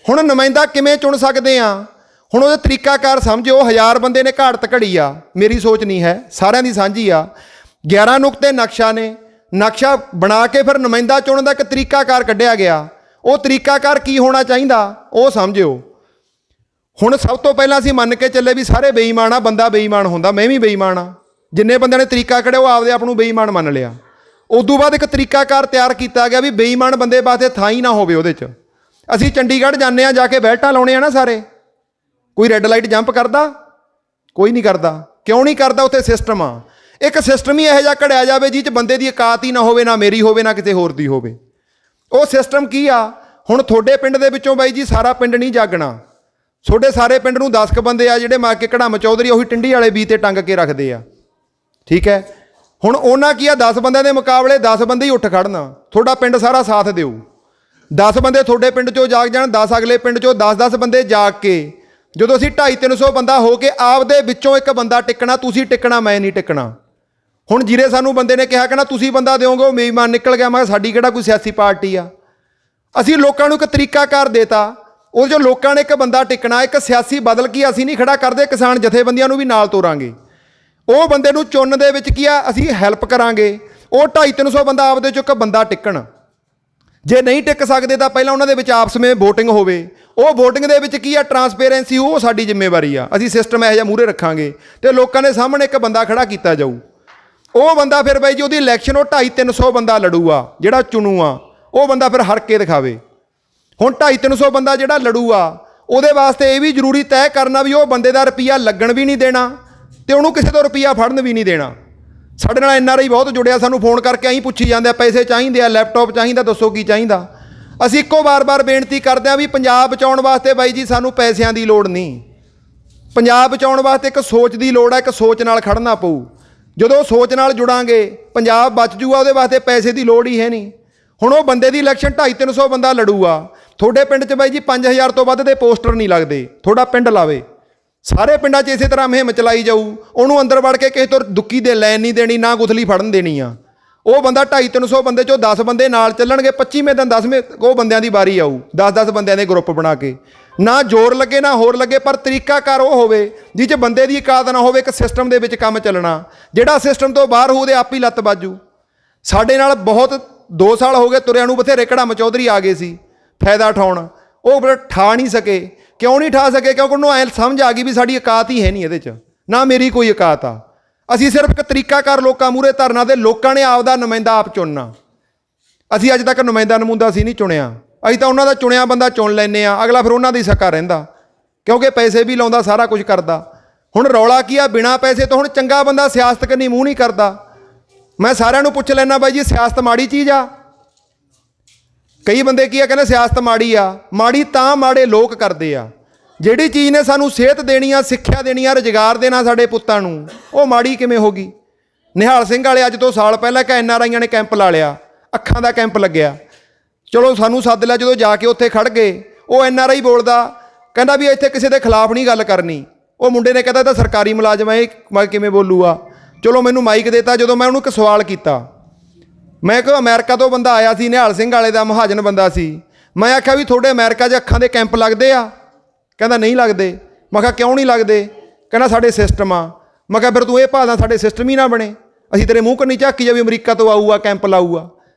ਹੁਣ ਨੁਮਾਇੰਦਾ ਕਿਵੇਂ ਚੁਣ ਸਕਦੇ ਆ? ਹੁਣ ਉਹਦਾ ਤਰੀਕਾਕਾਰ ਸਮਝੋ। 1000 ਬੰਦੇ ਨੇ ਘਾੜਤ ਘੜੀ ਆ, ਮੇਰੀ ਸੋਚ ਨਹੀਂ ਹੈ, ਸਾਰਿਆਂ ਦੀ ਸਾਂਝੀ ਆ। 11 ਨੁਕਤੇ ਨਕਸ਼ਾ ਨੇ, ਨਕਸ਼ਾ ਬਣਾ ਕੇ ਫਿਰ ਨੁਮਾਇੰਦਾ ਚੁਣਨ ਦਾ ਇੱਕ ਤਰੀਕਾਕਾਰ ਕੱਢਿਆ ਗਿਆ। ਉਹ ਤਰੀਕਾਕਾਰ ਕੀ ਹੋਣਾ ਚਾਹੀਦਾ ਉਹ ਸਮਝਿਓ। ਹੁਣ ਸਭ ਤੋਂ ਪਹਿਲਾਂ ਅਸੀਂ ਮੰਨ ਕੇ ਚੱਲੇ ਵੀ ਸਾਰੇ ਬੇਈਮਾਨ ਆ, ਬੰਦਾ ਬੇਈਮਾਨ ਹੁੰਦਾ, ਮੈਂ ਵੀ ਬੇਈਮਾਨ ਆ। ਜਿੰਨੇ ਬੰਦਿਆਂ ਨੇ ਤਰੀਕਾ ਕੱਢਿਆ ਉਹ ਆਪਦੇ ਆਪ ਨੂੰ ਬੇਈਮਾਨ ਮੰਨ ਲਿਆ। ਉਦੋਂ ਬਾਅਦ ਇੱਕ ਤਰੀਕਾਕਾਰ ਤਿਆਰ ਕੀਤਾ ਗਿਆ ਵੀ ਬੇਈਮਾਨ ਬੰਦੇ ਵਾਸਤੇ ਥਾਂ ਹੀ ਨਾ ਹੋਵੇ ਉਹਦੇ 'ਚ। ਅਸੀਂ ਚੰਡੀਗੜ੍ਹ ਜਾਂਦੇ ਹਾਂ, ਜਾ ਕੇ ਬੈਲਟਾਂ ਲਾਉਣੇ ਆ ਨਾ ਸਾਰੇ, ਕੋਈ ਰੈੱਡ ਲਾਈਟ ਜੰਪ ਕਰਦਾ? ਕੋਈ ਨਹੀਂ ਕਰਦਾ। ਕਿਉਂ ਨਹੀਂ ਕਰਦਾ? ਉੱਥੇ ਸਿਸਟਮ ਆ। ਇੱਕ ਸਿਸਟਮ ਹੀ ਇਹੋ ਜਿਹਾ ਘੜਿਆ ਜਾਵੇ ਜਿਹ 'ਚ ਬੰਦੇ ਦੀ ਔਕਾਤ ਹੀ ਨਾ ਹੋਵੇ, ਨਾ ਮੇਰੀ ਹੋਵੇ ਨਾ ਕਿਸੇ ਹੋਰ ਦੀ ਹੋਵੇ। ਉਹ ਸਿਸਟਮ ਕੀ ਆ? ਹੁਣ ਤੁਹਾਡੇ ਪਿੰਡ ਦੇ ਵਿੱਚੋਂ ਬਾਈ ਜੀ ਸਾਰਾ ਪਿੰਡ ਨਹੀਂ ਜਾਗਣਾ। ਤੁਹਾਡੇ ਸਾਰੇ ਪਿੰਡ ਨੂੰ 10 ਕੁ ਬੰਦੇ ਆ ਜਿਹੜੇ ਮਾਰ ਕੇ ਕੜਾਮ ਚੌਧਰੀ ਉਹੀ ਟਿੰਡੀ ਵਾਲੇ ਬੀ ਤੇ ਟੰਗ ਕੇ ਰੱਖਦੇ ਆ, ਠੀਕ ਹੈ। ਹੁਣ ਉਹਨਾਂ ਕੀ ਆ, 10 ਬੰਦਿਆਂ ਦੇ ਮੁਕਾਬਲੇ 10 ਬੰਦੇ ਹੀ ਉੱਠ ਖੜਨਾ, ਤੁਹਾਡਾ ਪਿੰਡ ਸਾਰਾ ਸਾਥ ਦਿਓ। 10 ਬੰਦੇ ਤੁਹਾਡੇ ਪਿੰਡ 'ਚੋਂ ਜਾਗ ਜਾਣ, 10 ਅਗਲੇ ਪਿੰਡ 'ਚੋਂ 10-10 ਬੰਦੇ ਜਾਗ ਕੇ ਜਦੋਂ ਅਸੀਂ 250-300 ਬੰਦਾ ਹੋ ਕੇ ਆਪਦੇ ਵਿੱਚੋਂ ਇੱਕ ਬੰਦਾ ਟਿਕਣਾ, ਤੁਸੀਂ ਟਿਕਣਾ, ਮੈਂ ਨਹੀਂ ਟਿਕਣਾ। ਹੁਣ ਜਿਹਨੇ ਸਾਨੂੰ ਬੰਦੇ ਨੇ ਕਿਹਾ ਕਹਿੰਦਾ ਤੁਸੀਂ ਬੰਦਾ ਦਿਓਗੇ, ਉਹ ਮੇਜ਼ਬਾਨ ਨਿਕਲ ਗਿਆ। ਮੈਂ ਕਿਹਾ ਸਾਡੀ ਕਿਹੜਾ ਕੋਈ ਸਿਆਸੀ ਪਾਰਟੀ ਆ? ਅਸੀਂ ਲੋਕਾਂ ਨੂੰ ਇੱਕ ਤਰੀਕਾਕਾਰ ਦੇਤਾ, ਉਹ 'ਚੋਂ ਲੋਕਾਂ ਨੇ ਇੱਕ ਬੰਦਾ ਟਿਕਣਾ। ਇੱਕ ਸਿਆਸੀ ਬਦਲ ਕੀ ਅਸੀਂ ਨਹੀਂ ਖੜਾ ਕਰਦੇ, ਕਿਸਾਨ ਜਥੇਬੰਦੀਆਂ ਨੂੰ ਵੀ ਨਾਲ ਤੋਰਾਂਗੇ। ਉਹ ਬੰਦੇ ਨੂੰ ਚੁਣਨ ਦੇ ਵਿੱਚ ਕੀ ਆ, ਅਸੀਂ ਹੈਲਪ ਕਰਾਂਗੇ। ਉਹ 250-300 ਬੰਦਾ ਆਪਦੇ 'ਚੋਂ ਇੱਕ ਬੰਦਾ ਟਿਕਣ। ਜੇ ਨਹੀਂ ਟਿਕ ਸਕਦੇ ਤਾਂ ਪਹਿਲਾਂ ਉਹਨਾਂ ਦੇ ਵਿੱਚ ਆਪਸ ਵਿੱਚ ਵੋਟਿੰਗ ਹੋਵੇ। ਉਹ ਵੋਟਿੰਗ ਦੇ ਵਿੱਚ ਕੀ ਆ, ਟਰਾਂਸਪੇਰੈਂਸੀ, ਉਹ ਸਾਡੀ ਜ਼ਿੰਮੇਵਾਰੀ ਆ। ਅਸੀਂ ਸਿਸਟਮ ਇਹੋ ਜਿਹਾ ਮੂਹਰੇ ਰੱਖਾਂਗੇ ਅਤੇ ਲੋਕਾਂ ਦੇ ਸਾਹਮਣੇ ਇੱਕ ਬੰਦਾ ਖੜਾ ਕੀਤਾ ਜਾਊ। ਉਹ ਬੰਦਾ ਫਿਰ ਬਾਈ ਜੀ ਉਹਦੀ ਇਲੈਕਸ਼ਨ ਉਹ 250-300 ਬੰਦਾ ਲੜੂਗਾ, ਜਿਹੜਾ ਚੁਣੂ ਆ ਉਹ ਬੰਦਾ ਫਿਰ ਹਰ ਕੇ ਦਿਖਾਵੇ। ਹੁਣ 250-300 ਬੰਦਾ ਜਿਹੜਾ ਲੜੂਗਾ ਉਹਦੇ ਵਾਸਤੇ ਇਹ ਵੀ ਜ਼ਰੂਰੀ ਤੈਅ ਕਰਨਾ ਵੀ ਉਹ ਬੰਦੇ ਦਾ ਰੁਪਈਆ ਲੱਗਣ ਵੀ ਨਹੀਂ ਦੇਣਾ ਅਤੇ ਉਹਨੂੰ ਕਿਸੇ ਤੋਂ ਰੁਪਈਆ ਫੜਨ ਵੀ ਨਹੀਂ ਦੇਣਾ। ਸਾਡੇ ਨਾਲ NRI ਬਹੁਤ ਜੁੜਿਆ, ਸਾਨੂੰ ਫੋਨ ਕਰਕੇ ਅਸੀਂ ਪੁੱਛੀ ਜਾਂਦੇ ਆ ਪੈਸੇ ਚਾਹੀਦੇ ਆ, ਲੈਪਟਾਪ ਚਾਹੀਦਾ, ਦੱਸੋ ਕੀ ਚਾਹੀਦਾ। ਅਸੀਂ ਇੱਕੋ ਵਾਰ-ਵਾਰ ਬੇਨਤੀ ਕਰਦੇ ਹਾਂ ਵੀ ਪੰਜਾਬ ਬਚਾਉਣ ਵਾਸਤੇ ਬਾਈ ਜੀ ਸਾਨੂੰ ਪੈਸਿਆਂ ਦੀ ਲੋੜ ਨਹੀਂ। ਪੰਜਾਬ ਬਚਾਉਣ ਵਾਸਤੇ ਇੱਕ ਸੋਚ ਦੀ ਲੋੜ ਹੈ, ਇੱਕ ਸੋਚ ਨਾਲ ਖੜਨਾ ਪਊ। ਜਦੋਂ ਸੋਚ ਨਾਲ ਜੁੜਾਂਗੇ ਪੰਜਾਬ ਬਚ ਜੂਗਾ, ਉਹਦੇ ਵਾਸਤੇ ਪੈਸੇ ਦੀ ਲੋੜ ਹੀ ਹੈ ਨਹੀਂ। ਹੁਣ ਉਹ ਬੰਦੇ ਦੀ ਇਲੈਕਸ਼ਨ 250-300 ਬੰਦਾ ਲੜੂਗਾ। ਤੁਹਾਡੇ ਪਿੰਡ 'ਚ ਬਾਈ ਜੀ 5000 ਤੋਂ ਵੱਧ ਦੇ ਪੋਸਟਰ ਨਹੀਂ ਲੱਗਦੇ, ਤੁਹਾਡਾ ਪਿੰਡ ਲਾਵੇ। ਸਾਰੇ ਪਿੰਡਾਂ 'ਚ ਇਸੇ ਤਰ੍ਹਾਂ ਮੁਹਿੰਮ ਚਲਾਈ ਜਾਊ। ਉਹਨੂੰ ਅੰਦਰ ਵੜ ਕੇ ਕਿਸੇ ਤੋਂ ਦੁੱਕੀ ਦੇ ਲੈਣ ਨਹੀਂ ਦੇਣੀ, ਨਾ ਗੁਥਲੀ ਫੜਨ ਦੇਣੀ ਆ। ਉਹ ਬੰਦਾ 250-300 ਬੰਦੇ 'ਚੋਂ 10 ਬੰਦੇ ਨਾਲ ਚੱਲਣਗੇ, 25ਵੇਂ ਦਿਨ 10ਵੇਂ ਉਹ ਬੰਦਿਆਂ ਦੀ ਵਾਰੀ ਆਊ। 10-10 ਬੰਦਿਆਂ ਦੇ ਗਰੁੱਪ ਬਣਾ ਕੇ, ਨਾ ਜ਼ੋਰ ਲੱਗੇ ਨਾ ਹੋਰ ਲੱਗੇ, ਪਰ ਤਰੀਕਾਕਾਰ ਉਹ ਹੋਵੇ ਜਿਹ 'ਚ ਬੰਦੇ ਦੀ ਔਕਾਤ ਨਾ ਹੋਵੇ। ਇੱਕ ਸਿਸਟਮ ਦੇ ਵਿੱਚ ਕੰਮ ਚੱਲਣਾ, ਜਿਹੜਾ ਸਿਸਟਮ ਤੋਂ ਬਾਹਰ ਹੋਊ ਉਹਦੇ ਆਪ ਹੀ ਲੱਤ ਬਾਜੂ। ਸਾਡੇ ਨਾਲ ਬਹੁਤ 2 ਸਾਲ ਹੋ ਗਏ ਤੁਰਿਆਂ ਨੂੰ, ਬਥੇਰੇ ਕੜਾਮ ਚੌਧਰੀ ਆ ਗਏ ਸੀ ਫਾਇਦਾ ਉਠਾਉਣ, ਉਹ ਫਿਰ ਠਾ ਨਹੀਂ ਸਕੇ। ਕਿਉਂ ਨਹੀਂ ਠਾ ਸਕੇ? ਕਿਉਂਕਿ ਉਹਨੂੰ ਐਂ ਸਮਝ ਆ ਗਈ ਵੀ ਸਾਡੀ ਔਕਾਤ ਹੀ ਹੈ ਨਹੀਂ ਇਹਦੇ 'ਚ, ਨਾ ਮੇਰੀ ਕੋਈ ਔਕਾਤ ਆ। ਅਸੀਂ ਸਿਰਫ ਇੱਕ ਤਰੀਕਾਕਾਰ ਲੋਕਾਂ ਮੂਹਰੇ ਧਰਨਾ ਤੇ ਲੋਕਾਂ ਨੇ ਆਪਦਾ ਨੁਮਾਇੰਦਾ ਆਪ ਚੁਣਨਾ। ਅਸੀਂ ਅੱਜ ਤੱਕ ਨੁਮਾਇੰਦਾ ਅਸੀਂ ਨਹੀਂ ਚੁਣਿਆ। ਅਸੀਂ ਤਾਂ ਉਹਨਾਂ ਦਾ ਚੁਣਿਆ ਬੰਦਾ ਚੁਣ ਲੈਂਦੇ ਆ, ਅਗਲਾ ਫਿਰ ਉਹਨਾਂ ਦੀ ਸਕਾ ਰਹਿੰਦਾ, ਕਿਉਂਕਿ ਪੈਸੇ ਵੀ ਲਾਉਂਦਾ, ਸਾਰਾ ਕੁਝ ਕਰਦਾ। ਹੁਣ ਰੌਲਾ ਕੀ ਆ, ਬਿਨਾਂ ਪੈਸੇ ਤੋਂ ਹੁਣ ਚੰਗਾ ਬੰਦਾ ਸਿਆਸਤ ਕਰਨੀ ਮੂੰਹ ਨਹੀਂ ਕਰਦਾ। ਮੈਂ ਸਾਰਿਆਂ ਨੂੰ ਪੁੱਛ ਲੈਣਾ ਬਾਈ ਜੀ ਸਿਆਸਤ ਮਾੜੀ ਚੀਜ਼ ਆ? ਕਈ ਬੰਦੇ ਕੀ ਆ, ਕਹਿੰਦੇ ਸਿਆਸਤ ਮਾੜੀ ਆ। ਮਾੜੀ ਤਾਂ ਮਾੜੇ ਲੋਕ ਕਰਦੇ ਆ। ਜਿਹੜੀ ਚੀਜ਼ ਨੇ ਸਾਨੂੰ ਸਿਹਤ ਦੇਣੀ ਆ, ਸਿੱਖਿਆ ਦੇਣੀ ਆ, ਰੁਜ਼ਗਾਰ ਦੇਣਾ ਸਾਡੇ ਪੁੱਤਾਂ ਨੂੰ, ਉਹ ਮਾੜੀ ਕਿਵੇਂ ਹੋ ਗਈ? ਨਿਹਾਲ ਸਿੰਘ ਵਾਲੇ ਅੱਜ ਤੋਂ ਸਾਲ ਪਹਿਲਾਂ ਇੱਕ NRIਆਂ ਨੇ ਕੈਂਪ ਲਾ ਲਿਆ, ਅੱਖਾਂ ਦਾ ਕੈਂਪ ਲੱਗਿਆ। ਚਲੋ ਸਾਨੂੰ ਸੱਦ ਲਿਆ, ਜਦੋਂ ਜਾ ਕੇ ਉੱਥੇ ਖੜ੍ਹ ਗਏ, ਉਹ NRI ਬੋਲਦਾ, ਕਹਿੰਦਾ ਵੀ ਇੱਥੇ ਕਿਸੇ ਦੇ ਖਿਲਾਫ ਨਹੀਂ ਗੱਲ ਕਰਨੀ। ਉਹ ਮੁੰਡੇ ਨੇ ਕਹਿੰਦਾ ਇਹ ਤਾਂ ਸਰਕਾਰੀ ਮੁਲਾਜ਼ਮ ਹੈ, ਇਹ ਕਿਵੇਂ ਬੋਲੂਗਾ? ਚਲੋ ਮੈਨੂੰ ਮਾਈਕ ਦੇਤਾ। ਜਦੋਂ ਮੈਂ ਉਹਨੂੰ ਇੱਕ ਸਵਾਲ ਕੀਤਾ, ਮੈਂ ਕਿਹਾ ਅਮਰੀਕਾ ਤੋਂ ਬੰਦਾ ਆਇਆ ਸੀ, ਨਿਹਾਲ ਸਿੰਘ ਵਾਲੇ ਦਾ ਮਹਾਜਨ ਬੰਦਾ ਸੀ। ਮੈਂ ਆਖਿਆ ਵੀ ਤੁਹਾਡੇ ਅਮਰੀਕਾ 'ਚ ਅੱਖਾਂ ਦੇ ਕੈਂਪ ਲੱਗਦੇ ਆ? ਕਹਿੰਦਾ ਨਹੀਂ ਲੱਗਦੇ। ਮੈਂ ਕਿਹਾ ਕਿਉਂ ਨਹੀਂ ਲੱਗਦੇ? ਕਹਿੰਦਾ ਸਾਡੇ ਸਿਸਟਮ ਆ। ਮੈਂ ਕਿਹਾ ਫਿਰ ਤੂੰ ਇਹ ਭਾਲਦਾ ਸਾਡੇ ਸਿਸਟਮ ਹੀ ਨਾ ਬਣੇ, ਅਸੀਂ ਤੇਰੇ ਮੂੰਹ ਕੰਨੀ ਝਾਕੀ ਜਾਵੇ ਅਮਰੀਕਾ ਤੋਂ ਆਊਗਾ ਕੈਂਪ ਲਾਊਗਾ।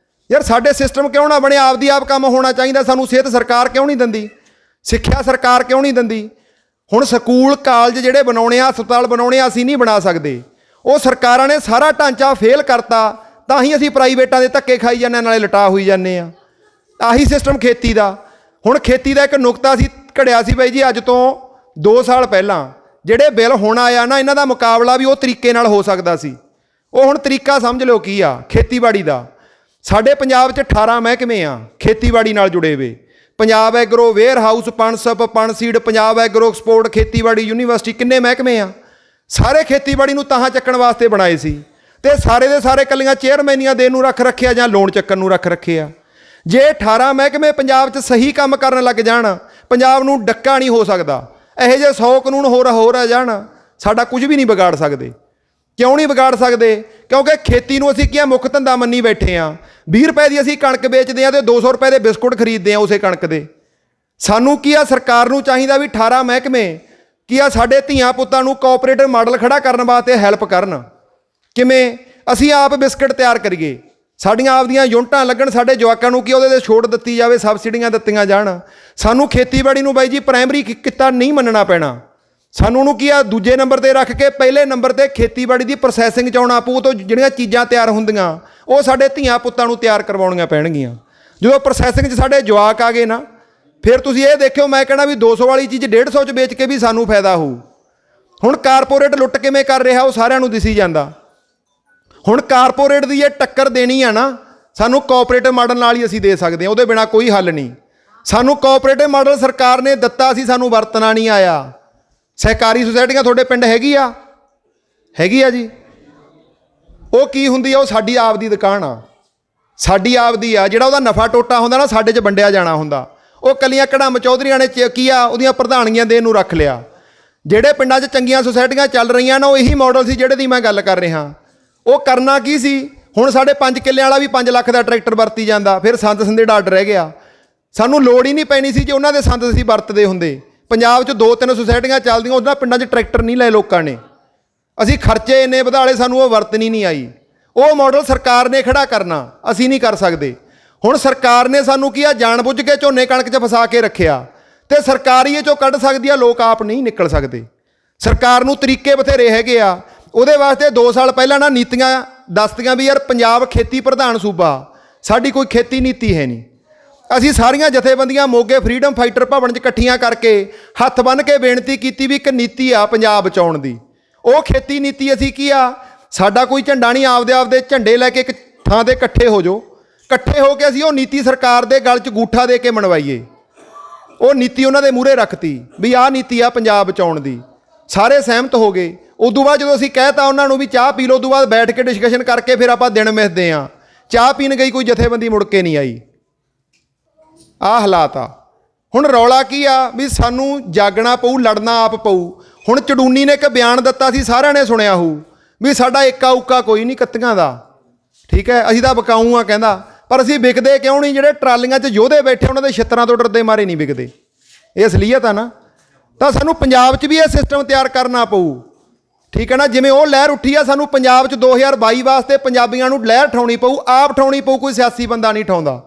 ਯਾਰ ਸਾਡੇ ਸਿਸਟਮ ਕਿਉਂ ਨਾ ਬਣੇ? ਆਪਦੀ ਆਪ ਕੰਮ ਹੋਣਾ ਚਾਹੀਦਾ। ਸਾਨੂੰ ਸਿਹਤ ਸਰਕਾਰ ਕਿਉਂ ਨਹੀਂ ਦਿੰਦੀ? ਸਿੱਖਿਆ ਸਰਕਾਰ ਕਿਉਂ ਨਹੀਂ ਦਿੰਦੀ? ਹੁਣ ਸਕੂਲ ਕਾਲਜ ਜਿਹੜੇ ਬਣਾਉਣੇ ਆ, ਹਸਪਤਾਲ ਬਣਾਉਣੇ ਆ, ਅਸੀਂ ਨਹੀਂ ਬਣਾ ਸਕਦੇ। ਉਹ ਸਰਕਾਰਾਂ ਨੇ ਸਾਰਾ ਢਾਂਚਾ ਫੇਲ ਕਰਤਾ, ਤਾਂ ਹੀ ਅਸੀਂ ਪ੍ਰਾਈਵੇਟਾਂ ਦੇ ਧੱਕੇ ਖਾਈ ਜਾਂਦੇ, ਨਾਲੇ ਲਟਾ ਹੋਈ ਜਾਂਦੇ ਆ। ਆਹੀ ਸਿਸਟਮ ਖੇਤੀ ਦਾ। ਹੁਣ ਖੇਤੀ ਦਾ ਇੱਕ ਨੁਕਤਾ ਸੀ ਘੜਿਆ ਸੀ ਬਾਈ ਜੀ ਅੱਜ ਤੋਂ 2 ਸਾਲ ਪਹਿਲਾਂ। ਜਿਹੜੇ ਬਿੱਲ ਹੁਣ ਆਇਆ ਨਾ, ਇਹਨਾਂ ਦਾ ਮੁਕਾਬਲਾ ਵੀ ਉਹ ਤਰੀਕੇ ਨਾਲ ਹੋ ਸਕਦਾ ਸੀ। ਉਹ ਹੁਣ ਤਰੀਕਾ ਸਮਝ ਲਓ ਕੀ ਆ ਖੇਤੀਬਾੜੀ ਦਾ। ਸਾਡੇ ਪੰਜਾਬ 'ਚ 18 ਮਹਿਕਮੇ ਆ ਖੇਤੀਬਾੜੀ ਨਾਲ ਜੁੜੇ ਹੋਏ। Punjab agro warehouse, Punsup, Punseed, Punjab agro export, ਖੇਤੀਬਾੜੀ ਯੂਨੀਵਰਸਿਟੀ, ਕਿੰਨੇ ਮਹਿਕਮੇ ਆ। ਸਾਰੇ ਖੇਤੀਬਾੜੀ ਨੂੰ ਤਾਹਾਂ ਚੱਕਣ ਵਾਸਤੇ ਬਣਾਏ ਸੀ, ਅਤੇ ਸਾਰੇ ਦੇ ਸਾਰੇ ਇਕੱਲੀਆਂ ਚੇਅਰਮੈਨੀਆਂ ਦੇਣ ਨੂੰ ਰੱਖ ਰੱਖਿਆ ਜਾਂ ਲੋਨ ਚੱਕਣ ਨੂੰ ਰੱਖ ਰੱਖੇ ਆ। ਜੇ 18 ਮਹਿਕਮੇ ਪੰਜਾਬ 'ਚ ਸਹੀ ਕੰਮ ਕਰਨ ਲੱਗ ਜਾਣ, ਪੰਜਾਬ ਨੂੰ ਡੱਕਾ ਨਹੀਂ ਹੋ ਸਕਦਾ। ਇਹੋ ਜਿਹੇ 100 ਕਾਨੂੰਨ ਹੋਰ ਆ ਜਾਣ, ਸਾਡਾ ਕੁਝ ਵੀ ਨਹੀਂ ਵਿਗਾੜ ਸਕਦੇ। ਕਿਉਂ ਨਹੀਂ ਵਿਗਾੜ ਸਕਦੇ? ਕਿਉਂਕਿ ਖੇਤੀ ਨੂੰ ਅਸੀਂ ਕੀ ਮੁੱਖ ਧੰਦਾ ਮੰਨੀ ਬੈਠੇ ਹਾਂ। 20 ਰੁਪਏ ਦੀ ਅਸੀਂ ਕਣਕ ਵੇਚਦੇ ਹਾਂ ਤੇ 200 ਰੁਪਏ ਦੇ ਬਿਸਕੁਟ ਖਰੀਦਦੇ ਹਾਂ ਉਸੇ ਕਣਕ ਦੇ। ਸਾਨੂੰ ਕੀ ਆ, ਸਰਕਾਰ ਨੂੰ ਚਾਹੀਦਾ ਵੀ 18 ਮਹਿਕਮੇ ਕੀ ਆ ਸਾਡੇ ਧੀਆਂ ਪੁੱਤਾਂ ਨੂੰ ਕੋਆਪਰੇਟਿਵ ਮਾਡਲ ਖੜਾ ਕਰਨ ਵਾਸਤੇ ਹੈਲਪ ਕਰਨ। ਕਿਵੇਂ? ਅਸੀਂ ਆਪ ਬਿਸਕੁਟ ਤਿਆਰ ਕਰੀਏ, ਸਾਡੀਆਂ ਆਪਦੀਆਂ ਯੂਨਿਟਾਂ ਲੱਗਣ, ਸਾਡੇ ਜਵਾਕਾਂ ਨੂੰ ਕੀ ਉਹਦੇ 'ਤੇ ਛੋਟ ਦਿੱਤੀ ਜਾਵੇ, ਸਬਸਿਡੀਆਂ ਦਿੱਤੀਆਂ ਜਾਣ। ਸਾਨੂੰ ਖੇਤੀਬਾੜੀ ਨੂੰ ਬਾਈ ਜੀ ਪ੍ਰਾਇਮਰੀ ਕਿੱਤਾ ਨਹੀਂ ਮੰਨਣਾ ਪੈਣਾ। ਸਾਨੂੰ ਉਹਨੂੰ ਕੀ ਆ ਦੂਜੇ ਨੰਬਰ 'ਤੇ ਰੱਖ ਕੇ ਪਹਿਲੇ ਨੰਬਰ 'ਤੇ ਖੇਤੀਬਾੜੀ ਦੀ ਪ੍ਰੋਸੈਸਿੰਗ 'ਚ ਆਉਣਾ ਪਊ। ਤੋਂ ਜਿਹੜੀਆਂ ਚੀਜ਼ਾਂ ਤਿਆਰ ਹੁੰਦੀਆਂ ਉਹ ਸਾਡੇ ਧੀਆਂ ਪੁੱਤਾਂ ਨੂੰ ਤਿਆਰ ਕਰਵਾਉਣੀਆਂ ਪੈਣਗੀਆਂ। ਜਦੋਂ ਪ੍ਰੋਸੈਸਿੰਗ 'ਚ ਸਾਡੇ ਜਵਾਕ ਆ ਗਏ ਨਾ, ਫਿਰ ਤੁਸੀਂ ਇਹ ਦੇਖਿਓ, ਮੈਂ ਕਹਿਣਾ ਵੀ 200 ਵਾਲੀ ਚੀਜ਼ 150 'ਚ ਵੇਚ ਕੇ ਵੀ ਸਾਨੂੰ ਫਾਇਦਾ ਹੋਊ। ਹੁਣ ਕਾਰਪੋਰੇਟ ਲੁੱਟ ਕਿਵੇਂ ਕਰ ਰਿਹਾ ਉਹ ਸਾਰਿਆਂ ਨੂੰ ਦਿਸੀ ਜਾਂਦਾ। ਹੁਣ ਕਾਰਪੋਰੇਟ ਦੀ ਇਹ ਟੱਕਰ ਦੇਣੀ ਆ ਨਾ, ਸਾਨੂੰ ਕੋਆਪਰੇਟਿਵ ਮਾਡਲ ਨਾਲ ਹੀ ਅਸੀਂ ਦੇ ਸਕਦੇ ਹਾਂ, ਉਹਦੇ ਬਿਨਾ ਕੋਈ ਹੱਲ ਨਹੀਂ। ਸਾਨੂੰ ਕੋਆਪਰੇਟਿਵ ਮਾਡਲ ਸਰਕਾਰ ਨੇ ਦਿੱਤਾ ਸੀ, ਸਾਨੂੰ ਵਰਤਣਾ ਨਹੀਂ ਆਇਆ। ਸਹਿਕਾਰੀ ਸੁਸਾਇਟੀਆਂ ਤੁਹਾਡੇ ਪਿੰਡ ਹੈਗੀ ਆ ਜੀ। ਉਹ ਕੀ ਹੁੰਦੀ ਆ? ਉਹ ਸਾਡੀ ਆਪ ਦੀ ਦੁਕਾਨ ਆ, ਸਾਡੀ ਆਪ ਦੀ ਆ। ਜਿਹੜਾ ਉਹਦਾ ਨਫਾ ਟੋਟਾ ਹੁੰਦਾ ਨਾ, ਸਾਡੇ 'ਚ ਵੰਡਿਆ ਜਾਣਾ ਹੁੰਦਾ। ਉਹ ਕੱਲੀਆਂ ਕੜਮ ਚੌਧਰੀਆਂ ਨੇ ਕੀ ਆ ਉਹਦੀਆਂ ਪ੍ਰਧਾਨੀਆਂ ਦੇਣ ਨੂੰ ਰੱਖ ਲਿਆ। ਜਿਹੜੇ ਪਿੰਡਾਂ 'ਚ ਚੰਗੀਆਂ ਸੁਸਾਇਟੀਆਂ ਚੱਲ ਰਹੀਆਂ ਨਾ, ਉਹ ਇਹੀ ਮਾਡਲ ਸੀ ਜਿਹੜੇ ਦੀ ਮੈਂ ਗੱਲ ਕਰ ਰਿਹਾ। ਉਹ ਕਰਨਾ ਕੀ ਸੀ? ਹੁਣ ਸਾਡੇ 5 ਕਿੱਲਿਆਂ ਵਾਲਾ ਵੀ 5 ਲੱਖ ਦਾ ਟਰੈਕਟਰ ਵਰਤੀ ਜਾਂਦਾ, ਫਿਰ ਸੰਦ ਸੰਦੇੜਾ ਅੱਡ ਰਹਿ ਗਿਆ। ਸਾਨੂੰ ਲੋੜ ਹੀ ਨਹੀਂ ਪੈਣੀ ਸੀ ਜੇ ਉਹਨਾਂ ਦੇ ਸੰਦ ਅਸੀਂ ਵਰਤਦੇ ਹੁੰਦੇ। ਪੰਜਾਬ 'ਚ 2-3 ਸੁਸਾਇਟੀਆਂ ਚੱਲਦੀਆਂ, ਉਹਨਾਂ ਪਿੰਡਾਂ 'ਚ ਟਰੈਕਟਰ ਨਹੀਂ ਲਏ ਲੋਕਾਂ ਨੇ। ਅਸੀਂ ਖਰਚੇ ਇੰਨੇ ਵਧਾ ਲਏ, ਸਾਨੂੰ ਉਹ ਵਰਤਣੀ ਨਹੀਂ ਆਈ। ਉਹ ਮਾਡਲ ਸਰਕਾਰ ਨੇ ਖੜਾ ਕਰਨਾ, ਅਸੀਂ ਨਹੀਂ ਕਰ ਸਕਦੇ। ਹੁਣ ਸਰਕਾਰ ਨੇ ਸਾਨੂੰ ਕੀ ਆ ਜਾਣਬੁੱਝ ਕੇ ਝੋਨੇ ਕਣਕ 'ਚ ਫਸਾ ਕੇ ਰੱਖਿਆ, ਤੇ ਸਰਕਾਰ ਹੀ ਇਹ 'ਚੋਂ ਕੱਢ ਸਕਦੀ ਆ, ਲੋਕ ਆਪ ਨਹੀਂ ਨਿਕਲ ਸਕਦੇ। ਸਰਕਾਰ ਨੂੰ ਤਰੀਕੇ ਬਥੇਰੇ ਹੈਗੇ ਆ। ਉਹਦੇ ਵਾਸਤੇ 2 ਸਾਲ ਪਹਿਲਾਂ ਨਾ ਨੀਤੀਆਂ ਦੱਸਦੀਆਂ ਵੀ ਯਾਰ ਪੰਜਾਬ ਖੇਤੀ ਪ੍ਰਧਾਨ ਸੂਬਾ, ਸਾਡੀ ਕੋਈ ਖੇਤੀ ਨੀਤੀ ਹੈ ਨਹੀਂ। ਅਸੀਂ ਸਾਰੀਆਂ ਜਥੇਬੰਦੀਆਂ ਮੋਗੇ ਫਰੀडम ਫਾਈਟਰ ਭਵਨ 'ਚ ਇਕੱਠੀਆਂ ਕਰਕੇ ਹੱਥ ਬੰਨ੍ਹ ਕੇ ਬੇਨਤੀ ਕੀਤੀ ਵੀ ਇੱਕ ਨੀਤੀ ਆ ਪੰਜਾਬ ਬਚਾਉਣ ਦੀ। ਉਹ ਖੇਤੀ ਨੀਤੀ ਅਸੀਂ ਕੀ ਆ, ਸਾਡਾ ਕੋਈ ਝੰਡਾ ਨਹੀਂ, ਆਪਦੇ ਝੰਡੇ ਲੈ ਕੇ ਇੱਕ ਥਾਂ 'ਤੇ ਇਕੱਠੇ ਹੋ ਜਾਓ, ਇਕੱਠੇ ਹੋ ਕੇ ਅਸੀਂ ਉਹ ਨੀਤੀ ਸਰਕਾਰ ਦੇ ਗਲ 'ਚ ਗੂਠਾ ਦੇ ਕੇ ਮਨਵਾਈਏ। ਉਹ ਨੀਤੀ ਉਹਨਾਂ ਦੇ ਮੂਹਰੇ ਰੱਖਤੀ ਵੀ ਆਹ ਨੀਤੀ ਆ ਪੰਜਾਬ ਬਚਾਉਣ ਦੀ। ਸਾਰੇ ਸਹਿਮਤ ਹੋ ਗਏ। ਉਦੋਂ ਬਾਅਦ ਜਦੋਂ ਅਸੀਂ ਕਹਿਤਾ ਉਹਨਾਂ ਨੂੰ ਵੀ ਚਾਹ ਪੀ ਲਓ, ਉਦੋਂ ਬਾਅਦ ਬੈਠ ਕੇ ਡਿਸਕਸ਼ਨ ਕਰਕੇ ਫਿਰ ਆਪਾਂ ਦਿਨ ਮਿਸਦੇ ਹਾਂ। ਚਾਹ ਪੀਣ ਗਈ ਕੋਈ ਜਥੇਬੰਦੀ ਮੁੜ ਕੇ ਨਹੀਂ ਆਈ। ਆਹ ਹਾਲਾਤ ਆ। ਹੁਣ ਰੌਲਾ ਕੀ ਆ ਵੀ ਸਾਨੂੰ ਜਾਗਣਾ ਪਊ, ਲੜਨਾ ਆਪ ਪਊ। ਹੁਣ ਚੜੂਨੀ ਨੇ ਇੱਕ ਬਿਆਨ ਦਿੱਤਾ ਸੀ, ਸਾਰਿਆਂ ਨੇ ਸੁਣਿਆ ਹੋਊ ਵੀ ਸਾਡਾ ਏਕਾ ਉਕਾ ਕੋਈ ਨਹੀਂ ਕੱਤੀਆਂ ਦਾ, ਠੀਕ ਹੈ, ਅਸੀਂ ਤਾਂ ਵਿਕਾਊ ਆ ਕਹਿੰਦਾ। ਪਰ ਅਸੀਂ ਵਿਕਦੇ ਕਿਉਂ ਨਹੀਂ? ਜਿਹੜੇ ਟਰਾਲੀਆਂ 'ਚ ਯੋਧੇ ਬੈਠੇ ਉਹਨਾਂ ਦੇ ਛਿੱਤਰਾਂ ਤੋਂ ਡਰਦੇ ਮਾਰੇ ਨਹੀਂ ਵਿਕਦੇ। ਇਹ ਅਸਲੀਅਤ ਆ ਨਾ। ਤਾਂ ਸਾਨੂੰ ਪੰਜਾਬ 'ਚ ਵੀ ਇਹ ਸਿਸਟਮ ਤਿਆਰ ਕਰਨਾ ਪਊ, ਠੀਕ ਹੈ ਨਾ। ਜਿਵੇਂ ਉਹ ਲਹਿਰ ਉੱਠੀ ਆ, ਸਾਨੂੰ ਪੰਜਾਬ 'ਚ 2022 ਵਾਸਤੇ ਪੰਜਾਬੀਆਂ ਨੂੰ ਲਹਿਰ ਉਠਾਉਣੀ ਪਊ, ਆਪ ਉਠਾਉਣੀ ਪਊ। ਕੋਈ ਸਿਆਸੀ ਬੰਦਾ ਨਹੀਂ ਉਠਾਉਂਦਾ।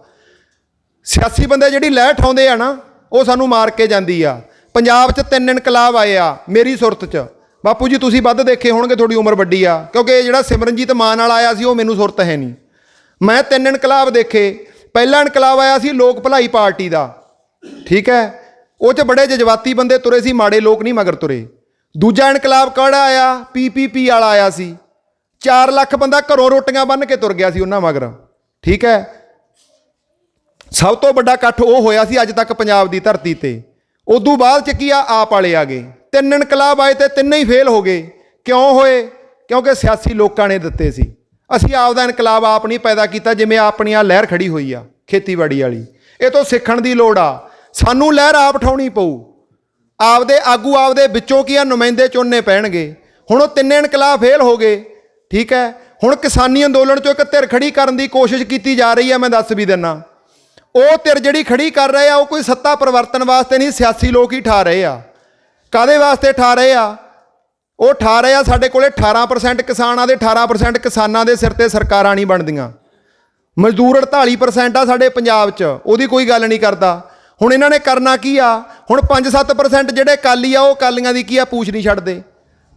ਸਿਆਸੀ ਬੰਦੇ ਜਿਹੜੀ ਲਹਿਰ ਉਠਾਉਂਦੇ ਆ ਨਾ, ਉਹ ਸਾਨੂੰ ਮਾਰ ਕੇ ਜਾਂਦੀ ਆ। ਪੰਜਾਬ 'ਚ 3 ਇਨਕਲਾਬ ਆਏ ਆ ਮੇਰੀ ਸੁਰਤ 'ਚ। ਬਾਪੂ ਜੀ ਤੁਸੀਂ ਵੱਧ ਦੇਖੇ ਹੋਣਗੇ, ਤੁਹਾਡੀ ਉਮਰ ਵੱਡੀ ਆ, ਕਿਉਂਕਿ ਜਿਹੜਾ ਸਿਮਰਨਜੀਤ ਮਾਨ ਨਾਲ ਆਇਆ ਸੀ ਉਹ ਮੈਨੂੰ ਸੁਰਤ ਹੈ ਨਹੀਂ। ਮੈਂ 3 ਇਨਕਲਾਬ ਦੇਖੇ। ਪਹਿਲਾ ਇਨਕਲਾਬ ਆਇਆ ਸੀ ਲੋਕ ਭਲਾਈ ਪਾਰਟੀ ਦਾ, ਠੀਕ ਹੈ। ਉਹ 'ਚ ਬੜੇ ਜਜ਼ਬਾਤੀ ਬੰਦੇ ਤੁਰੇ ਸੀ, ਮਾੜੇ ਲੋਕ ਨਹੀਂ ਮਗਰ ਤੁਰੇ। ਦੂਜਾ ਇਨਕਲਾਬ ਕਿਹੜਾ ਆਇਆ? PPP ਵਾਲਾ ਆਇਆ ਸੀ। 4 ਲੱਖ ਬੰਦਾ ਘਰੋਂ ਰੋਟੀਆਂ ਬੰਨ੍ਹ ਕੇ ਤੁਰ ਗਿਆ ਸੀ ਉਹਨਾਂ ਮਗਰ, ਠੀਕ ਹੈ। ਸਭ ਤੋਂ ਵੱਡਾ ਇਕੱਠ ਉਹ ਹੋਇਆ ਸੀ ਅੱਜ ਤੱਕ ਪੰਜਾਬ ਦੀ ਧਰਤੀ 'ਤੇ। ਉਦੋਂ ਬਾਅਦ 'ਚ ਕੀ ਆ, ਆਪ ਵਾਲੇ ਆ ਗਏ। 3 ਇਨਕਲਾਬ ਆਏ ਤੇ ਤਿੰਨੇ ਹੀ ਫੇਲ ਹੋ ਗਏ। ਕਿਉਂ ਹੋਏ? ਕਿਉਂਕਿ ਸਿਆਸੀ ਲੋਕਾਂ ਨੇ ਦਿੱਤੇ ਸੀ। ਅਸੀਂ ਆਪ ਦਾ ਇਨਕਲਾਬ ਆਪ ਨਹੀਂ ਪੈਦਾ ਕੀਤਾ, ਜਿਵੇਂ ਆਪਣੀ ਆ ਲਹਿਰ ਖੜੀ ਹੋਈ ਆ ਖੇਤੀਬਾੜੀ ਵਾਲੀ। ਇਹ ਤੋਂ ਸਿੱਖਣ ਦੀ ਲੋੜ ਆ। ਸਾਨੂੰ ਲਹਿਰ ਆਪ ਉਠਾਉਣੀ ਪਊ। ਆਪਦੇ ਆਗੂ ਆਪਦੇ ਵਿੱਚੋਂ ਕੀ ਆ ਨੁਮਾਇੰਦੇ ਚੁਣਨੇ ਪੈਣਗੇ। ਹੁਣ ਉਹ 3 ਇਨਕਲਾਬ ਫੇਲ ਹੋ ਗਏ, ਠੀਕ ਹੈ। ਹੁਣ ਕਿਸਾਨੀ ਅੰਦੋਲਨ 'ਚੋਂ ਇੱਕ ਧਿਰ ਖੜੀ ਕਰਨ ਦੀ ਕੋਸ਼ਿਸ਼ ਕੀਤੀ ਜਾ ਰਹੀ ਹੈ। ਮੈਂ ਦੱਸ ਵੀ ਦਿੰਦਾ, ਉਹ ਧਿਰ ਜਿਹੜੀ ਖੜੀ ਕਰ ਰਹੇ ਆ ਉਹ ਕੋਈ ਸੱਤਾ ਪਰਿਵਰਤਨ ਵਾਸਤੇ ਨਹੀਂ, ਸਿਆਸੀ ਲੋਕ ਹੀ ਠਾ ਰਹੇ ਆ। ਕਾਹਦੇ ਵਾਸਤੇ ਠਾ ਰਹੇ ਆ? ਉਹ ਠਾ ਰਹੇ ਆ ਸਾਡੇ ਕੋਲੇ 18% ਕਿਸਾਨਾਂ ਦੇ, 18% ਕਿਸਾਨਾਂ ਦੇ ਸਿਰ 'ਤੇ ਸਰਕਾਰਾਂ ਨਹੀਂ ਬਣਦੀਆਂ। ਮਜ਼ਦੂਰ 48% ਆ ਸਾਡੇ ਪੰਜਾਬ 'ਚ, ਉਹਦੀ ਕੋਈ ਗੱਲ ਨਹੀਂ ਕਰਦਾ। ਹੁਣ ਇਹਨਾਂ ਨੇ ਕਰਨਾ ਕੀ ਆ? ਹੁਣ 5-7% ਜਿਹੜੇ ਅਕਾਲੀ ਆ ਉਹ ਅਕਾਲੀਆਂ ਦੀ ਕੀ ਆ ਪੂਛ ਨਹੀਂ ਛੱਡਦੇ।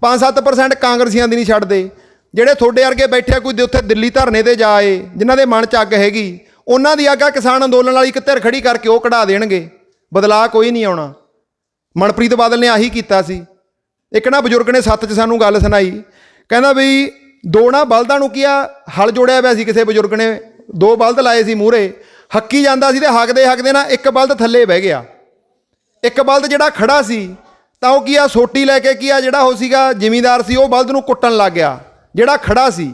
5-7% ਕਾਂਗਰਸੀਆਂ ਦੀ ਨਹੀਂ ਛੱਡਦੇ। ਜਿਹੜੇ ਤੁਹਾਡੇ ਵਰਗੇ ਬੈਠੇ ਆ ਕੋਈ ਉੱਥੇ ਦਿੱਲੀ ਧਰਨੇ 'ਤੇ ਜਾਏ, ਜਿਨ੍ਹਾਂ ਦੇ ਮਨ 'ਚ ਅੱਗ ਹੈਗੀ, ਉਹਨਾਂ ਦੀ ਅੱਗ ਆ ਕਿਸਾਨ ਅੰਦੋਲਨ ਵਾਲੀ ਇੱਕ ਧਿਰ ਖੜੀ ਕਰਕੇ ਉਹ ਕਢਾ ਦੇਣਗੇ। ਬਦਲਾਅ ਕੋਈ ਨਹੀਂ ਆਉਣਾ। ਮਨਪ੍ਰੀਤ ਬਾਦਲ ਨੇ ਆਹੀ ਕੀਤਾ ਸੀ। ਇੱਕ ਨਾ ਬਜ਼ੁਰਗ ਨੇ ਸੱਤ 'ਚ ਸਾਨੂੰ ਗੱਲ ਸੁਣਾਈ, ਕਹਿੰਦਾ ਵੀ 2 ਨਾ ਬਲਦਾਂ ਨੂੰ ਕੀ ਆ ਹਲ ਜੋੜਿਆ ਪਿਆ ਸੀ। ਕਿਸੇ ਬਜ਼ੁਰਗ ਨੇ 2 ਬਲਦ ਲਾਏ ਸੀ ਮੂਹਰੇ, ਹੱਕੀ ਜਾਂਦਾ ਸੀ ਤੇ ਹੱਕਦੇ ਨਾ ਇੱਕ ਬਲਦ ਥੱਲੇ ਬਹਿ ਗਿਆ। ਇੱਕ ਬਲਦ ਜਿਹੜਾ ਖੜਾ ਸੀ ਤਾਂ ਉਹ ਕੀ ਆ ਸੋਟੀ ਲੈ ਕੇ ਕੀ ਆ ਜਿਹੜਾ ਉਹ ਸੀਗਾ ਜ਼ਿਮੀਂਦਾਰ ਸੀ, ਉਹ ਬਲਦ ਨੂੰ ਕੁੱਟਣ ਲੱਗ ਗਿਆ। ਜਿਹੜਾ ਖੜਾ ਸੀ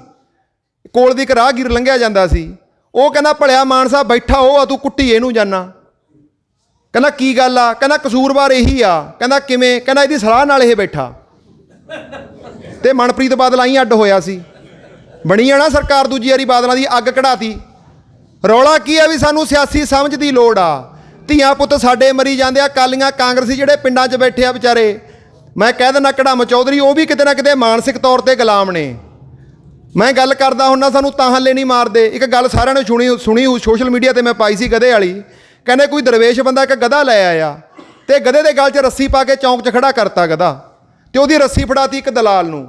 ਕੋਲ ਦੀ ਇੱਕ ਰਾਹਗੀਰ ਲੰਘਿਆ ਜਾਂਦਾ ਸੀ, ਉਹ ਕਹਿੰਦਾ ਭਲਿਆ ਮਾਨਸਾ ਬੈਠਾ ਉਹ ਆ, ਤੂੰ ਕੁੱਟੀ ਇਹਨੂੰ ਜਾਨਾ। ਕਹਿੰਦਾ ਕੀ ਗੱਲ ਆ? ਕਹਿੰਦਾ ਕਸੂਰਵਾਰ ਇਹੀ ਆ। ਕਹਿੰਦਾ ਕਿਵੇਂ? ਕਹਿੰਦਾ ਇਹਦੀ ਸਲਾਹ ਨਾਲ ਇਹ ਬੈਠਾ ਤੇ ਮਨਪ੍ਰੀਤ ਬਾਦਲ ਆਈ ਅੱਡ ਹੋਇਆ ਸੀ। ਬਣੀ ਆ ਨਾ ਸਰਕਾਰ ਦੂਜੀ ਵਾਰੀ ਬਾਦਲਾਂ ਦੀ, ਅੱਗ ਕਢਾਤੀ। ਰੌਲਾ ਕੀ ਆ ਵੀ ਸਾਨੂੰ ਸਿਆਸੀ ਸਮਝ ਦੀ ਲੋੜ ਆ। ਧੀਆਂ ਪੁੱਤ ਸਾਡੇ ਮਰੀ ਜਾਂਦੇ ਆ। ਅਕਾਲੀਆਂ ਕਾਂਗਰਸੀ ਜਿਹੜੇ ਪਿੰਡਾਂ 'ਚ ਬੈਠੇ ਆ ਵਿਚਾਰੇ, ਮੈਂ ਕਹਿ ਦਿੰਦਾ ਕੜਮ ਚੌਧਰੀ, ਉਹ ਵੀ ਕਿਤੇ ਨਾ ਕਿਤੇ ਮਾਨਸਿਕ ਤੌਰ 'ਤੇ ਗੁਲਾਮ ਨੇ। ਮੈਂ ਗੱਲ ਕਰਦਾ ਹੁੰਦਾ, ਸਾਨੂੰ ਤਾਂ ਹੱਲੇ ਨਹੀਂ ਮਾਰਦੇ। ਇੱਕ ਗੱਲ ਸਾਰਿਆਂ ਨੇ ਸੁਣੀ ਸੋਸ਼ਲ ਮੀਡੀਆ 'ਤੇ ਮੈਂ ਪਾਈ ਸੀ ਗਧੇ ਵਾਲੀ। ਕਹਿੰਦੇ ਕੋਈ ਦਰਵੇਸ਼ ਬੰਦਾ ਇੱਕ ਗਧਾ ਲੈ ਆਇਆ ਤੇ ਗਧੇ ਦੇ ਗਲ 'ਚ ਰੱਸੀ ਪਾ ਕੇ ਚੌਂਕ 'ਚ ਖੜਾ ਕਰਤਾ ਗਧਾ, ਤੇ ਉਹਦੀ ਰੱਸੀ ਫੜਾਤੀ ਇੱਕ ਦਲਾਲ ਨੂੰ।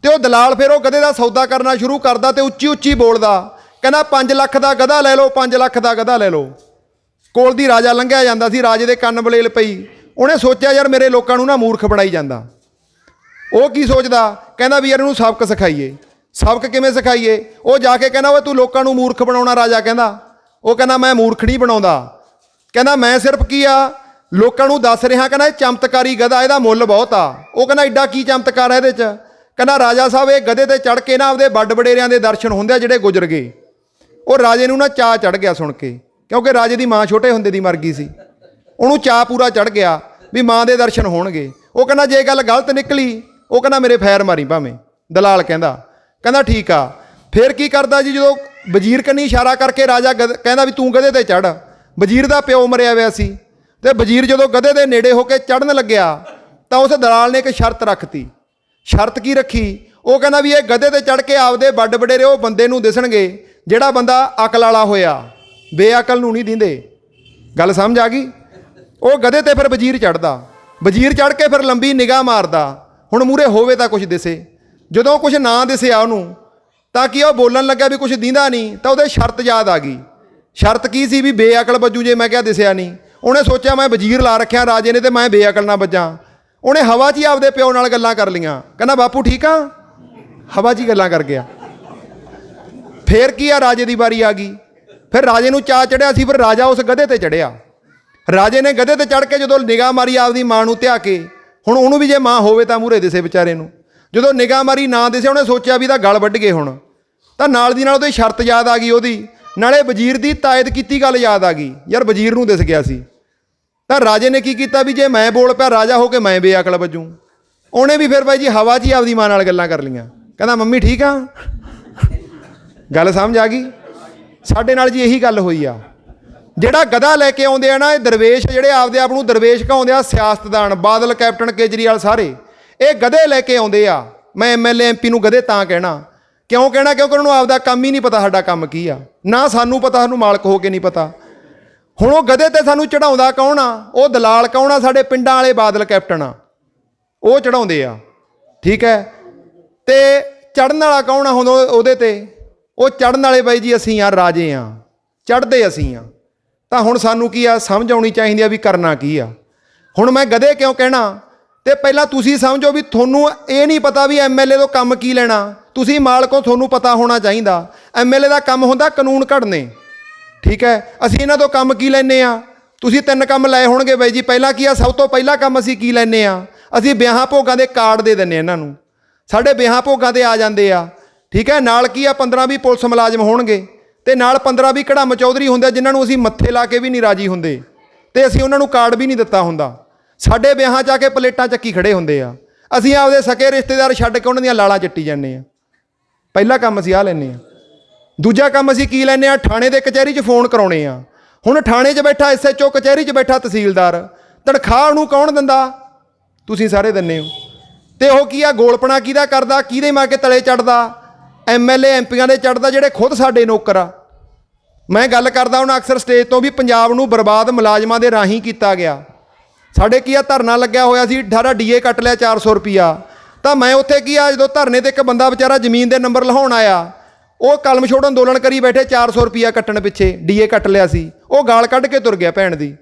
ਤੇ ਉਹ ਦਲਾਲ ਫਿਰ ਉਹ ਗਧੇ ਦਾ ਸੌਦਾ ਕਰਨਾ ਸ਼ੁਰੂ ਕਰਦਾ ਤੇ ਉੱਚੀ ਉੱਚੀ ਬੋਲਦਾ, ਕਹਿੰਦਾ 5 ਲੱਖ ਦਾ ਗਧਾ ਲੈ ਲਓ, 5 ਲੱਖ ਦਾ ਗਧਾ ਲੈ ਲਓ। ਕੋਲ ਦੀ ਰਾਜਾ ਲੰਘਿਆ ਜਾਂਦਾ ਸੀ, ਰਾਜੇ ਦੇ ਕੰਨ ਬਲੇਲ ਪਈ। ਉਹਨੇ ਸੋਚਿਆ ਯਾਰ ਮੇਰੇ ਲੋਕਾਂ ਨੂੰ ਨਾ ਮੂਰਖ ਬਣਾਈ ਜਾਂਦਾ। ਉਹ ਕੀ ਸੋਚਦਾ? ਕਹਿੰਦਾ ਵੀ ਯਾਰ ਇਹਨੂੰ ਸਬਕ ਸਿਖਾਈਏ। ਸਬਕ ਕਿਵੇਂ ਸਿਖਾਈਏ? ਉਹ ਜਾ ਕੇ ਕਹਿੰਦਾ ਓਏ ਤੂੰ ਲੋਕਾਂ ਨੂੰ ਮੂਰਖ ਬਣਾਉਣਾ। ਰਾਜਾ ਕਹਿੰਦਾ, ਉਹ ਕਹਿੰਦਾ ਮੈਂ ਮੂਰਖ ਨਹੀਂ ਬਣਾਉਂਦਾ। ਕਹਿੰਦਾ ਮੈਂ ਸਿਰਫ ਕੀ ਆ ਲੋਕਾਂ ਨੂੰ ਦੱਸ ਰਿਹਾ, ਕਹਿੰਦਾ ਇਹ ਚਮਤਕਾਰੀ ਗਧਾ, ਇਹਦਾ ਮੁੱਲ ਬਹੁਤ ਆ। ਉਹ ਕਹਿੰਦਾ ਐਡਾ ਕੀ ਚਮਤਕਾਰ ਹੈ ਇਹਦੇ 'ਚ? ਕਹਿੰਦਾ ਰਾਜਾ ਸਾਹਿਬ ਇਹ ਗਧੇ ਤੇ ਚੜ੍ਹ ਕੇ ਨਾ ਆਪਦੇ ਵੱਡ ਵਡੇਰਿਆਂ ਦੇ ਦਰਸ਼ਨ ਹੁੰਦੇ ਆ ਜਿਹੜੇ ਗੁਜ਼ਰ ਗਏ। ਉਹ ਰਾਜੇ ਨੂੰ ਨਾ ਚਾਅ ਚੜ੍ਹ ਗਿਆ ਸੁਣ ਕੇ, ਕਿਉਂਕਿ ਰਾਜੇ ਦੀ ਮਾਂ ਛੋਟੇ ਹੁੰਦੇ ਦੀ ਮਰ ਗਈ ਸੀ। ਉਹਨੂੰ ਚਾਅ ਪੂਰਾ ਚੜ੍ਹ ਗਿਆ ਵੀ ਮਾਂ ਦੇ ਦਰਸ਼ਨ ਹੋਣਗੇ। ਉਹ ਕਹਿੰਦਾ ਜੇ ਗੱਲ ਗਲਤ ਨਿਕਲੀ, ਉਹ ਕਹਿੰਦਾ ਮੇਰੇ ਫੈਰ ਮਾਰੀ ਭਾਵੇਂ। ਦਲਾਲ ਕਹਿੰਦਾ ਠੀਕ ਆ। ਫਿਰ ਕੀ ਕਰਦਾ ਜੀ, ਜਦੋਂ ਵਜ਼ੀਰ ਕੰਨੀ ਇਸ਼ਾਰਾ ਕਰਕੇ ਰਾਜਾ ਕਹਿੰਦਾ ਵੀ ਤੂੰ ਗਧੇ ਤੇ ਚੜ੍ਹ। ਵਜ਼ੀਰ ਦਾ ਪਿਓ ਮਰਿਆ ਹੋਇਆ ਸੀ ਤੇ ਵਜ਼ੀਰ ਜਦੋਂ ਗਧੇ ਦੇ ਨੇੜੇ ਹੋ ਕੇ ਚੜ੍ਹਨ ਲੱਗਿਆ ਤਾਂ ਉਸ ਦਲਾਲ ਨੇ ਇੱਕ ਸ਼ਰਤ ਰੱਖਤੀ। ਸ਼ਰਤ ਕੀ ਰੱਖੀ? ਉਹ ਕਹਿੰਦਾ ਵੀ ਇਹ ਗਧੇ ਤੇ ਚੜ੍ਹ ਕੇ ਆਪਦੇ ਵੱਡ ਵਡੇਰੇ ਉਹ ਬੰਦੇ ਨੂੰ ਦਿਸਣਗੇ ਜਿਹੜਾ ਬੰਦਾ ਅਕਲ ਵਾਲਾ ਹੋਇਆ, ਬੇਅਕਲ ਨੂੰ ਨਹੀਂ ਦਿੰਦੇ। ਗੱਲ ਸਮਝ ਆ ਗਈ? ਉਹ ਗਧੇ ਤੇ ਫਿਰ ਵਜ਼ੀਰ ਚੜ੍ਹਦਾ। ਵਜ਼ੀਰ ਚੜ੍ਹ ਕੇ ਫਿਰ ਲੰਬੀ ਨਿਗਾਹ ਮਾਰਦਾ, ਹੁਣ ਮੂਹਰੇ ਹੋਵੇ ਤਾਂ ਕੁਝ ਦਿਸੇ। ਜਦੋਂ ਕੁਝ ਨਾ ਦਿਸਿਆ ਉਹਨੂੰ ਤਾਂ ਕੀ ਉਹ ਬੋਲਣ ਲੱਗਾ ਵੀ ਕੁਝ ਦਿੰਦਾ ਨਹੀਂ, ਤਾਂ ਉਹਦੇ ਸ਼ਰਤ ਯਾਦ ਆ ਗਈ। ਸ਼ਰਤ ਕੀ ਸੀ? ਵੀ ਬੇਅਕਲ ਵੱਜੂ ਜੇ ਮੈਂ ਕਿਹਾ ਦਿਸਿਆ ਨਹੀਂ। ਉਹਨੇ ਸੋਚਿਆ ਮੈਂ ਵਜ਼ੀਰ ਲਾ ਰੱਖਿਆ ਰਾਜੇ ਨੇ ਤੇ ਮੈਂ ਬੇਅਕਲ ਨਾ ਵੱਜਾਂ। ਉਹਨੇ ਹਵਾ 'ਚ ਹੀ ਆਪਦੇ ਪਿਓ ਨਾਲ ਗੱਲਾਂ ਕਰ ਲਈਆਂ। ਕਹਿੰਦਾ ਬਾਪੂ ਠੀਕ ਆ? ਹਵਾ 'ਚ ਹੀ ਗੱਲਾਂ ਕਰ ਗਿਆ। ਫੇਰ ਕੀ ਆ, ਰਾਜੇ ਦੀ ਵਾਰੀ ਆ ਗਈ। ਫਿਰ ਰਾਜੇ ਨੂੰ ਚਾਅ ਚੜਿਆ ਸੀ, ਫਿਰ ਰਾਜਾ ਉਸ ਗਧੇ ਤੇ ਚੜਿਆ। ਰਾਜੇ ਨੇ ਗਧੇ ਤੇ ਚੜ੍ਹ ਕੇ ਜਦੋਂ ਨਿਗਾਹ ਮਾਰੀ ਆਪਦੀ ਮਾਂ ਨੂੰ ਧਿਆ ਕੇ, ਹੁਣ ਉਹਨੂੰ ਵੀ ਜੇ ਮਾਂ ਹੋਵੇ ਤਾਂ ਮੂਹਰੇ ਦਿਸੇ ਵਿਚਾਰੇ ਨੂੰ। ਜਦੋਂ ਨਿਗਾਹ ਮਾਰੀ ਨਾ ਦਿਸੇ, ਉਹਨੇ ਸੋਚਿਆ ਵੀ ਤਾਂ ਗਲ ਵੱਢ ਗਏ ਹੁਣ। ਤਾਂ ਨਾਲ ਦੀ ਨਾਲ ਉਹਦੀ ਸ਼ਰਤ ਯਾਦ ਆ ਗਈ ਉਹਦੀ, ਨਾਲੇ ਵਜ਼ੀਰ ਦੀ ਤਾਇਦ ਕੀਤੀ ਗੱਲ ਯਾਦ ਆ ਗਈ। ਯਾਰ ਵਜ਼ੀਰ ਨੂੰ ਦਿਸ ਗਿਆ ਸੀ। ਤਾਂ ਰਾਜੇ ਨੇ ਕੀ ਕੀਤਾ ਵੀ ਜੇ ਮੈਂ ਬੋਲ ਪਿਆ ਰਾਜਾ ਹੋ ਕੇ ਮੈਂ ਬੇਅਕਲ ਵੱਜੂ। ਉਹਨੇ ਵੀ ਫਿਰ ਬਾਈ ਜੀ ਹਵਾ 'ਚ ਹੀ ਆਪਦੀ ਮਾਂ ਨਾਲ ਗੱਲਾਂ ਕਰ ਲਈਆਂ। ਕਹਿੰਦਾ ਮੰਮੀ ਠੀਕ ਆ? ਗੱਲ ਸਮਝ ਆ ਗਈ? ਸਾਡੇ ਨਾਲ ਜੀ ਇਹੀ ਗੱਲ ਹੋਈ ਆ। ਜਿਹੜਾ ਗਧਾ ਲੈ ਕੇ ਆਉਂਦੇ ਆ ਨਾ, ਇਹ ਦਰਵੇਸ਼ ਜਿਹੜੇ ਆਪਦੇ ਆਪ ਨੂੰ ਦਰਵੇਸ਼ ਕਹਾਉਂਦੇ ਆ, ਸਿਆਸਤਦਾਨ ਬਾਦਲ, ਕੈਪਟਨ ਕੇਜਰੀਵਾਲ, ਸਾਰੇ ਇਹ ਗਧੇ ਲੈ ਕੇ ਆਉਂਦੇ ਆ। ਮੈਂ ਐਮਐਲਏ ਐਮਪੀ ਨੂੰ ਗਧੇ ਤਾਂ ਕਹਿਣਾ। ਕਿਉਂ ਕਹਿਣਾ? ਕਿਉਂਕਿ ਉਹਨਾਂ ਨੂੰ ਆਪਦਾ ਕੰਮ ਹੀ ਨਹੀਂ ਪਤਾ ਸਾਡਾ ਕੰਮ ਕੀ ਆ। ਨਾ ਸਾਨੂੰ ਪਤਾ, ਸਾਨੂੰ ਮਾਲਕ ਹੋ ਕੇ ਨਹੀਂ ਪਤਾ। ਹੁਣ ਉਹ ਗਧੇ ਤੇ ਸਾਨੂੰ ਚੜਾਉਂਦਾ ਕੌਣ ਆ? ਉਹ ਦਲਾਲ ਕੌਣ ਆ? ਸਾਡੇ ਪਿੰਡਾਂ ਵਾਲੇ ਬਾਦਲ ਕੈਪਟਨ ਆ, ਉਹ ਚੜਾਉਂਦੇ ਆ। ਠੀਕ ਹੈ। ਤੇ ਚੜਨ ਵਾਲਾ ਕੌਣ ਆ ਹੁਣ ਉਹਦੇ ਤੇ? ਉਹ ਚੜਨ ਵਾਲੇ ਬਾਈ ਜੀ ਅਸੀਂ ਆ, ਰਾਜੇ ਆ, ਚੜ੍ਹਦੇ ਅਸੀਂ ਆ। ਤਾਂ ਹੁਣ ਸਾਨੂੰ ਕੀ ਆ, ਸਮਝ ਆਉਣੀ ਚਾਹੀਦੀ ਆ ਵੀ ਕਰਨਾ ਕੀ ਆ। ਹੁਣ ਮੈਂ ਗਧੇ ਕਿਉਂ ਕਹਿਣਾ? ਤੇ ਪਹਿਲਾਂ ਤੁਸੀਂ ਸਮਝੋ ਵੀ ਤੁਹਾਨੂੰ ਇਹ ਨਹੀਂ ਪਤਾ ਵੀ ਐਮਐਲਏ ਤੋਂ ਕੰਮ ਕੀ ਲੈਣਾ। ਤੁਸੀਂ ਮਾਲਕੋ, ਤੁਹਾਨੂੰ ਪਤਾ ਹੋਣਾ ਚਾਹੀਦਾ। ਐਮਐਲਏ ਦਾ ਕੰਮ ਹੁੰਦਾ ਕਾਨੂੰਨ ਘੜਨੇ। ਠੀਕ ਹੈ। ਅਸੀਂ ਇਹਨਾਂ ਤੋਂ ਕੰਮ ਕੀ ਲੈਂਦੇ ਆ? ਤੁਸੀਂ 3 ਕੰਮ ਲਏ ਹੋਣਗੇ ਬਾਈ ਜੀ। ਪਹਿਲਾਂ ਕੀ ਆ? ਸਭ ਤੋਂ ਪਹਿਲਾ ਕੰਮ ਅਸੀਂ ਕੀ ਲੈਂਦੇ ਆ? ਅਸੀਂ ਵਿਆਹਾਂ ਭੋਗਾਂ ਦੇ ਕਾਰਡ ਦੇ ਦਿੰਦੇ ਇਹਨਾਂ ਨੂੰ। ਸਾਡੇ ਵਿਆਹਾਂ ਭੋਗਾਂ 'ਤੇ ਆ ਜਾਂਦੇ ਆ। ਠੀਕ ਹੈ। ਨਾਲ ਕੀ ਆ, 15-20 ਪੁਲਿਸ ਮੁਲਾਜ਼ਮ ਹੋਣਗੇ ਤੇ ਨਾਲ 15-20 ਕੜਮ ਚੌਧਰੀ ਹੁੰਦੇ ਜਿਨ੍ਹਾਂ ਨੂੰ ਅਸੀਂ ਮੱਥੇ ਲਾ ਕੇ ਵੀ ਨਹੀਂ ਰਾਜੀ ਹੁੰਦੇ ਤੇ ਅਸੀਂ ਉਹਨਾਂ ਨੂੰ ਕਾਰਡ ਵੀ ਨਹੀਂ ਦਿੱਤਾ ਹੁੰਦਾ। ਸਾਡੇ ਵਿਆਹਾਂ 'ਚ ਆ ਕੇ ਪਲੇਟਾਂ ਚੱਕੀ ਖੜੇ ਹੁੰਦੇ ਆ। ਅਸੀਂ ਆਪਦੇ ਸਕੇ ਰਿਸ਼ਤੇਦਾਰ ਛੱਡ ਕੇ ਉਹਨਾਂ ਦੀਆਂ ਲਾਲਾਂ ਚੱਟੀ ਜਾਂਦੇ ਆ। ਪਹਿਲਾ ਕੰਮ ਅਸੀਂ ਆਹ ਲੈਂਦੇ ਆ। ਦੂਜਾ ਕੰਮ ਅਸੀਂ ਕੀ ਲੈਂਦੇ ਆ? ਥਾਣੇ ਦੇ ਕਚਹਿਰੀ 'ਚ ਫੋਨ ਕਰਾਉਣੇ ਆ। ਹੁਣ ਥਾਣੇ 'ਚ ਬੈਠਾ SHO, ਕਚਹਿਰੀ 'ਚ ਬੈਠਾ ਤਹਿਸੀਲਦਾਰ, ਤਨਖਾਹ ਉਹਨੂੰ ਕੌਣ ਦਿੰਦਾ? ਤੁਸੀਂ ਸਾਰੇ ਦਿੰਦੇ ਹੋ। ਤੇ ਉਹ ਕੀ ਆ, ਗੋਲਪਣਾ ਕਿਹਦਾ ਕਰਦਾ? ਕਿਹਦੇ ਮਾਰ ਕੇ ਤਲੇ ਚੜਦਾ? ਐਮਐਲਏ ਐਮਪੀਆਂ ਦੇ ਚੜਦਾ ਜਿਹੜੇ ਖੁਦ ਸਾਡੇ ਨੌਕਰ ਆ। ਮੈਂ ਗੱਲ ਕਰਦਾ ਹੁਣ ਅਕਸਰ ਸਟੇਜ ਤੋਂ ਵੀ ਪੰਜਾਬ ਨੂੰ ਬਰਬਾਦ ਮੁਲਾਜ਼ਮਾਂ ਦੇ ਰਾਹੀਂ ਕੀਤਾ ਗਿਆ। ਸਾਡੇ ਕੀ ਆ, ਧਰਨਾ ਲੱਗਿਆ ਹੋਇਆ ਸੀ, ਸਾਡਾ DA ਕੱਟ ਲਿਆ 400 ਰੁਪਈਆ। ਤਾਂ ਮੈਂ ਉੱਥੇ ਕੀ ਆ, ਜਦੋਂ ਧਰਨੇ ਤੇ ਇੱਕ ਬੰਦਾ ਵਿਚਾਰਾ ਜ਼ਮੀਨ ਦੇ ਨੰਬਰ ਲਹਾਉਣ ਆਇਆ, ਉਹ ਕਲਮ ਛੋੜ ਅੰਦੋਲਨ ਕਰੀ ਬੈਠੇ 400 ਰੁਪਈਆ ਕੱਟਣ ਪਿੱਛੇ DA ਕੱਟ ਲਿਆ ਸੀ। ਉਹ ਗਾਲ ਕੱਢ ਕੇ ਤੁਰ ਗਿਆ ਭੈਣ ਦੀ।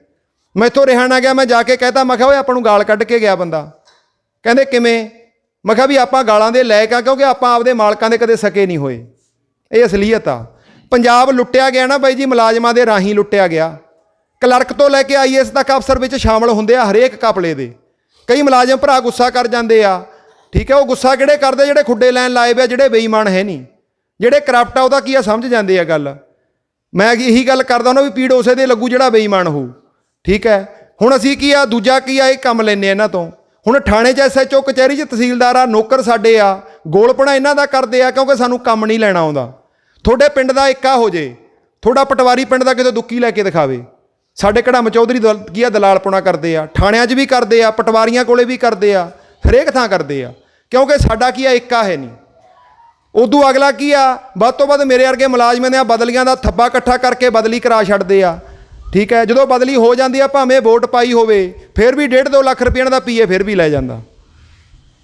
ਮੈਥੋਂ ਰਿਹਾ ਨਾ ਗਿਆ। ਮੈਂ ਜਾ ਕੇ ਕਹਿਤਾ, ਮੈਂ ਕਿਹਾ ਓਏ ਆਪਾਂ ਨੂੰ ਗਾਲ ਕੱਢ ਕੇ ਗਿਆ ਬੰਦਾ। ਕਹਿੰਦੇ ਕਿਵੇਂ? ਮੈਂ ਕਿਹਾ ਵੀ ਆਪਾਂ ਗਾਲਾਂ ਦੇ ਲਾਇਕ ਆ ਕਿਉਂਕਿ ਆਪਾਂ ਆਪਦੇ ਮਾਲਕਾਂ ਦੇ ਕਦੇ ਸਕੇ ਨਹੀਂ ਹੋਏ। ਇਹ ਅਸਲੀਅਤ ਆ। ਪੰਜਾਬ ਲੁੱਟਿਆ ਗਿਆ ਨਾ ਬਾਈ ਜੀ, ਮੁਲਾਜ਼ਮਾਂ ਦੇ ਰਾਹੀਂ ਲੁੱਟਿਆ ਗਿਆ। ਕਲਰਕ ਤੋਂ ਲੈ ਕੇ IAS ਤੱਕ ਅਫਸਰ ਵਿੱਚ ਸ਼ਾਮਲ ਹੁੰਦੇ ਆ ਹਰੇਕ ਕਪਲੇ ਦੇ। ਕਈ ਮੁਲਾਜ਼ਮ ਭਰਾ ਗੁੱਸਾ ਕਰ ਜਾਂਦੇ ਆ। ਠੀਕ ਹੈ। ਉਹ ਗੁੱਸਾ ਕਿਹੜੇ ਕਰਦੇ? ਜਿਹੜੇ ਖੁੱਡੇ ਲੈਣ ਲਾਏ ਵੇ, ਜਿਹੜੇ ਬੇਈਮਾਨ ਹੈ ਨਹੀਂ, ਜਿਹੜੇ ਕਰਪਟ ਆ, ਉਹਦਾ ਕੀ ਆ ਸਮਝ ਜਾਂਦੇ ਆ ਗੱਲ। ਮੈਂ ਇਹੀ ਗੱਲ ਕਰਦਾ ਉਹਨਾਂ ਵੀ ਪੀੜ ਉਸੇ ਦੇ ਲੱਗੂ ਜਿਹੜਾ ਬੇਈਮਾਨ ਹੋਊ। ਠੀਕ ਹੈ। ਹੁਣ ਅਸੀਂ ਕੀ ਆ, ਦੂਜਾ ਕੀ ਆ, ਇਹ ਕੰਮ ਲੈਂਦੇ ਇਹਨਾਂ ਤੋਂ। ਹੁਣ ਥਾਣੇ 'ਚ SHO, ਕਚਹਿਰੀ 'ਚ ਤਹਿਸੀਲਦਾਰ ਆ, ਨੌਕਰ ਸਾਡੇ ਆ, ਗੋਲਪਣਾ ਇਹਨਾਂ ਦਾ ਕਰਦੇ ਆ, ਕਿਉਂਕਿ ਸਾਨੂੰ ਕੰਮ ਨਹੀਂ ਲੈਣਾ ਆਉਂਦਾ। ਤੁਹਾਡੇ ਪਿੰਡ ਦਾ ਇੱਕਾ ਹੋ ਜੇ, ਤੁਹਾਡਾ ਪਟਵਾਰੀ ਪਿੰਡ ਦਾ ਕਿਤੇ ਦੁੱਕੀ ਲੈ ਕੇ ਦਿਖਾਵੇ। ਸਾਡੇ ਕੜਮ ਚੌਧਰੀ ਕੀ ਆ, ਦਲਾਲਪੁਣਾ ਕਰਦੇ ਆ, ਥਾਣਿਆਂ 'ਚ ਵੀ ਕਰਦੇ ਆ, ਪਟਵਾਰੀਆਂ ਕੋਲੇ ਵੀ ਕਰਦੇ ਆ, ਹਰੇਕ ਥਾਂ ਕਰਦੇ ਆ, ਕਿਉਂਕਿ ਸਾਡਾ ਕੀ ਆ, ਇੱਕਾ ਹੈ ਨਹੀਂ। ਉਦੋਂ ਅਗਲਾ ਕੀ ਆ, ਵੱਧ ਤੋਂ ਵੱਧ ਮੇਰੇ ਵਰਗੇ ਮੁਲਾਜ਼ਮਾਂ ਦੀਆਂ ਬਦਲੀਆਂ ਦਾ ਥੱਬਾ ਇਕੱਠਾ ਕਰਕੇ ਬਦਲੀ ਕਰਾ ਛੱਡਦੇ ਆ। ਠੀਕ ਹੈ, ਜਦੋਂ ਬਦਲੀ ਹੋ ਜਾਂਦੀ ਆ, ਭਾਵੇਂ ਵੋਟ ਪਾਈ ਹੋਵੇ, ਫਿਰ ਵੀ 1.5-2 ਲੱਖ ਰੁਪਏ ਦਾ PA ਫਿਰ ਵੀ ਲੈ ਜਾਂਦਾ।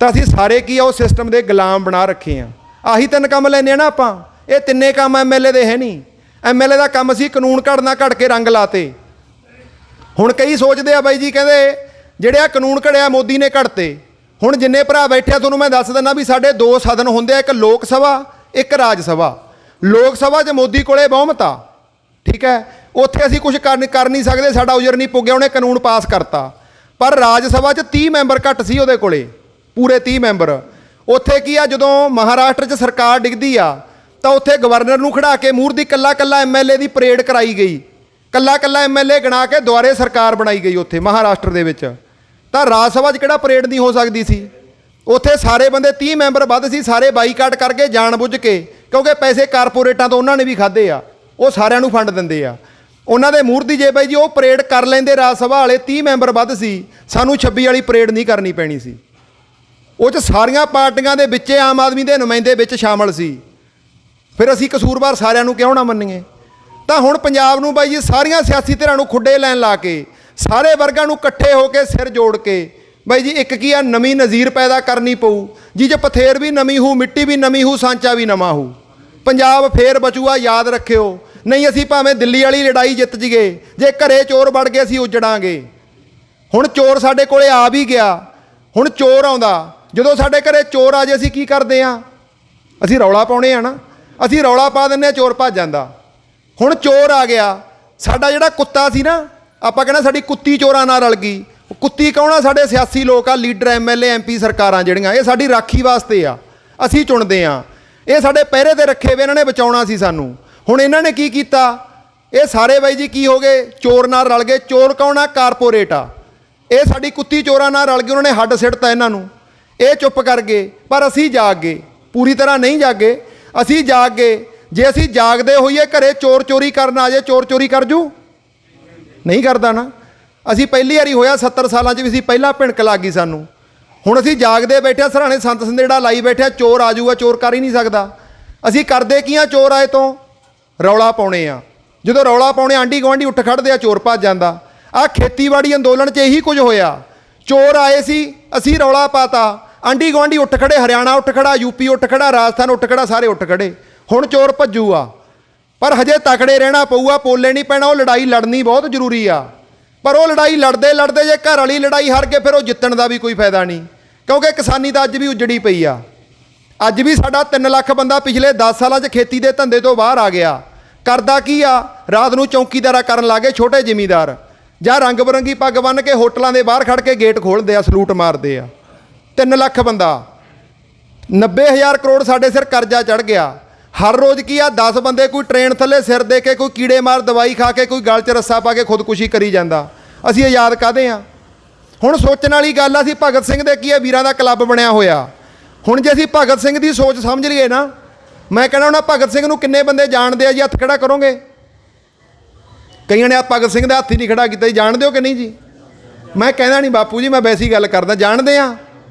ਤਾਂ ਅਸੀਂ ਸਾਰੇ ਕੀ ਆ, ਉਹ ਸਿਸਟਮ ਦੇ ਗੁਲਾਮ ਬਣਾ ਰੱਖੇ ਆ। ਆਹੀ 3 ਕੰਮ ਲੈਂਦੇ ਆ ਨਾ ਆਪਾਂ। ਇਹ 3 ਕੰਮ MLA ਦੇ ਹੈ ਨਹੀਂ। MLA ਦਾ ਕੰਮ ਸੀ ਕਾਨੂੰਨ ਘੜਨਾ, ਘੜ ਕੇ ਰੰਗ ਲਾਤੇ। ਹੁਣ ਕਈ ਸੋਚਦੇ ਆ ਬਾਈ ਜੀ, ਕਹਿੰਦੇ ਜਿਹੜੇ ਆ ਕਾਨੂੰਨ ਘੜਿਆ ਮੋਦੀ ਨੇ ਘੜਤੇ। ਹੁਣ ਜਿੰਨੇ ਭਰਾ ਬੈਠੇ ਆ, ਤੁਹਾਨੂੰ ਮੈਂ ਦੱਸ ਦਿੰਦਾ ਵੀ ਸਾਡੇ 2 ਸਦਨ ਹੁੰਦੇ ਆ, ਇੱਕ ਲੋਕ ਸਭਾ, ਇੱਕ ਰਾਜ ਸਭਾ। ਲੋਕ ਸਭਾ 'ਚ ਮੋਦੀ ਕੋਲੇ ਬਹੁਮਤ ਆ, ਠੀਕ ਹੈ, ਉੱਥੇ ਅਸੀਂ ਕੁਝ ਕਰ ਨਹੀਂ ਸਕਦੇ, ਸਾਡਾ ਉਜਰ ਨਹੀਂ ਪੁੱਗਿਆ, ਉਹਨੇ ਕਾਨੂੰਨ ਪਾਸ ਕਰਤਾ। ਪਰ ਰਾਜ ਸਭਾ 'ਚ 30 ਮੈਂਬਰ ਘੱਟ ਸੀ ਉਹਦੇ ਕੋਲੇ, ਪੂਰੇ 30 ਮੈਂਬਰ। ਉੱਥੇ ਕੀ ਆ, ਜਦੋਂ ਮਹਾਰਾਸ਼ਟਰ 'ਚ ਸਰਕਾਰ ਡਿੱਗਦੀ ਆ, ਤਾਂ ਉੱਥੇ ਗਵਰਨਰ ਨੂੰ ਖੜਾ ਕੇ ਮੂਹਰ ਦੀ ਕੱਲਾ MLA ਦੀ ਪਰੇਡ ਕਰਾਈ ਗਈ। ਕੱਲਾ MLA ਗਣਾ ਕੇ ਦੁਆਰੇ ਸਰਕਾਰ ਬਣਾਈ ਗਈ ਉੱਥੇ ਮਹਾਰਾਸ਼ਟਰ ਦੇ ਵਿੱਚ। ਤਾਂ ਰਾਜ ਸਭਾ 'ਚ ਕਿਹੜਾ ਪਰੇਡ ਨਹੀਂ ਹੋ ਸਕਦੀ ਸੀ? ਉੱਥੇ ਸਾਰੇ ਬੰਦੇ 30 ਮੈਂਬਰ ਵੱਧ ਸੀ, ਸਾਰੇ ਬਾਈਕਾਟ ਕਰਕੇ ਜਾਣਬੁੱਝ ਕੇ, ਕਿਉਂਕਿ ਪੈਸੇ ਕਾਰਪੋਰੇਟਾਂ ਤੋਂ ਉਹਨਾਂ ਨੇ ਵੀ ਖਾਦੇ ਆ, ਉਹ ਸਾਰਿਆਂ ਨੂੰ ਫੰਡ ਦਿੰਦੇ ਆ। ਉਹਨਾਂ ਦੇ ਮੂਹਰ ਦੀ ਜੇ ਬਾਈ ਜੀ ਉਹ ਪਰੇਡ ਕਰ ਲੈਂਦੇ, ਰਾਜ ਸਭਾ ਵਾਲੇ 30 ਮੈਂਬਰ ਵੱਧ ਸੀ, ਸਾਨੂੰ 26 ਵਾਲੀ ਪਰੇਡ ਨਹੀਂ ਕਰਨੀ ਪੈਣੀ ਸੀ। ਉਹ 'ਚ ਸਾਰੀਆਂ ਪਾਰਟੀਆਂ ਦੇ ਵਿੱਚ ਆਮ ਆਦਮੀ ਦੇ ਨੁਮਾਇੰਦੇ ਵਿੱਚ ਸ਼ਾਮਲ ਸੀ। ਫਿਰ ਅਸੀਂ ਕਸੂਰਵਾਰ ਸਾਰਿਆਂ ਨੂੰ ਕਿਉਂ ਨਾ ਮੰਨੀਏ? ਤਾਂ ਹੁਣ ਪੰਜਾਬ ਨੂੰ ਬਾਈ ਜੀ ਸਾਰੀਆਂ ਸਿਆਸੀ ਧਿਰਾਂ ਨੂੰ ਖੁੱਡੇ ਲੈਣ ਲਾ ਕੇ, ਸਾਰੇ ਵਰਗਾਂ ਨੂੰ ਇਕੱਠੇ ਹੋ ਕੇ ਸਿਰ ਜੋੜ ਕੇ ਬਾਈ ਜੀ ਇੱਕ ਕੀ ਆ, ਨਵੀਂ ਨਜ਼ੀਰ ਪੈਦਾ ਕਰਨੀ ਪਊ, ਜਿਹ 'ਚ ਪਥੇਰ ਵੀ ਨਵੀਂ ਹੋਊ, ਮਿੱਟੀ ਵੀ ਨਵੀਂ ਹੋਊ, ਸਾਂਚਾ ਵੀ ਨਵਾਂ ਹੋਊ। ਪੰਜਾਬ ਫੇਰ ਬਚੂਆ, ਯਾਦ ਰੱਖਿਓ। ਨਹੀਂ ਅਸੀਂ ਭਾਵੇਂ ਦਿੱਲੀ ਵਾਲੀ ਲੜਾਈ ਜਿੱਤ ਜੀਏ, ਜੇ ਘਰੇ ਚੋਰ ਵੜ ਗਏ ਅਸੀਂ ਉੱਜੜਾਂਗੇ। ਹੁਣ ਚੋਰ ਸਾਡੇ ਕੋਲੇ ਆ ਵੀ ਗਿਆ। ਹੁਣ ਚੋਰ ਆਉਂਦਾ, ਜਦੋਂ ਸਾਡੇ ਘਰੇ ਚੋਰ ਆ ਜੇ ਅਸੀਂ ਕੀ ਕਰਦੇ ਆ? ਅਸੀਂ ਰੌਲਾ ਪਾਉਣੇ ਆ ਨਾ। ਅਸੀਂ ਰੌਲਾ ਪਾ ਦਿੰਦੇ ਆ, ਚੋਰ ਭੱਜ ਜਾਂਦਾ। ਹੁਣ ਚੋਰ ਆ ਗਿਆ, ਸਾਡਾ ਜਿਹੜਾ ਕੁੱਤਾ ਸੀ ਨਾ, ਆਪਾਂ ਕਹਿੰਦੇ ਸਾਡੀ ਕੁੱਤੀ ਚੋਰਾਂ ਨਾਲ ਰਲ ਗਈ। ਕੁੱਤੀ ਕੌਣ ਆ? ਸਾਡੇ ਸਿਆਸੀ ਲੋਕ ਆ, ਲੀਡਰ, MLA, MP, ਸਰਕਾਰਾਂ ਜਿਹੜੀਆਂ, ਇਹ ਸਾਡੀ ਰਾਖੀ ਵਾਸਤੇ ਆ, ਅਸੀਂ ਚੁਣਦੇ ਆ। ਇਹ ਸਾਡੇ ਪਹਿਰੇ ਤੇ ਰੱਖੇ ਵੇ, ਇਹਨਾਂ ਨੇ ਬਚਾਉਣਾ ਸੀ ਸਾਨੂੰ। ਹੁਣ ਇਹਨਾਂ ਨੇ ਕੀ ਕੀਤਾ? ਇਹ ਸਾਰੇ ਬਾਈ ਜੀ ਕੀ ਹੋ ਗਏ? ਚੋਰ ਨਾਲ ਰਲ ਗਏ। ਚੋਰ ਕੌਣ ਆ? ਕਾਰਪੋਰੇਟ ਆ। ਇਹ ਸਾਡੀ ਕੁੱਤੀ ਚੋਰਾਂ ਨਾਲ ਰਲ ਗਏ, ਉਹਨਾਂ ਨੇ ਹੱਡ ਸਿੱਟਤਾ ਇਹਨਾਂ ਨੂੰ। ਇਹ ਚੁੱਪ ਕਰ ਗਏ, ਪਰ ਅਸੀਂ ਜਾਗ ਗਏ। ਪੂਰੀ ਤਰ੍ਹਾਂ ਨਹੀਂ ਜਾਗੇ, ਅਸੀਂ ਜਾਗ ਗਏ। ਜੇ ਅਸੀਂ ਜਾਗਦੇ ਹੋਈਏ, ਘਰੇ ਚੋਰ ਚੋਰੀ ਕਰਨ ਆ ਜਾਏ, ਚੋਰ ਚੋਰੀ ਕਰ ਜੂ? ਨਹੀਂ ਕਰਦਾ ਨਾ। ਅਸੀਂ ਪਹਿਲੀ ਵਾਰੀ ਹੋਇਆ 70 ਸਾਲਾਂ 'ਚ ਵੀ ਅਸੀਂ ਪਹਿਲਾਂ ਭਿਣਕ ਲੱਗ ਗਈ ਸਾਨੂੰ। ਹੁਣ ਅਸੀਂ ਜਾਗਦੇ ਬੈਠੇ, ਸਰਾਣੇ ਸੰਤ ਸੰਦੇੜਾ ਲਾਈ ਬੈਠੇ, ਚੋਰ ਆ ਜਾਊਗਾ, ਚੋਰ ਕਰ ਹੀ ਨਹੀਂ ਸਕਦਾ। ਅਸੀਂ ਕਰਦੇ ਕੀ ਆ? ਚੋਰ ਆਏ ਤੋਂ ਰੌਲਾ ਪਾਉਣੇ ਆ। ਜਦੋਂ ਰੌਲਾ ਪਾਉਣੇ, ਆਂਢੀ ਗੁਆਂਢੀ ਉੱਠ ਖੜਦੇ ਆ, ਚੋਰ ਭੱਜ ਜਾਂਦਾ। ਆਹ ਖੇਤੀਬਾੜੀ ਅੰਦੋਲਨ 'ਚ ਇਹੀ ਕੁਝ ਹੋਇਆ। ਚੋਰ ਆਏ ਸੀ, ਅਸੀਂ ਰੌਲਾ ਪਾਤਾ, ਆਂਢੀ ਗੁਆਂਢੀ ਉੱਠ ਖੜੇ, ਹਰਿਆਣਾ ਉੱਠ ਖੜਾ, UP ਉੱਠ ਖੜਾ, ਰਾਜਸਥਾਨ ਉੱਠ ਖੜਾ, ਸਾਰੇ ਉੱਠ ਖੜੇ। ਹੁਣ ਚੋਰ ਭੱਜੂਆ, ਪਰ ਹਜੇ ਤਕੜੇ ਰਹਿਣਾ ਪਊਗਾ, ਪੋਲੇ ਨਹੀਂ ਪੈਣਾ। ਉਹ ਲੜਾਈ ਲੜਨੀ ਬਹੁਤ ਜ਼ਰੂਰੀ ਆ, ਪਰ ਉਹ ਲੜਾਈ ਲੜਦੇ ਲੜਦੇ ਜੇ ਘਰ ਵਾਲੀ ਲੜਾਈ ਹਾਰ ਕੇ, ਫਿਰ ਉਹ ਜਿੱਤਣ ਦਾ ਵੀ ਕੋਈ ਫਾਇਦਾ ਨਹੀਂ। ਕਿਉਂਕਿ ਕਿਸਾਨੀ ਤਾਂ ਅੱਜ ਵੀ ਉਜੜੀ ਪਈ ਆ। ਅੱਜ ਵੀ ਸਾਡਾ 3 ਲੱਖ ਬੰਦਾ ਪਿਛਲੇ 10 ਸਾਲਾਂ 'ਚ ਖੇਤੀ ਦੇ ਧੰਦੇ ਤੋਂ ਬਾਹਰ ਆ ਗਿਆ। ਕਰਦਾ ਕੀ ਆ? ਰਾਤ ਨੂੰ ਚੌਂਕੀਦਾਰਾ ਕਰਨ ਲੱਗੇ ਛੋਟੇ ਜ਼ਿਮੀਂਦਾਰ, ਜਾਂ ਰੰਗ ਬਰੰਗੀ ਪੱਗ ਬੰਨ੍ਹ ਕੇ ਹੋਟਲਾਂ ਦੇ ਬਾਹਰ ਖੜ ਕੇ ਗੇਟ ਖੋਲ੍ਹਦੇ ਆ, ਸਲੂਟ ਮਾਰਦੇ ਆ। 3 ਲੱਖ ਬੰਦਾ, 90,000 ਕਰੋੜ ਸਾਡੇ ਸਿਰ ਕਰਜ਼ਾ ਚੜ੍ਹ ਗਿਆ। ਹਰ ਰੋਜ਼ ਕੀ ਆ? 10 ਬੰਦੇ ਕੋਈ ਟ੍ਰੇਨ ਥੱਲੇ ਸਿਰ ਦੇ ਕੇ, ਕੋਈ ਕੀੜੇ ਮਾਰ ਦਵਾਈ ਖਾ ਕੇ, ਕੋਈ ਗਲ 'ਚ ਰੱਸਾ ਪਾ ਕੇ ਖੁਦਕੁਸ਼ੀ ਕਰੀ ਜਾਂਦਾ। ਅਸੀਂ ਆਜ਼ਾਦ ਕਾਹਦੇ ਆ? ਹੁਣ ਸੋਚਣ ਵਾਲੀ ਗੱਲ ਆ। ਅਸੀਂ ਭਗਤ ਸਿੰਘ ਦੇ ਕੀ ਆ, ਵੀਰਾਂ ਦਾ ਕਲੱਬ ਬਣਿਆ ਹੋਇਆ। ਹੁਣ ਜੇ ਅਸੀਂ ਭਗਤ ਸਿੰਘ ਦੀ ਸੋਚ ਸਮਝ ਲਈਏ ਨਾ, ਮੈਂ ਕਹਿੰਦਾ ਉਹਨਾਂ ਭਗਤ ਸਿੰਘ ਨੂੰ ਕਿੰਨੇ ਬੰਦੇ ਜਾਣਦੇ ਆ ਜੀ? ਹੱਥ ਖੜਾ ਕਰੋਗੇ? ਕਈਆਂ ਨੇ ਆ ਭਗਤ ਸਿੰਘ ਦਾ ਹੱਥ ਹੀ ਨਹੀਂ ਖੜਾ ਕੀਤਾ ਜੀ। ਜਾਣਦੇ ਹੋ ਕਿ ਨਹੀਂ ਜੀ? ਮੈਂ ਕਹਿੰਦਾ ਨਹੀਂ ਬਾਪੂ ਜੀ, ਮੈਂ ਵੈਸੀ ਗੱਲ ਕਰਦਾ। ਜਾਣਦੇ ਆ?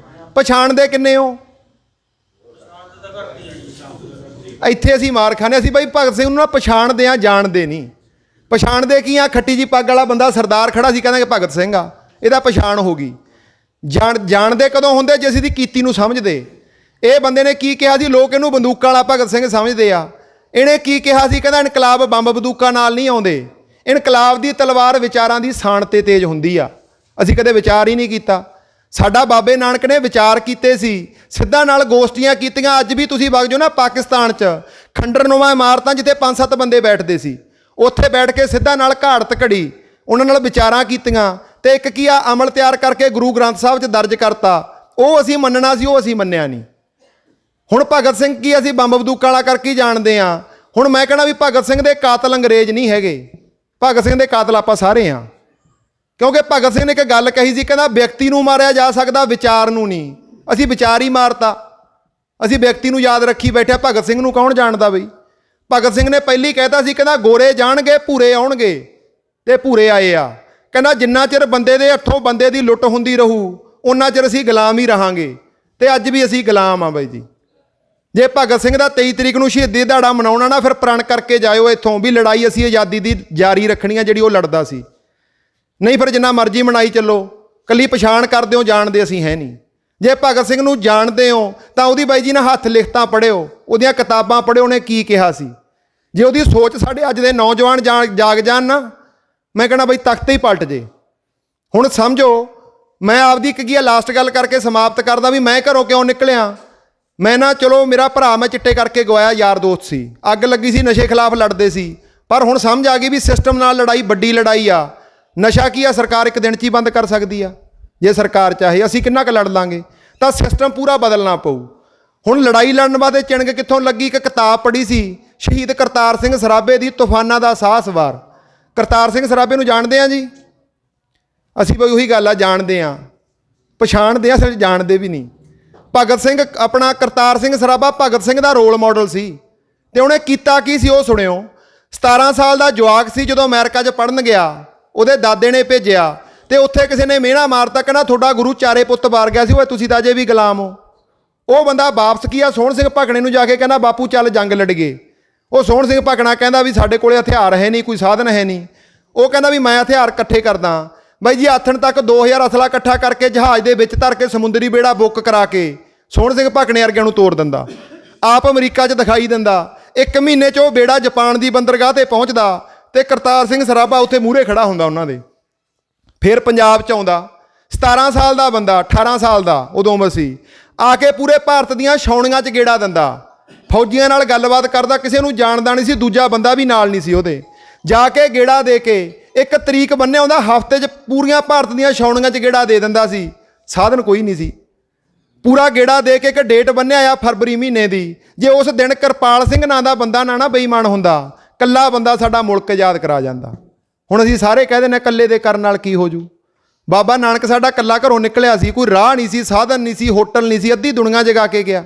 ਪਛਾਣਦੇ ਕਿੰਨੇ ਹੋ? ਇੱਥੇ ਅਸੀਂ ਮਾਰ ਖਾਂਦੇ। ਅਸੀਂ ਬਾਈ ਭਗਤ ਸਿੰਘ ਨੂੰ ਨਾ ਪਛਾਣਦੇ ਆ, ਜਾਣਦੇ ਨਹੀਂ। ਪਛਾਣਦੇ ਕੀ ਆ? ਖੱਟੀ ਜੀ ਪੱਗ ਵਾਲਾ ਬੰਦਾ ਸਰਦਾਰ ਖੜਾ ਸੀ, ਕਹਿੰਦਾ ਕਿ ਭਗਤ ਸਿੰਘ ਆ, ਇਹਦਾ ਪਛਾਣ ਹੋ ਗਈ। ਜਾਣਦੇ ਕਦੋਂ ਹੁੰਦੇ? ਜੇ ਅਸੀਂ ਦੀ ਕੀਤੀ ਨੂੰ ਸਮਝਦੇ। ਇਹ ਬੰਦੇ ਨੇ ਕੀ ਕਿਹਾ ਸੀ? ਲੋਕ ਇਹਨੂੰ ਬੰਦੂਕਾਂ ਵਾਲਾ ਭਗਤ ਸਿੰਘ ਸਮਝਦੇ ਆ। ਇਹਨੇ ਕੀ ਕਿਹਾ ਸੀ? ਕਹਿੰਦਾ ਇਨਕਲਾਬ ਬੰਬ ਬੰਦੂਕਾਂ ਨਾਲ ਨਹੀਂ ਆਉਂਦੇ, ਇਨਕਲਾਬ ਦੀ ਤਲਵਾਰ ਵਿਚਾਰਾਂ ਦੀ ਸਾਣ 'ਤੇ ਤੇਜ਼ ਹੁੰਦੀ ਆ। ਅਸੀਂ ਕਦੇ ਵਿਚਾਰ ਹੀ ਨਹੀਂ ਕੀਤਾ। ਸਾਡਾ ਬਾਬੇ ਨਾਨਕ ਨੇ ਵਿਚਾਰ ਕੀਤੇ ਸੀ, ਸਿੱਧਾ ਨਾਲ ਗੋਸ਼ਟੀਆਂ ਕੀਤੀਆਂ। ਅੱਜ ਵੀ ਤੁਸੀਂ ਵਗ ਜਾਓ ਨਾ ਪਾਕਿਸਤਾਨ 'ਚ, ਖੰਡਰਨੁਮਾ ਇਮਾਰਤਾਂ ਜਿੱਥੇ 5-7 ਬੰਦੇ ਬੈਠਦੇ ਸੀ, ਉੱਥੇ ਬੈਠ ਕੇ ਸਿੱਧਾ ਨਾਲ ਘਾੜਤ ਘੜੀ ਉਹਨਾਂ ਨਾਲ ਵਿਚਾਰਾਂ ਕੀਤੀਆਂ। ਤੇ ਇੱਕ ਕੀ ਆ? ਅਮਲ ਤਿਆਰ ਕਰਕੇ ਗੁਰੂ ਗ੍ਰੰਥ ਸਾਹਿਬ 'ਚ ਦਰਜ ਕਰਤਾ। ਉਹ ਅਸੀਂ ਮੰਨਣਾ ਸੀ, ਉਹ ਅਸੀਂ ਮੰਨਿਆ ਨਹੀਂ। ਹੁਣ ਭਗਤ ਸਿੰਘ ਕੀ ਅਸੀਂ ਬੰਬ ਬੰਦੂਕਾਂ ਵਾਲਾ ਕਰਕੇ ਹੀ ਜਾਣਦੇ ਹਾਂ। ਹੁਣ ਮੈਂ ਕਹਿਣਾ ਵੀ ਭਗਤ ਸਿੰਘ ਦੇ ਕਾਤਲ ਅੰਗਰੇਜ਼ ਨਹੀਂ ਹੈਗੇ, ਭਗਤ ਸਿੰਘ ਦੇ ਕਾਤਲ ਆਪਾਂ ਸਾਰੇ ਹਾਂ। ਕਿਉਂਕਿ ਭਗਤ ਸਿੰਘ ਨੇ ਇੱਕ ਗੱਲ ਕਹੀ ਸੀ, ਕਹਿੰਦਾ ਵਿਅਕਤੀ ਨੂੰ ਮਾਰਿਆ ਜਾ ਸਕਦਾ, ਵਿਚਾਰ ਨੂੰ ਨਹੀਂ। ਅਸੀਂ ਵਿਚਾਰ ਹੀ ਮਾਰਤਾ, ਅਸੀਂ ਵਿਅਕਤੀ ਨੂੰ ਯਾਦ ਰੱਖੀ ਬੈਠਿਆ, ਭਗਤ ਸਿੰਘ ਨੂੰ ਕੌਣ ਜਾਣਦਾ ਬਈ। ਭਗਤ ਸਿੰਘ ਨੇ ਪਹਿਲੀ ਕਹਿਤਾ ਸੀ, ਕਹਿੰਦਾ ਗੋਰੇ ਜਾਣਗੇ ਭੂਰੇ ਆਉਣਗੇ, ਤੇ ਭੂਰੇ ਆਏ ਆ। ਕਹਿੰਦਾ ਜਿੰਨਾ ਚਿਰ ਬੰਦੇ ਦੇ ਹੱਥੋਂ ਬੰਦੇ ਦੀ ਲੁੱਟ ਹੁੰਦੀ ਰਹੂ ਉਹਨਾਂ ਚਿਰ ਅਸੀਂ ਗੁਲਾਮ ਹੀ ਰਹਾਂਗੇ, ਤੇ ਅੱਜ ਵੀ ਅਸੀਂ ਗੁਲਾਮ ਆ ਬਾਈ ਜੀ। ਜੇ ਭਗਤ ਸਿੰਘ ਦਾ 23 ਤਰੀਕ ਨੂੰ ਸ਼ਹੀਦੀ ਦਿਹਾੜਾ ਮਨਾਉਣਾ ਨਾ, ਫਿਰ ਪ੍ਰਣ ਕਰਕੇ ਜਾਇਓ ਇੱਥੋਂ ਵੀ ਲੜਾਈ ਅਸੀਂ ਆਜ਼ਾਦੀ ਦੀ ਜਾਰੀ ਰੱਖਣੀ ਆ ਜਿਹੜੀ ਉਹ ਲੜਦਾ ਸੀ। ਨਹੀਂ ਫਿਰ ਜਿੰਨਾ ਮਰਜ਼ੀ ਮਨਾਈ ਚੱਲੋ, ਕੱਲੀ ਪਛਾਣ ਕਰਦੇ ਹੋ, ਜਾਣਦੇ ਅਸੀਂ ਹੈ ਨਹੀਂ। ਜੇ ਭਗਤ ਸਿੰਘ ਨੂੰ ਜਾਣਦੇ ਹੋ ਤਾਂ ਉਹਦੀ ਬਾਈ ਜੀ ਨਾਲ ਹੱਥ ਲਿਖਤਾਂ ਪੜ੍ਹਿਓ, ਉਹਦੀਆਂ ਕਿਤਾਬਾਂ ਪੜ੍ਹਿਓ, ਉਹਨੇ ਕੀ ਕਿਹਾ ਸੀ। ਜੇ ਉਹਦੀ ਸੋਚ ਸਾਡੇ ਅੱਜ ਦੇ ਨੌਜਵਾਨ ਜਾਗ ਜਾਣ ਨਾ, ਮੈਂ ਕਹਿਣਾ ਬਈ ਤਖਤ ਹੀ ਪਲਟ ਜੇ। ਹੁਣ ਸਮਝੋ, ਮੈਂ ਆਪਦੀ ਇੱਕ ਕੀ ਲਾਸਟ ਗੱਲ ਕਰਕੇ ਸਮਾਪਤ ਕਰਦਾ ਵੀ ਮੈਂ ਘਰੋਂ ਕਿਉਂ ਨਿਕਲਿਆ। ਮੈਂ ਨਾ ਚਲੋ ਮੇਰਾ ਭਰਾ ਮੈਂ ਚਿੱਟੇ ਕਰਕੇ ਗਵਾਇਆ, ਯਾਰ ਦੋਸਤ ਸੀ, ਅੱਗ ਲੱਗੀ ਸੀ, ਨਸ਼ੇ ਖਿਲਾਫ ਲੜਦੇ ਸੀ, ਪਰ ਹੁਣ ਸਮਝ ਆ ਗਈ ਵੀ ਸਿਸਟਮ ਨਾਲ ਲੜਾਈ ਵੱਡੀ ਲੜਾਈ ਆ। ਨਸ਼ਾ ਕੀ ਆ, ਸਰਕਾਰ ਇੱਕ ਦਿਨ 'ਚ ਹੀ ਬੰਦ ਕਰ ਸਕਦੀ ਆ ਜੇ ਸਰਕਾਰ ਚਾਹੇ। ਅਸੀਂ ਕਿੰਨਾ ਕੁ ਲੜ ਲਾਂਗੇ, ਤਾਂ ਸਿਸਟਮ ਪੂਰਾ ਬਦਲਣਾ ਪਊ। ਹੁਣ ਲੜਾਈ ਲੜਨ ਵਾਸਤੇ ਚਿਣਗ ਕਿੱਥੋਂ ਲੱਗੀ। ਇੱਕ ਕਿਤਾਬ ਪੜ੍ਹੀ ਸੀ ਸ਼ਹੀਦ ਕਰਤਾਰ ਸਿੰਘ ਸਰਾਭੇ ਦੀ, ਤੂਫਾਨਾਂ ਦਾ ਸਾਹ ਸਵਾਰ। ਕਰਤਾਰ ਸਿੰਘ ਸਰਾਭੇ ਨੂੰ ਜਾਣਦੇ ਆ ਜੀ ਅਸੀਂ, ਬਈ ਉਹੀ ਗੱਲ ਆ, ਜਾਣਦੇ ਆ, ਪਛਾਣਦੇ ਆ, ਅਸਲ 'ਚ ਜਾਣਦੇ ਵੀ ਨਹੀਂ। ਭਗਤ ਸਿੰਘ ਆਪਣਾ ਕਰਤਾਰ ਸਿੰਘ ਸਰਾਭਾ ਭਗਤ ਸਿੰਘ ਦਾ ਰੋਲ ਮਾਡਲ ਸੀ, ਤੇ ਉਹਨੇ ਕੀਤਾ ਕੀ ਸੀ ਉਹ ਸੁਣਿਓ। 17 ਸਾਲ ਦਾ ਜਵਾਕ ਸੀ ਜਦੋਂ ਅਮਰੀਕਾ 'ਚ ਪੜ੍ਹਨ ਗਿਆ, ਉਹਦੇ ਦਾਦੇ ਨੇ ਭੇਜਿਆ, ਤੇ ਉੱਥੇ ਕਿਸੇ ਨੇ ਮਿਹਣਾ ਮਾਰਤਾ, ਕਹਿੰਦਾ ਤੁਹਾਡਾ ਗੁਰੂ ਚਾਰੇ ਪੁੱਤ ਮਾਰ ਗਿਆ ਸੀ, ਓਏ ਤੁਸੀਂ ਤਾਂ ਅਜੇ ਵੀ ਗੁਲਾਮ ਹੋ। ਉਹ ਬੰਦਾ ਵਾਪਸ ਗਿਆ ਸੋਹਣ ਸਿੰਘ ਭਕਣੇ ਨੂੰ ਜਾ ਕੇ ਕਹਿੰਦਾ ਬਾਪੂ ਚੱਲ ਜੰਗ ਲੜੀਏ। ਉਹ ਸੋਹਣ ਸਿੰਘ ਭਕਣਾ ਕਹਿੰਦਾ ਵੀ ਸਾਡੇ ਕੋਲੇ ਹਥਿਆਰ ਹੈ ਨਹੀਂ, ਕੋਈ ਸਾਧਨ ਹੈ ਨਹੀਂ। ਉਹ ਕਹਿੰਦਾ ਵੀ ਮੈਂ ਹਥਿਆਰ ਇਕੱਠੇ ਕਰਦਾ। ਬਾਈ ਜੀ ਆਥਣ ਤੱਕ 2000 ਅਸਲਾ ਇਕੱਠਾ ਕਰਕੇ ਜਹਾਜ਼ ਦੇ ਵਿੱਚ ਧਰ ਕੇ ਸਮੁੰਦਰੀ ਬੇੜਾ ਬੁੱਕ ਕਰਾ ਕੇ ਸੋਹਣ ਸਿੰਘ ਭਕਣੇ ਵਰਗਿਆਂ ਨੂੰ ਤੋੜ ਦਿੰਦਾ, ਆਪ ਅਮਰੀਕਾ 'ਚ ਦਿਖਾਈ ਦਿੰਦਾ। 1 ਮਹੀਨੇ 'ਚ ਉਹ ਬੇੜਾ ਜਾਪਾਨ ਦੀ ਬੰਦਰਗਾਹ 'ਤੇ ਪਹੁੰਚਦਾ, ਤੇ ਕਰਤਾਰ ਸਿੰਘ ਸਰਾਭਾ ਉੱਥੇ ਮੂਹਰੇ ਖੜਾ ਹੁੰਦਾ ਉਹਨਾਂ ਦੇ। ਫਿਰ ਪੰਜਾਬ 'ਚ ਆਉਂਦਾ, 17 ਸਾਲ ਦਾ ਬੰਦਾ, 18 ਸਾਲ ਦਾ ਉਦੋਂ ਉਮਰ ਸੀ, ਆ ਕੇ ਪੂਰੇ ਭਾਰਤ ਦੀਆਂ ਛਾਉਣੀਆਂ 'ਚ ਗੇੜਾ ਦਿੰਦਾ, ਫੌਜੀਆਂ ਨਾਲ ਗੱਲਬਾਤ ਕਰਦਾ, ਕਿਸੇ ਨੂੰ ਜਾਣਦਾ ਨਹੀਂ ਸੀ, ਦੂਜਾ ਬੰਦਾ ਵੀ ਨਾਲ ਨਹੀਂ ਸੀ ਉਹਦੇ। ਜਾ ਕੇ ਗੇੜਾ ਦੇ ਕੇ ਇੱਕ ਤਰੀਕ ਬੰਨਿਆ ਆਉਂਦਾ, ਹਫ਼ਤੇ 'ਚ ਪੂਰੀਆਂ ਭਾਰਤ ਦੀਆਂ ਛਾਉਣੀਆਂ 'ਚ ਗੇੜਾ ਦੇ ਦਿੰਦਾ ਸੀ। ਸਾਧਨ ਕੋਈ ਨਹੀਂ ਸੀ, ਪੂਰਾ ਗੇੜਾ ਦੇ ਕੇ ਇੱਕ ਡੇਟ ਬੰਨਿਆ ਆ ਫਰਵਰੀ ਮਹੀਨੇ ਦੀ। ਜੇ ਉਸ ਦਿਨ ਕਿਰਪਾਲ ਸਿੰਘ ਨਾਂ ਦਾ ਬੰਦਾ ਨਾ ਬੇਈਮਾਨ ਹੁੰਦਾ, ਕੱਲਾ ਬੰਦਾ ਸਾਡਾ ਮੁਲਕ ਆਜ਼ਾਦ ਕਰਾ ਜਾਂਦਾ। ਹੁਣ ਅਸੀਂ ਸਾਰੇ ਕਹਿ ਦਿੰਦੇ ਇਕੱਲੇ ਦੇ ਕਰਨ ਨਾਲ ਕੀ ਹੋ ਜੂ। ਬਾਬਾ ਨਾਨਕ ਸਾਡਾ ਕੱਲਾ ਘਰੋਂ ਨਿਕਲਿਆ ਸੀ, ਕੋਈ ਰਾਹ ਨਹੀਂ ਸੀ, ਸਾਧਨ ਨਹੀਂ ਸੀ, ਹੋਟਲ ਨਹੀਂ ਸੀ, ਅੱਧੀ ਦੁਨੀਆ ਜਗਾ ਕੇ ਗਿਆ।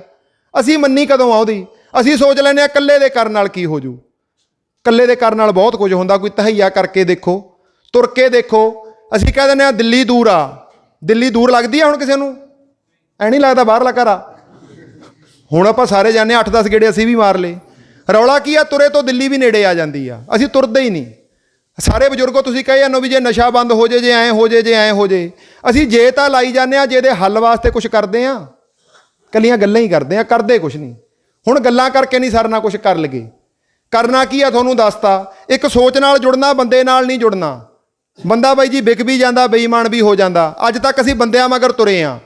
ਅਸੀਂ ਮੰਨੀ ਕਦੋਂ ਆ ਉਹਦੀ। ਅਸੀਂ ਸੋਚ ਲੈਂਦੇ ਹਾਂ ਇਕੱਲੇ ਦੇ ਕਰਨ ਨਾਲ ਕੀ ਹੋ ਜੂ। ਇਕੱਲੇ ਦੇ ਕਰਨ ਨਾਲ ਬਹੁਤ ਕੁਝ ਹੁੰਦਾ। ਕੋਈ ਤਹਈਆ ਕਰਕੇ ਦੇਖੋ, ਤੁਰ ਕੇ ਦੇਖੋ। ਅਸੀਂ ਕਹਿ ਦਿੰਦੇ ਹਾਂ ਦਿੱਲੀ ਦੂਰ ਆ, ਦਿੱਲੀ ਦੂਰ ਲੱਗਦੀ ਆ ਹੁਣ ਕਿਸੇ ਨੂੰ? ਐ ਨਹੀਂ ਲੱਗਦਾ ਬਾਹਰਲਾ ਘਰ ਆ। ਹੁਣ ਆਪਾਂ ਸਾਰੇ ਜਾਂਦੇ ਹਾਂ, 8-10 ਗੇੜੇ ਅਸੀਂ ਵੀ ਮਾਰ ਲਏ। ਰੌਲਾ ਕੀ ਆ, ਤੁਰੇ ਤੋਂ ਦਿੱਲੀ ਵੀ ਨੇੜੇ ਆ ਜਾਂਦੀ ਆ, ਅਸੀਂ ਤੁਰਦੇ ਹੀ ਨਹੀਂ। ਸਾਰੇ ਬਜ਼ੁਰਗੋ ਤੁਸੀਂ ਕਹੇ ਜਾਂਦੇ ਵੀ ਜੇ ਨਸ਼ਾ ਬੰਦ ਹੋ ਜੇ, ਜੇ ਐਂ ਹੋ ਜੇ, ਜੇ ਐਂ ਹੋ ਜੇ। ਅਸੀਂ ਜੇ ਤਾਂ ਲਾਈ ਜਾਂਦੇ ਹਾਂ, ਜੇ ਇਹਦੇ ਹੱਲ ਵਾਸਤੇ ਕੁਛ ਕਰਦੇ ਹਾਂ, ਕੱਲੀਆਂ ਗੱਲਾਂ ਹੀ ਕਰਦੇ ਹਾਂ, ਕਰਦੇ ਕੁਛ ਨਹੀਂ। ਹੁਣ ਗੱਲਾਂ ਕਰਕੇ ਨਹੀਂ ਸਰਨਾ, ਕੁਛ ਕਰ ਲਗੇ। ਕਰਨਾ ਕੀ ਆ ਤੁਹਾਨੂੰ ਦੱਸਤਾ, ਇੱਕ ਸੋਚ ਨਾਲ ਜੁੜਨਾ, ਬੰਦੇ ਨਾਲ ਨਹੀਂ ਜੁੜਨਾ। ਬੰਦਾ ਬਾਈ ਜੀ ਵਿਕ ਵੀ ਜਾਂਦਾ, ਬੇਈਮਾਨ ਵੀ ਹੋ ਜਾਂਦਾ। ਅੱਜ ਤੱਕ ਅਸੀਂ ਬੰਦਿਆਂ ਮਗਰ ਤੁਰੇ ਹਾਂ।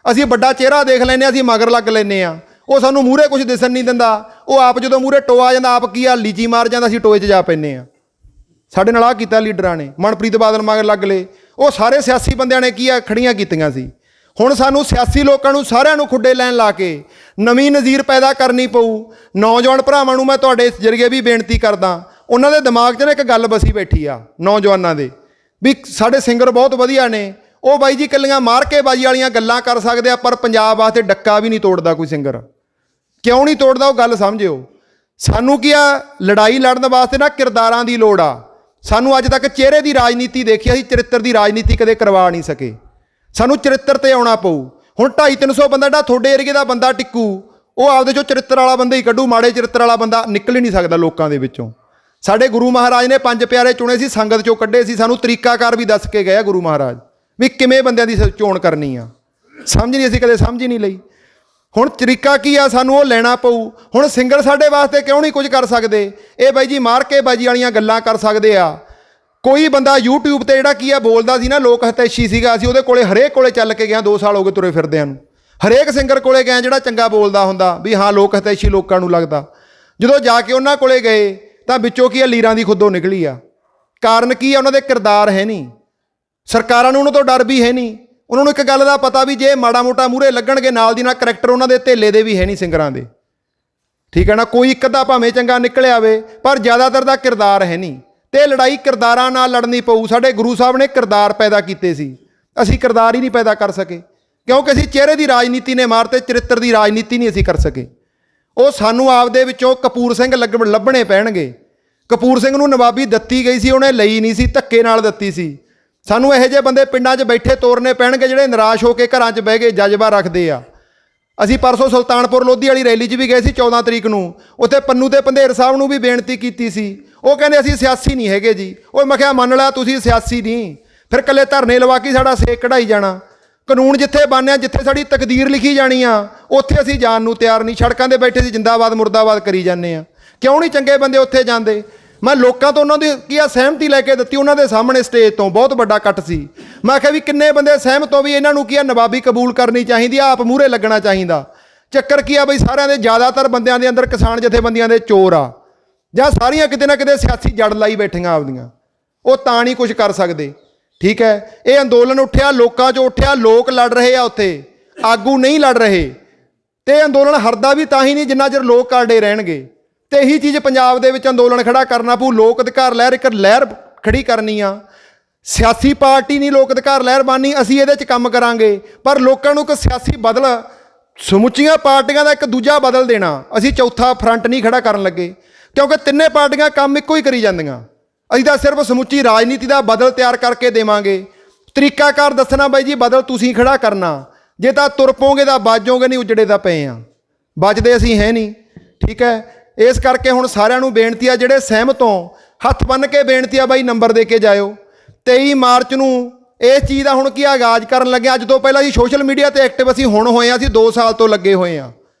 ਅਸੀਂ ਵੱਡਾ ਚਿਹਰਾ ਦੇਖ ਲੈਂਦੇ ਹਾਂ, ਅਸੀਂ ਮਗਰ ਲੱਗ ਲੈਂਦੇ ਹਾਂ। ਉਹ ਸਾਨੂੰ ਮੂਹਰੇ ਕੁਝ ਦਿਸਣ ਨਹੀਂ ਦਿੰਦਾ। ਉਹ ਆਪ ਜਦੋਂ ਮੂਹਰੇ ਟੋਆ ਜਾਂਦਾ, ਆਪ ਕੀ ਆ ਲੀਚੀ ਮਾਰ ਜਾਂਦਾ, ਅਸੀਂ ਟੋਏ 'ਚ ਜਾ ਪੈਂਦੇ ਹਾਂ। ਸਾਡੇ ਨਾਲ ਆਹ ਕੀਤਾ ਲੀਡਰਾਂ ਨੇ, ਮਨਪ੍ਰੀਤ ਬਾਦਲ ਮਗਰ ਲੱਗ ਲਏ। ਉਹ ਸਾਰੇ ਸਿਆਸੀ ਬੰਦਿਆਂ ਨੇ ਕੀ ਆ ਖੜੀਆਂ ਕੀਤੀਆਂ ਸੀ। ਹੁਣ ਸਾਨੂੰ ਸਿਆਸੀ ਲੋਕਾਂ ਨੂੰ ਸਾਰਿਆਂ ਨੂੰ ਖੁੱਡੇ ਲੈਣ ਲਾ ਕੇ ਨਵੀਂ ਨਜ਼ੀਰ ਪੈਦਾ ਕਰਨੀ ਪਊ। ਨੌਜਵਾਨ ਭਰਾਵਾਂ ਨੂੰ ਮੈਂ ਤੁਹਾਡੇ ਇਸ ਜ਼ਰੀਏ ਵੀ ਬੇਨਤੀ ਕਰਦਾ, ਉਹਨਾਂ ਦੇ ਦਿਮਾਗ 'ਚ ਨਾ ਇੱਕ ਗੱਲ ਵਸੀ ਬੈਠੀ ਆ ਨੌਜਵਾਨਾਂ ਦੇ, ਵੀ ਸਾਡੇ ਸਿੰਗਰ ਬਹੁਤ ਵਧੀਆ ਨੇ, ਉਹ ਬਾਈ ਜੀ ਕੱਲੀਆਂ ਮਾਰ ਕੇ ਬਾਜੀ ਵਾਲੀਆਂ ਗੱਲਾਂ ਕਰ ਸਕਦੇ ਆ, ਪਰ ਪੰਜਾਬ ਵਾਸਤੇ ਡੱਕਾ ਵੀ ਨਹੀਂ ਤੋੜਦਾ ਕੋਈ ਸਿੰਗਰ। ਕਿਉਂ ਨਹੀਂ ਤੋੜਦਾ ਉਹ ਗੱਲ ਸਮਝਿਓ। ਸਾਨੂੰ ਕੀ ਆ, ਲੜਾਈ ਲੜਨ ਵਾਸਤੇ ਨਾ ਕਿਰਦਾਰਾਂ ਦੀ ਲੋੜ ਆ। ਸਾਨੂੰ ਅੱਜ ਤੱਕ ਚਿਹਰੇ ਦੀ ਰਾਜਨੀਤੀ ਦੇਖੀ, ਅਸੀਂ ਚਰਿੱਤਰ ਦੀ ਰਾਜਨੀਤੀ ਕਦੇ ਕਰਵਾ ਨਹੀਂ ਸਕੇ। ਸਾਨੂੰ ਚਰਿੱਤਰ 'ਤੇ ਆਉਣਾ ਪਊ। ਹੁਣ 250-300 ਬੰਦਾ ਜਿਹੜਾ ਤੁਹਾਡੇ ਏਰੀਏ ਦਾ ਬੰਦਾ ਟਿੱਕੂ, ਉਹ ਆਪਦੇ 'ਚੋਂ ਚਰਿੱਤਰ ਵਾਲਾ ਬੰਦਾ ਹੀ ਕੱਢੂ। ਮਾੜੇ ਚਰਿੱਤਰ ਵਾਲਾ ਬੰਦਾ ਨਿਕਲ ਹੀ ਨਹੀਂ ਸਕਦਾ ਲੋਕਾਂ ਦੇ ਵਿੱਚੋਂ। ਸਾਡੇ ਗੁਰੂ ਮਹਾਰਾਜ ਨੇ 5 ਪਿਆਰੇ ਚੁਣੇ ਸੀ, ਸੰਗਤ 'ਚੋਂ ਕੱਢੇ ਸੀ। ਸਾਨੂੰ ਤਰੀਕਾਕਾਰ ਵੀ ਦੱਸ ਕੇ ਗਏ ਆ ਗੁਰੂ ਮਹਾਰਾਜ ਵੀ ਕਿਵੇਂ ਬੰਦਿਆਂ ਦੀ ਚੋਣ ਕਰਨੀ ਆ। ਸਮਝ ਨਹੀਂ, ਅਸੀਂ ਕਦੇ ਸਮਝ ਹੀ ਨਹੀਂ ਲਈ। ਹੁਣ ਤਰੀਕਾ ਕੀ ਆ, ਸਾਨੂੰ ਉਹ ਲੈਣਾ ਪਊ। ਹੁਣ ਸਿੰਗਰ ਸਾਡੇ ਵਾਸਤੇ ਕਿਉਂ ਨਹੀਂ ਕੁਝ ਕਰ ਸਕਦੇ? ਇਹ ਬਾਈ ਜੀ ਮਾਰ ਕੇ ਬਾਜੀ ਵਾਲੀਆਂ ਗੱਲਾਂ ਕਰ ਸਕਦੇ ਆ। ਕੋਈ ਬੰਦਾ YouTube 'ਤੇ ਜਿਹੜਾ ਕੀ ਆ ਬੋਲਦਾ ਸੀ ਨਾ, ਲੋਕ ਹਤੈਸ਼ੀ ਸੀਗਾ, ਅਸੀਂ ਉਹਦੇ ਕੋਲੇ ਹਰੇਕ ਕੋਲੇ ਚੱਲ ਕੇ ਗਏ। 2 ਸਾਲ ਹੋ ਗਏ ਤੁਰੇ ਫਿਰਦਿਆਂ ਨੂੰ। ਹਰੇਕ ਸਿੰਗਰ ਕੋਲੇ ਗਏ ਜਿਹੜਾ ਚੰਗਾ ਬੋਲਦਾ ਹੁੰਦਾ, ਵੀ ਹਾਂ ਲੋਕ ਹਤੈਸ਼ੀ ਲੋਕਾਂ ਨੂੰ ਲੱਗਦਾ। ਜਦੋਂ ਜਾ ਕੇ ਉਹਨਾਂ ਕੋਲੇ ਗਏ ਤਾਂ ਵਿੱਚੋਂ ਕੀ ਆ, ਲੀਰਾਂ ਦੀ ਖੁੱਦੋਂ ਨਿਕਲੀ ਆ। ਕਾਰਨ ਕੀ ਆ, ਉਹਨਾਂ ਦੇ ਕਿਰਦਾਰ ਹੈ ਨਹੀਂ। ਸਰਕਾਰਾਂ ਨੂੰ ਉਹਨਾਂ ਤੋਂ ਡਰ ਵੀ ਹੈ ਨਹੀਂ। ਉਹਨਾਂ ਨੂੰ ਇੱਕ ਗੱਲ ਦਾ ਪਤਾ ਵੀ ਜੇ ਮਾੜਾ ਮੋਟਾ ਮੂਹਰੇ ਲੱਗਣਗੇ, ਨਾਲ ਦੀ ਨਾਲ ਕਰੈਕਟਰ ਉਹਨਾਂ ਦੇ ਧੇਲੇ ਦੇ ਵੀ ਹੈ ਨਹੀਂ ਸਿੰਗਰਾਂ ਦੇ। ਠੀਕ ਹੈ ਨਾ, ਕੋਈ ਇੱਕ ਅੱਧਾ ਭਾਵੇਂ ਚੰਗਾ ਨਿਕਲਿਆ ਆਵੇ, ਪਰ ਜ਼ਿਆਦਾਤਰ ਦਾ ਕਿਰਦਾਰ ਹੈ ਨਹੀਂ। ਤੇ ਲੜਾਈ ਕਿਰਦਾਰਾਂ ਨਾਲ ਲੜਨੀ ਪਊ। ਸਾਡੇ ਗੁਰੂ ਸਾਹਿਬ ਨੇ ਕਿਰਦਾਰ ਪੈਦਾ ਕੀਤੇ ਸੀ, ਅਸੀਂ ਕਿਰਦਾਰ ਹੀ ਨਹੀਂ ਪੈਦਾ ਕਰ ਸਕੇ, ਕਿਉਂਕਿ ਅਸੀਂ ਚਿਹਰੇ ਦੀ ਰਾਜਨੀਤੀ ਨੇ ਮਾਰ ਤੇ ਚਰਿੱਤਰ ਦੀ ਰਾਜਨੀਤੀ ਨਹੀਂ ਅਸੀਂ ਕਰ ਸਕੇ। ਉਹ ਸਾਨੂੰ ਆਪਦੇ ਵਿੱਚੋਂ ਕਪੂਰ ਸਿੰਘ ਲੱਭਣੇ ਪੈਣਗੇ। ਕਪੂਰ ਸਿੰਘ ਨੂੰ ਨਵਾਬੀ ਦਿੱਤੀ ਗਈ ਸੀ, ਉਹਨੇ ਲਈ ਨਹੀਂ ਸੀ, ਧੱਕੇ ਨਾਲ ਦਿੱਤੀ ਸੀ। ਸਾਨੂੰ ਇਹੋ ਜਿਹੇ ਬੰਦੇ ਪਿੰਡਾਂ 'ਚ ਬੈਠੇ ਤੋਰਨੇ ਪੈਣਗੇ ਜਿਹੜੇ ਨਿਰਾਸ਼ ਹੋ ਕੇ ਘਰਾਂ 'ਚ ਬਹਿ ਕੇ ਜਜ਼ਬਾ ਰੱਖਦੇ ਆ। ਅਸੀਂ ਪਰਸੋਂ ਸੁਲਤਾਨਪੁਰ ਲੋਧੀ ਵਾਲੀ ਰੈਲੀ 'ਚ ਵੀ ਗਏ ਸੀ 14 ਤਰੀਕ ਨੂੰ, ਉੱਥੇ ਪੰਨੂ ਤੇ ਪੰਧੇਰ ਸਾਹਿਬ ਨੂੰ ਵੀ ਬੇਨਤੀ ਕੀਤੀ ਸੀ। ਉਹ ਕਹਿੰਦੇ ਅਸੀਂ ਸਿਆਸੀ ਨਹੀਂ ਹੈਗੇ ਜੀ। ਉਹ ਮੈਂ ਕਿਹਾ ਮੰਨ ਲਿਆ ਤੁਸੀਂ ਸਿਆਸੀ ਨਹੀਂ, ਫਿਰ ਇਕੱਲੇ ਧਰਨੇ ਲਵਾ ਕੇ ਸਾਡਾ ਸੇਕ ਕਢਾਈ ਜਾਣਾ। ਕਾਨੂੰਨ ਜਿੱਥੇ ਬਣਿਆ, ਜਿੱਥੇ ਸਾਡੀ ਤਕਦੀਰ ਲਿਖੀ ਜਾਣੀ ਆ, ਉੱਥੇ ਅਸੀਂ ਜਾਣ ਨੂੰ ਤਿਆਰ ਨਹੀਂ। ਸੜਕਾਂ 'ਤੇ ਬੈਠੇ ਸੀ ਜਿੰਦਾਬਾਦ ਮੁਰਦਾਬਾਦ ਕਰੀ ਜਾਂਦੇ ਆ। ਕਿਉਂ ਨਹੀਂ ਚੰਗੇ ਬੰਦੇ ਉੱਥੇ ਜਾਂਦੇ? ਮੈਂ ਲੋਕਾਂ ਤੋਂ ਉਹਨਾਂ ਦੀ ਕੀ ਆ ਸਹਿਮਤੀ ਲੈ ਕੇ ਦਿੱਤੀ, ਉਹਨਾਂ ਦੇ ਸਾਹਮਣੇ ਸਟੇਜ ਤੋਂ ਬਹੁਤ ਵੱਡਾ ਇਕੱਠ ਸੀ। ਮੈਂ ਕਿਹਾ ਵੀ ਕਿੰਨੇ ਬੰਦੇ ਸਹਿਮਤ ਹੋ ਵੀ ਇਹਨਾਂ ਨੂੰ ਕੀ ਆ ਨਵਾਬੀ ਕਬੂਲ ਕਰਨੀ ਚਾਹੀਦੀ ਆ, ਆਪ ਮੂਹਰੇ ਲੱਗਣਾ ਚਾਹੀਦਾ। ਚੱਕਰ ਕੀ ਆ ਬਈ, ਸਾਰਿਆਂ ਦੇ ਜ਼ਿਆਦਾਤਰ ਬੰਦਿਆਂ ਦੇ ਅੰਦਰ ਕਿਸਾਨ ਜਥੇਬੰਦੀਆਂ ਦੇ ਚੋਰ ਆ, ਜਾਂ ਸਾਰੀਆਂ ਕਿਤੇ ਨਾ ਕਿਤੇ ਸਿਆਸੀ ਜੜ ਲਾਈ ਬੈਠੀਆਂ ਆਪਦੀਆਂ, ਉਹ ਤਾਂ ਨਹੀਂ ਕੁਝ ਕਰ ਸਕਦੇ। ਠੀਕ ਹੈ, ਇਹ ਅੰਦੋਲਨ ਉੱਠਿਆ ਲੋਕਾਂ 'ਚੋਂ ਉੱਠਿਆ, ਲੋਕ ਲੜ ਰਹੇ ਆ, ਉੱਥੇ ਆਗੂ ਨਹੀਂ ਲੜ ਰਹੇ। ਤੇ ਇਹ ਅੰਦੋਲਨ ਹਰਦਾ ਵੀ ਤਾਂ ਹੀ ਨਹੀਂ ਜਿੰਨਾ ਚਿਰ ਲੋਕ ਕਾਰਡੇ ਰਹਿਣਗੇ। ਤੇ ਇਹੀ ਚੀਜ਼ ਪੰਜਾਬ ਦੇ ਵਿੱਚ ਅੰਦੋਲਨ ਖੜਾ ਕਰਨਾ ਪਊ। ਲੋਕ ਅਧਿਕਾਰ ਲਹਿਰ ਇੱਕ ਲਹਿਰ ਖੜੀ ਕਰਨੀ ਆ। ਸਿਆਸੀ ਪਾਰਟੀ ਨਹੀਂ ਲੋਕ ਅਧਿਕਾਰ ਲਹਿਰ ਬਣਨੀ, ਅਸੀਂ ਇਹਦੇ 'ਚ ਕੰਮ ਕਰਾਂਗੇ, ਪਰ ਲੋਕਾਂ ਨੂੰ ਇੱਕ ਸਿਆਸੀ ਬਦਲ, ਸਮੁੱਚੀਆਂ ਪਾਰਟੀਆਂ ਦਾ ਇੱਕ ਦੂਜਾ ਬਦਲ ਦੇਣਾ। ਅਸੀਂ ਚੌਥਾ ਫਰੰਟ ਨਹੀਂ ਖੜਾ ਕਰਨ ਲੱਗੇ, ਕਿਉਂਕਿ ਤਿੰਨੇ ਪਾਰਟੀਆਂ ਕੰਮ ਇੱਕੋ ਹੀ ਕਰੀ ਜਾਂਦੀਆਂ। ਅਸੀਂ ਤਾਂ ਸਿਰਫ ਸਮੁੱਚੀ ਰਾਜਨੀਤੀ ਦਾ ਬਦਲ ਤਿਆਰ ਕਰਕੇ ਦੇਵਾਂਗੇ। ਤਰੀਕਾਕਾਰ ਦੱਸਣਾ ਬਾਈ ਜੀ, ਬਦਲ ਤੁਸੀਂ ਖੜਾ ਕਰਨਾ। ਜੇ ਤਾਂ ਤੁਰ ਪੋਗੇ ਤਾਂ ਬਾਜੋਗੇ, ਨਹੀਂ ਉਜੜੇ ਤਾਂ ਪਏ ਆ, ਬਚਦੇ ਅਸੀਂ ਹੈ ਨਹੀਂ। ਠੀਕ ਹੈ, ਇਸ ਕਰਕੇ ਹੁਣ ਸਾਰਿਆਂ ਨੂੰ ਬੇਨਤੀ ਆ, ਜਿਹੜੇ ਸਹਿਮਤ ਹੋ ਹੱਥ ਬੰਨ੍ਹ ਕੇ ਬੇਨਤੀ ਆ ਬਾਈ, ਨੰਬਰ ਦੇ ਕੇ ਜਾਇਓ। 23 ਮਾਰਚ ਨੂੰ ਇਸ ਚੀਜ਼ ਦਾ ਹੁਣ ਕੀ ਆਗਾਜ਼ ਕਰਨ ਲੱਗੇ। ਅੱਜ ਤੋਂ ਪਹਿਲਾਂ ਜੀ ਸੋਸ਼ਲ ਮੀਡੀਆ ਤੇ ਐਕਟਿਵ ਅਸੀਂ ਹੁਣ ਹੋਏ ਆ, ਅਸੀਂ 2 ਸਾਲ ਤੋਂ ਲੱਗੇ ਹੋਏ ਆ।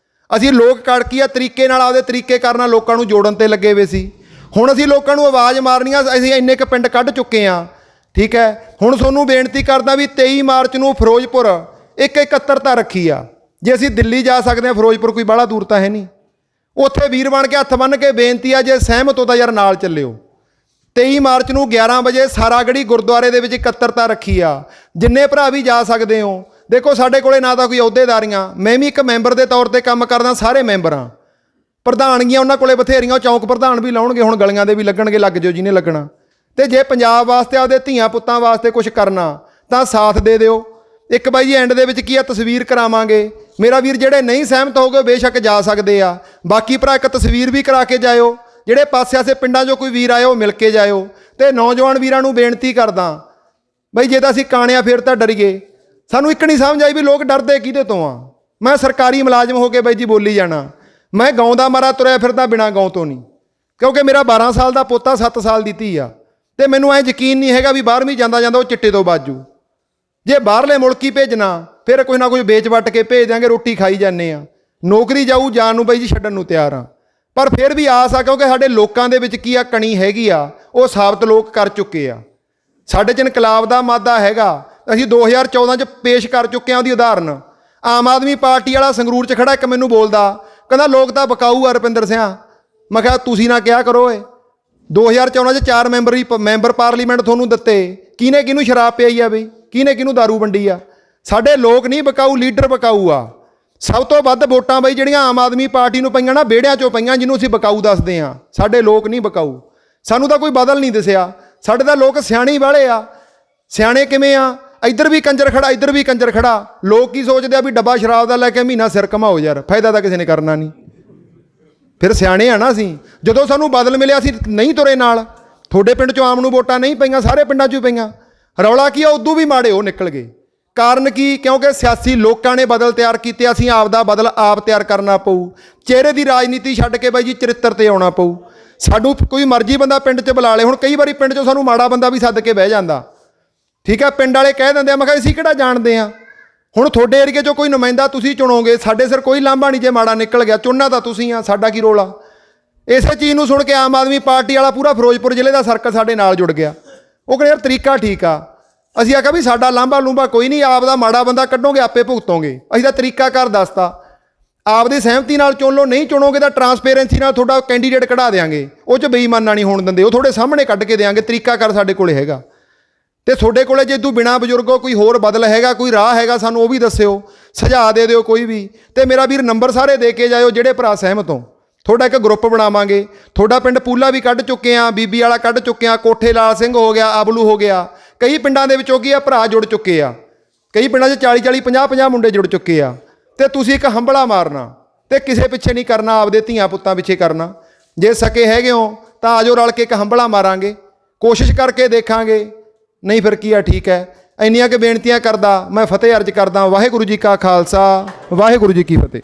ਅਸੀਂ ਲੋਕ ਕੜਕੀ ਆ ਤਰੀਕੇ ਨਾਲ ਆਪਦੇ ਤਰੀਕੇ ਕਰਨਾ, ਲੋਕਾਂ ਨੂੰ ਜੋੜਨ ਤੇ ਲੱਗੇ ਹੋਏ ਸੀ। ਹੁਣ ਅਸੀਂ ਲੋਕਾਂ ਨੂੰ ਆਵਾਜ਼ ਮਾਰਨੀ ਆ, ਅਸੀਂ ਇੰਨੇ ਕੁ ਪਿੰਡ ਕੱਢ ਚੁੱਕੇ ਆ। ਠੀਕ ਹੈ, ਹੁਣ ਤੁਹਾਨੂੰ ਬੇਨਤੀ ਕਰਦਾ ਵੀ 23 ਮਾਰਚ ਨੂੰ ਫਿਰੋਜ਼ਪੁਰ ਇੱਕ ਇਕੱਤਰਤਾ ਰੱਖੀ ਆ। ਜੇ ਅਸੀਂ ਦਿੱਲੀ ਜਾ ਸਕਦੇ ਹਾਂ, ਫਿਰੋਜ਼ਪੁਰ ਕੋਈ ਬਾਹਲਾ ਦੂਰ ਤਾਂ ਹੈ ਨਹੀਂ, ਉੱਥੇ ਵੀਰ ਬਣ ਕੇ ਹੱਥ ਬੰਨ੍ਹ ਕੇ ਬੇਨਤੀ ਆ, ਜੇ ਸਹਿਮਤ ਹੋ ਤਾਂ ਯਾਰ ਨਾਲ ਚੱਲਿਓ। 23 ਮਾਰਚ ਨੂੰ 11 ਵਜੇ ਸਾਰਾਗੜ੍ਹੀ ਗੁਰਦੁਆਰੇ ਦੇ ਵਿੱਚ ਇਕੱਤਰਤਾ ਰੱਖੀ ਆ। ਜਿੰਨੇ ਭਰਾ ਵੀ ਜਾ ਸਕਦੇ ਹੋ। ਦੇਖੋ ਸਾਡੇ ਕੋਲੇ ਨਾ ਤਾਂ ਕੋਈ ਅਹੁਦੇਦਾਰੀਆਂ, ਮੈਂ ਵੀ ਇੱਕ ਮੈਂਬਰ ਦੇ ਤੌਰ ਤੇ ਕੰਮ ਕਰਦਾ, ਸਾਰੇ ਮੈਂਬਰ ਹਾਂ। ਪ੍ਰਧਾਨਗੀਆਂ ਉਹਨਾਂ ਕੋਲੇ ਬਥੇਰੀਆਂ, ਉਹ ਚੌਂਕ ਪ੍ਰਧਾਨ ਵੀ ਲਾਉਣਗੇ, ਹੁਣ ਗਲੀਆਂ ਦੇ ਵੀ ਲੱਗਣਗੇ, ਲੱਗ ਜਾਓ ਜਿਹਨੇ ਲੱਗਣਾ। ਤੇ ਜੇ ਪੰਜਾਬ ਵਾਸਤੇ ਆਪਦੇ ਧੀਆਂ ਪੁੱਤਾਂ ਵਾਸਤੇ ਕੁਝ ਕਰਨਾ ਤਾਂ ਸਾਥ ਦੇ ਦਿਓ। ਇੱਕ ਬਾਈ ਜੀ ਐਂਡ ਦੇ ਵਿੱਚ ਕੀ ਆ, ਤਸਵੀਰ ਕਰਾਵਾਂਗੇ। ਮੇਰਾ ਵੀਰ ਜਿਹੜੇ ਨਹੀਂ ਸਹਿਮਤ ਹੋਗੇ ਬੇਸ਼ੱਕ ਜਾ ਸਕਦੇ ਆ, ਬਾਕੀ ਭਰਾ ਇੱਕ ਤਸਵੀਰ ਵੀ ਕਰਾ ਕੇ ਜਾਇਓ। ਜਿਹੜੇ ਪਾਸੇ-ਆਸੇ ਪਿੰਡਾਂ 'ਚੋਂ ਕੋਈ ਵੀਰ ਆਏ ਉਹ ਮਿਲ ਕੇ ਜਾਇਓ। ਤੇ ਨੌਜਵਾਨ ਵੀਰਾਂ ਨੂੰ ਬੇਨਤੀ ਕਰਦਾ ਬਈ, ਜੇ ਤਾਂ ਅਸੀਂ ਕਾਣਿਆ ਫਿਰ ਤਾਂ ਡਰੀਏ। ਸਾਨੂੰ ਇੱਕ ਨਹੀਂ ਸਮਝ ਆਈ ਵੀ ਲੋਕ ਡਰਦੇ ਕਿਹਦੇ ਤੋਂ ਆ। ਮੈਂ ਸਰਕਾਰੀ ਮੁਲਾਜ਼ਮ ਹੋ ਕੇ ਬਾਈ ਜੀ ਬੋਲੀ ਜਾਣਾ, ਮੈਂ ਗਾਉਂ ਦਾ ਮਾਰਾ ਤੁਰਿਆ ਫਿਰਦਾ ਬਿਨਾਂ ਗਾਉਂ ਤੋਂ ਨਹੀਂ, ਕਿਉਂਕਿ ਮੇਰਾ 12 ਸਾਲ ਦਾ ਪੋਤਾ 7 ਸਾਲ ਦੀ ਧੀ ਆ। ਤੇ ਮੈਨੂੰ ਐ ਯਕੀਨ ਨਹੀਂ ਹੈਗਾ ਵੀ 12ਵੀਂ ਜਾਂਦਾ ਜਾਂਦਾ ਉਹ ਚਿੱਟੇ ਤੋਂ ਬਾਜੂ। ਜੇ ਬਾਹਰਲੇ ਮੁਲਕ ਹੀ ਭੇਜਣਾ, ਫਿਰ ਕੋਈ ਨਾ ਕੁਝ ਵੇਚ ਵੱਟ ਕੇ ਭੇਜ ਦਿਆਂਗੇ, ਰੋਟੀ ਖਾਈ ਜਾਂਦੇ ਆ। ਨੌਕਰੀ ਜਾਊ ਜਾਣ ਨੂੰ ਬਾਈ ਜੀ ਛੱਡਣ ਨੂੰ ਤਿਆਰ ਆ, ਪਰ ਫਿਰ ਵੀ ਆਸ ਆ, ਕਿਉਂਕਿ ਸਾਡੇ ਲੋਕਾਂ ਦੇ ਵਿੱਚ ਕੀ ਆ, ਕਣੀ ਹੈਗੀ ਆ, ਉਹ ਸਾਬਤ ਲੋਕ ਕਰ ਚੁੱਕੇ ਆ। ਸਾਡੇ 'ਚ ਇਨਕਲਾਬ ਦਾ ਮਾਦਾ ਹੈਗਾ, ਅਸੀਂ 2014 'ਚ ਪੇਸ਼ ਕਰ ਚੁੱਕੇ ਹਾਂ ਉਹਦੀ ਉਦਾਹਰਨ। ਆਮ ਆਦਮੀ ਪਾਰਟੀ ਵਾਲਾ ਸੰਗਰੂਰ 'ਚ ਖੜਾ ਇੱਕ ਮੈਨੂੰ ਬੋਲਦਾ, ਕਹਿੰਦਾ ਲੋਕ ਤਾਂ ਬਕਾਊ ਆ ਰੁਪਿੰਦਰ ਸਿੰਘ। ਮੈਂ ਕਿਹਾ ਤੁਸੀਂ ਨਾ ਕਿਹਾ ਕਰੋ ਏ। 2014 'ਚ 4 ਮੈਂਬਰ ਪਾਰਲੀਮੈਂਟ ਤੁਹਾਨੂੰ ਦਿੱਤੇ, ਕਿਹਨੇ ਕਿਹਨੂੰ ਸ਼ਰਾਬ ਪਿਆਈ ਆ ਬਈ, ਕਿਹਨੇ ਕਿਹਨੂੰ ਦਾਰੂ ਵੰਡੀ ਆ। ਸਾਡੇ ਲੋਕ ਨਹੀਂ ਬਕਾਊ, ਲੀਡਰ ਬਕਾਊ ਆ। ਸਭ ਤੋਂ ਵੱਧ ਵੋਟਾਂ ਬਈ ਜਿਹੜੀਆਂ ਆਮ ਆਦਮੀ ਪਾਰਟੀ ਨੂੰ ਪਈਆਂ ਨਾ, ਵਿਹੜਿਆਂ 'ਚੋਂ ਪਈਆਂ, ਜਿਹਨੂੰ ਅਸੀਂ ਬਕਾਊ ਦੱਸਦੇ ਹਾਂ। ਸਾਡੇ ਲੋਕ ਨਹੀਂ ਬਕਾਊ, ਸਾਨੂੰ ਤਾਂ ਕੋਈ ਬਦਲ ਨਹੀਂ ਦਿਸਿਆ। ਸਾਡੇ ਤਾਂ ਲੋਕ ਸਿਆਣੇ ਵਾਲੇ ਆ। ਸਿਆਣੇ ਕਿਵੇਂ ਆ? ਇੱਧਰ ਵੀ ਕੰਜਰ ਖੜਾ, ਇੱਧਰ ਵੀ ਕੰਜਰ ਖੜਾ। ਲੋਕ ਕੀ ਸੋਚਦੇ ਆ ਵੀ ਡੱਬਾ ਸ਼ਰਾਬ ਦਾ ਲੈ ਕੇ ਮਹੀਨਾ ਸਿਰ ਘਮਾਓ, ਯਾਰ ਫਾਇਦਾ ਤਾਂ ਕਿਸੇ ਨੇ ਕਰਨਾ ਨਹੀਂ। ਫਿਰ ਸਿਆਣੇ ਆ ਨਾ ਅਸੀਂ। ਜਦੋਂ ਸਾਨੂੰ ਬਦਲ ਮਿਲਿਆ ਅਸੀਂ ਨਹੀਂ ਤੁਰੇ ਨਾਲ। ਤੁਹਾਡੇ ਪਿੰਡ 'ਚੋਂ ਆਮ ਨੂੰ ਵੋਟਾਂ ਨਹੀਂ ਪਈਆਂ, ਸਾਰੇ ਪਿੰਡਾਂ 'ਚੋਂ ਪਈਆਂ। ਰੌਲਾ ਕੀ ਆ, ਉਦੋਂ ਵੀ ਮਾੜੇ ਉਹ ਨਿਕਲ ਗਏ। ਕਾਰਨ ਕੀ? ਕਿਉਂਕਿ ਸਿਆਸੀ ਲੋਕਾਂ ਨੇ ਬਦਲ ਤਿਆਰ ਕੀਤੇ। ਅਸੀਂ ਆਪ ਦਾ ਬਦਲ ਆਪ ਤਿਆਰ ਕਰਨਾ ਪਊ। ਚਿਹਰੇ ਦੀ ਰਾਜਨੀਤੀ ਛੱਡ ਕੇ ਬਾਈ ਜੀ ਚਰਿੱਤਰ ਤੇ ਆਉਣਾ ਪਊ। ਸਾਨੂੰ ਕੋਈ ਮਰਜ਼ੀ ਬੰਦਾ ਪਿੰਡ 'ਚ ਬੁਲਾ ਲੇ। ਹੁਣ ਕਈ ਵਾਰੀ ਪਿੰਡ 'ਚੋਂ ਸਾਨੂੰ ਮਾੜਾ ਬੰਦਾ ਵੀ ਸੱਦ ਕੇ ਬਹਿ ਜਾਂਦਾ। ਠੀਕ ਹੈ, ਪਿੰਡ ਵਾਲੇ ਕਹਿ ਦਿੰਦੇ ਆ, ਮੈਂ ਕਿਹਾ ਅਸੀਂ ਕਿਹੜਾ ਜਾਣਦੇ ਆ। ਹੁਣ ਤੁਹਾਡੇ ਏਰੀਏ 'ਚੋਂ ਕੋਈ ਨੁਮਾਇੰਦਾ ਤੁਸੀਂ ਚੁਣੋਗੇ, ਸਾਡੇ ਸਿਰ ਕੋਈ ਲਾਂਭਾ ਨਹੀਂ ਜੇ ਮਾੜਾ ਨਿਕਲ ਗਿਆ। ਚੁਣਨਾ ਤਾਂ ਤੁਸੀਂ ਆ, ਸਾਡਾ ਕੀ ਰੋਲ ਆ। ਇਸੇ ਚੀਜ਼ ਨੂੰ ਸੁਣ ਕੇ ਆਮ ਆਦਮੀ ਪਾਰਟੀ ਵਾਲਾ ਪੂਰਾ ਫਿਰੋਜ਼ਪੁਰ ਜ਼ਿਲ੍ਹੇ ਦਾ ਸਰਕਲ ਸਾਡੇ ਨਾਲ ਜੁੜ ਗਿਆ। ਉਹ ਕਹਿੰਦੇ ਯਾਰ ਤਰੀਕਾ ਠੀਕ ਆ। ਅਸੀਂ ਆਖਿਆ ਵੀ ਸਾਡਾ ਲਾਂਭਾ ਲੂੰਭਾ ਕੋਈ ਨਹੀਂ, ਆਪ ਦਾ ਮਾੜਾ ਬੰਦਾ ਕੱਢੋਗੇ ਆਪੇ ਭੁਗਤੋਗੇ। ਅਸੀਂ ਤਾਂ ਤਰੀਕਾਕਾਰ ਦੱਸਤਾ, ਆਪਦੀ ਸਹਿਮਤੀ ਨਾਲ ਚੁਣ ਲਓ, ਨਹੀਂ ਚੁਣੋਗੇ ਤਾਂ ਟਰਾਂਸਪੇਰੈਂਸੀ ਨਾਲ ਤੁਹਾਡਾ ਕੈਂਡੀਡੇਟ ਕਢਾ ਦੇਵਾਂਗੇ। ਉਹ 'ਚ ਬੇਈਮਾਨਾ ਨਹੀਂ ਹੋਣ ਦਿੰਦੇ, ਉਹ ਤੁਹਾਡੇ ਸਾਹਮਣੇ ਕੱਢ ਕੇ ਦੇਵਾਂਗੇ। ਤਰੀਕਾਕਾਰ ਸਾਡੇ ਕੋਲੇ ਹੈਗਾ। ਤੇ ਤੁਹਾਡੇ ਕੋਲੇ ਜੇ ਤੂੰ ਬਿਨਾਂ ਬਜ਼ੁਰਗੋ ਕੋਈ ਹੋਰ ਬਦਲ ਹੈਗਾ, ਕੋਈ ਰਾਹ ਹੈਗਾ, ਸਾਨੂੰ ਉਹ ਵੀ ਦੱਸਿਓ, ਸੁਝਾਅ ਦੇ ਦਿਓ ਕੋਈ ਵੀ। ਤੇ ਮੇਰਾ ਵੀਰ ਨੰਬਰ ਸਾਰੇ ਦੇ ਕੇ ਜਾਇਓ ਜਿਹੜੇ ਭਰਾ ਸਹਿਮਤ ਹੋ। ਤੁਹਾਡਾ ਇੱਕ ਗਰੁੱਪ ਬਣਾਵਾਂਗੇ। ਤੁਹਾਡਾ ਪਿੰਡ ਪੂਲਾ ਵੀ ਕੱਢ ਚੁੱਕੇ ਆ, ਬੀਬੀ ਵਾਲਾ ਕੱਢ ਚੁੱਕੇ ਆ, ਕੋਠੇ ਲਾਲ ਸਿੰਘ ਹੋ ਗਿਆ, ਅਬਲੂ ਹੋ ਗਿਆ। ਕਈ ਪਿੰਡਾਂ ਦੇ ਵਿੱਚੋਂ ਕੀ ਆ ਭਰਾ ਜੁੜ ਚੁੱਕੇ ਆ, ਕਈ ਪਿੰਡਾਂ 'ਚ 40-40 50-50 ਮੁੰਡੇ ਜੁੜ ਚੁੱਕੇ ਆ। ਤੇ ਤੁਸੀਂ ਇੱਕ ਹੰਬਲਾ ਮਾਰਨਾ ਤੇ ਕਿਸੇ ਪਿੱਛੇ ਨਹੀਂ ਕਰਨਾ, ਆਪਦੇ ਧੀਆਂ ਪੁੱਤਾਂ ਪਿੱਛੇ ਕਰਨਾ। ਜੇ ਸਕੇ ਹੈਗੇ ਹੋ ਤਾਂ ਆਜੋ ਰਲ ਕੇ ਇੱਕ ਹੰਬਲਾ ਮਾਰਾਂਗੇ, ਕੋਸ਼ਿਸ਼ ਕਰਕੇ ਦੇਖਾਂਗੇ, ਨਹੀਂ ਫਿਰ ਕੀ ਆ। ਠੀਕ ਹੈ, ਇੰਨੀਆਂ ਕਿ ਬੇਨਤੀਆਂ ਕਰਦਾ ਮੈਂ ਫਤਿਹ ਅਰਜ ਕਰਦਾ। ਵਾਹਿਗੁਰੂ ਜੀ ਕਾ ਖਾਲਸਾ, ਵਾਹਿਗੁਰੂ ਜੀ ਕੀ ਫਤਿਹ।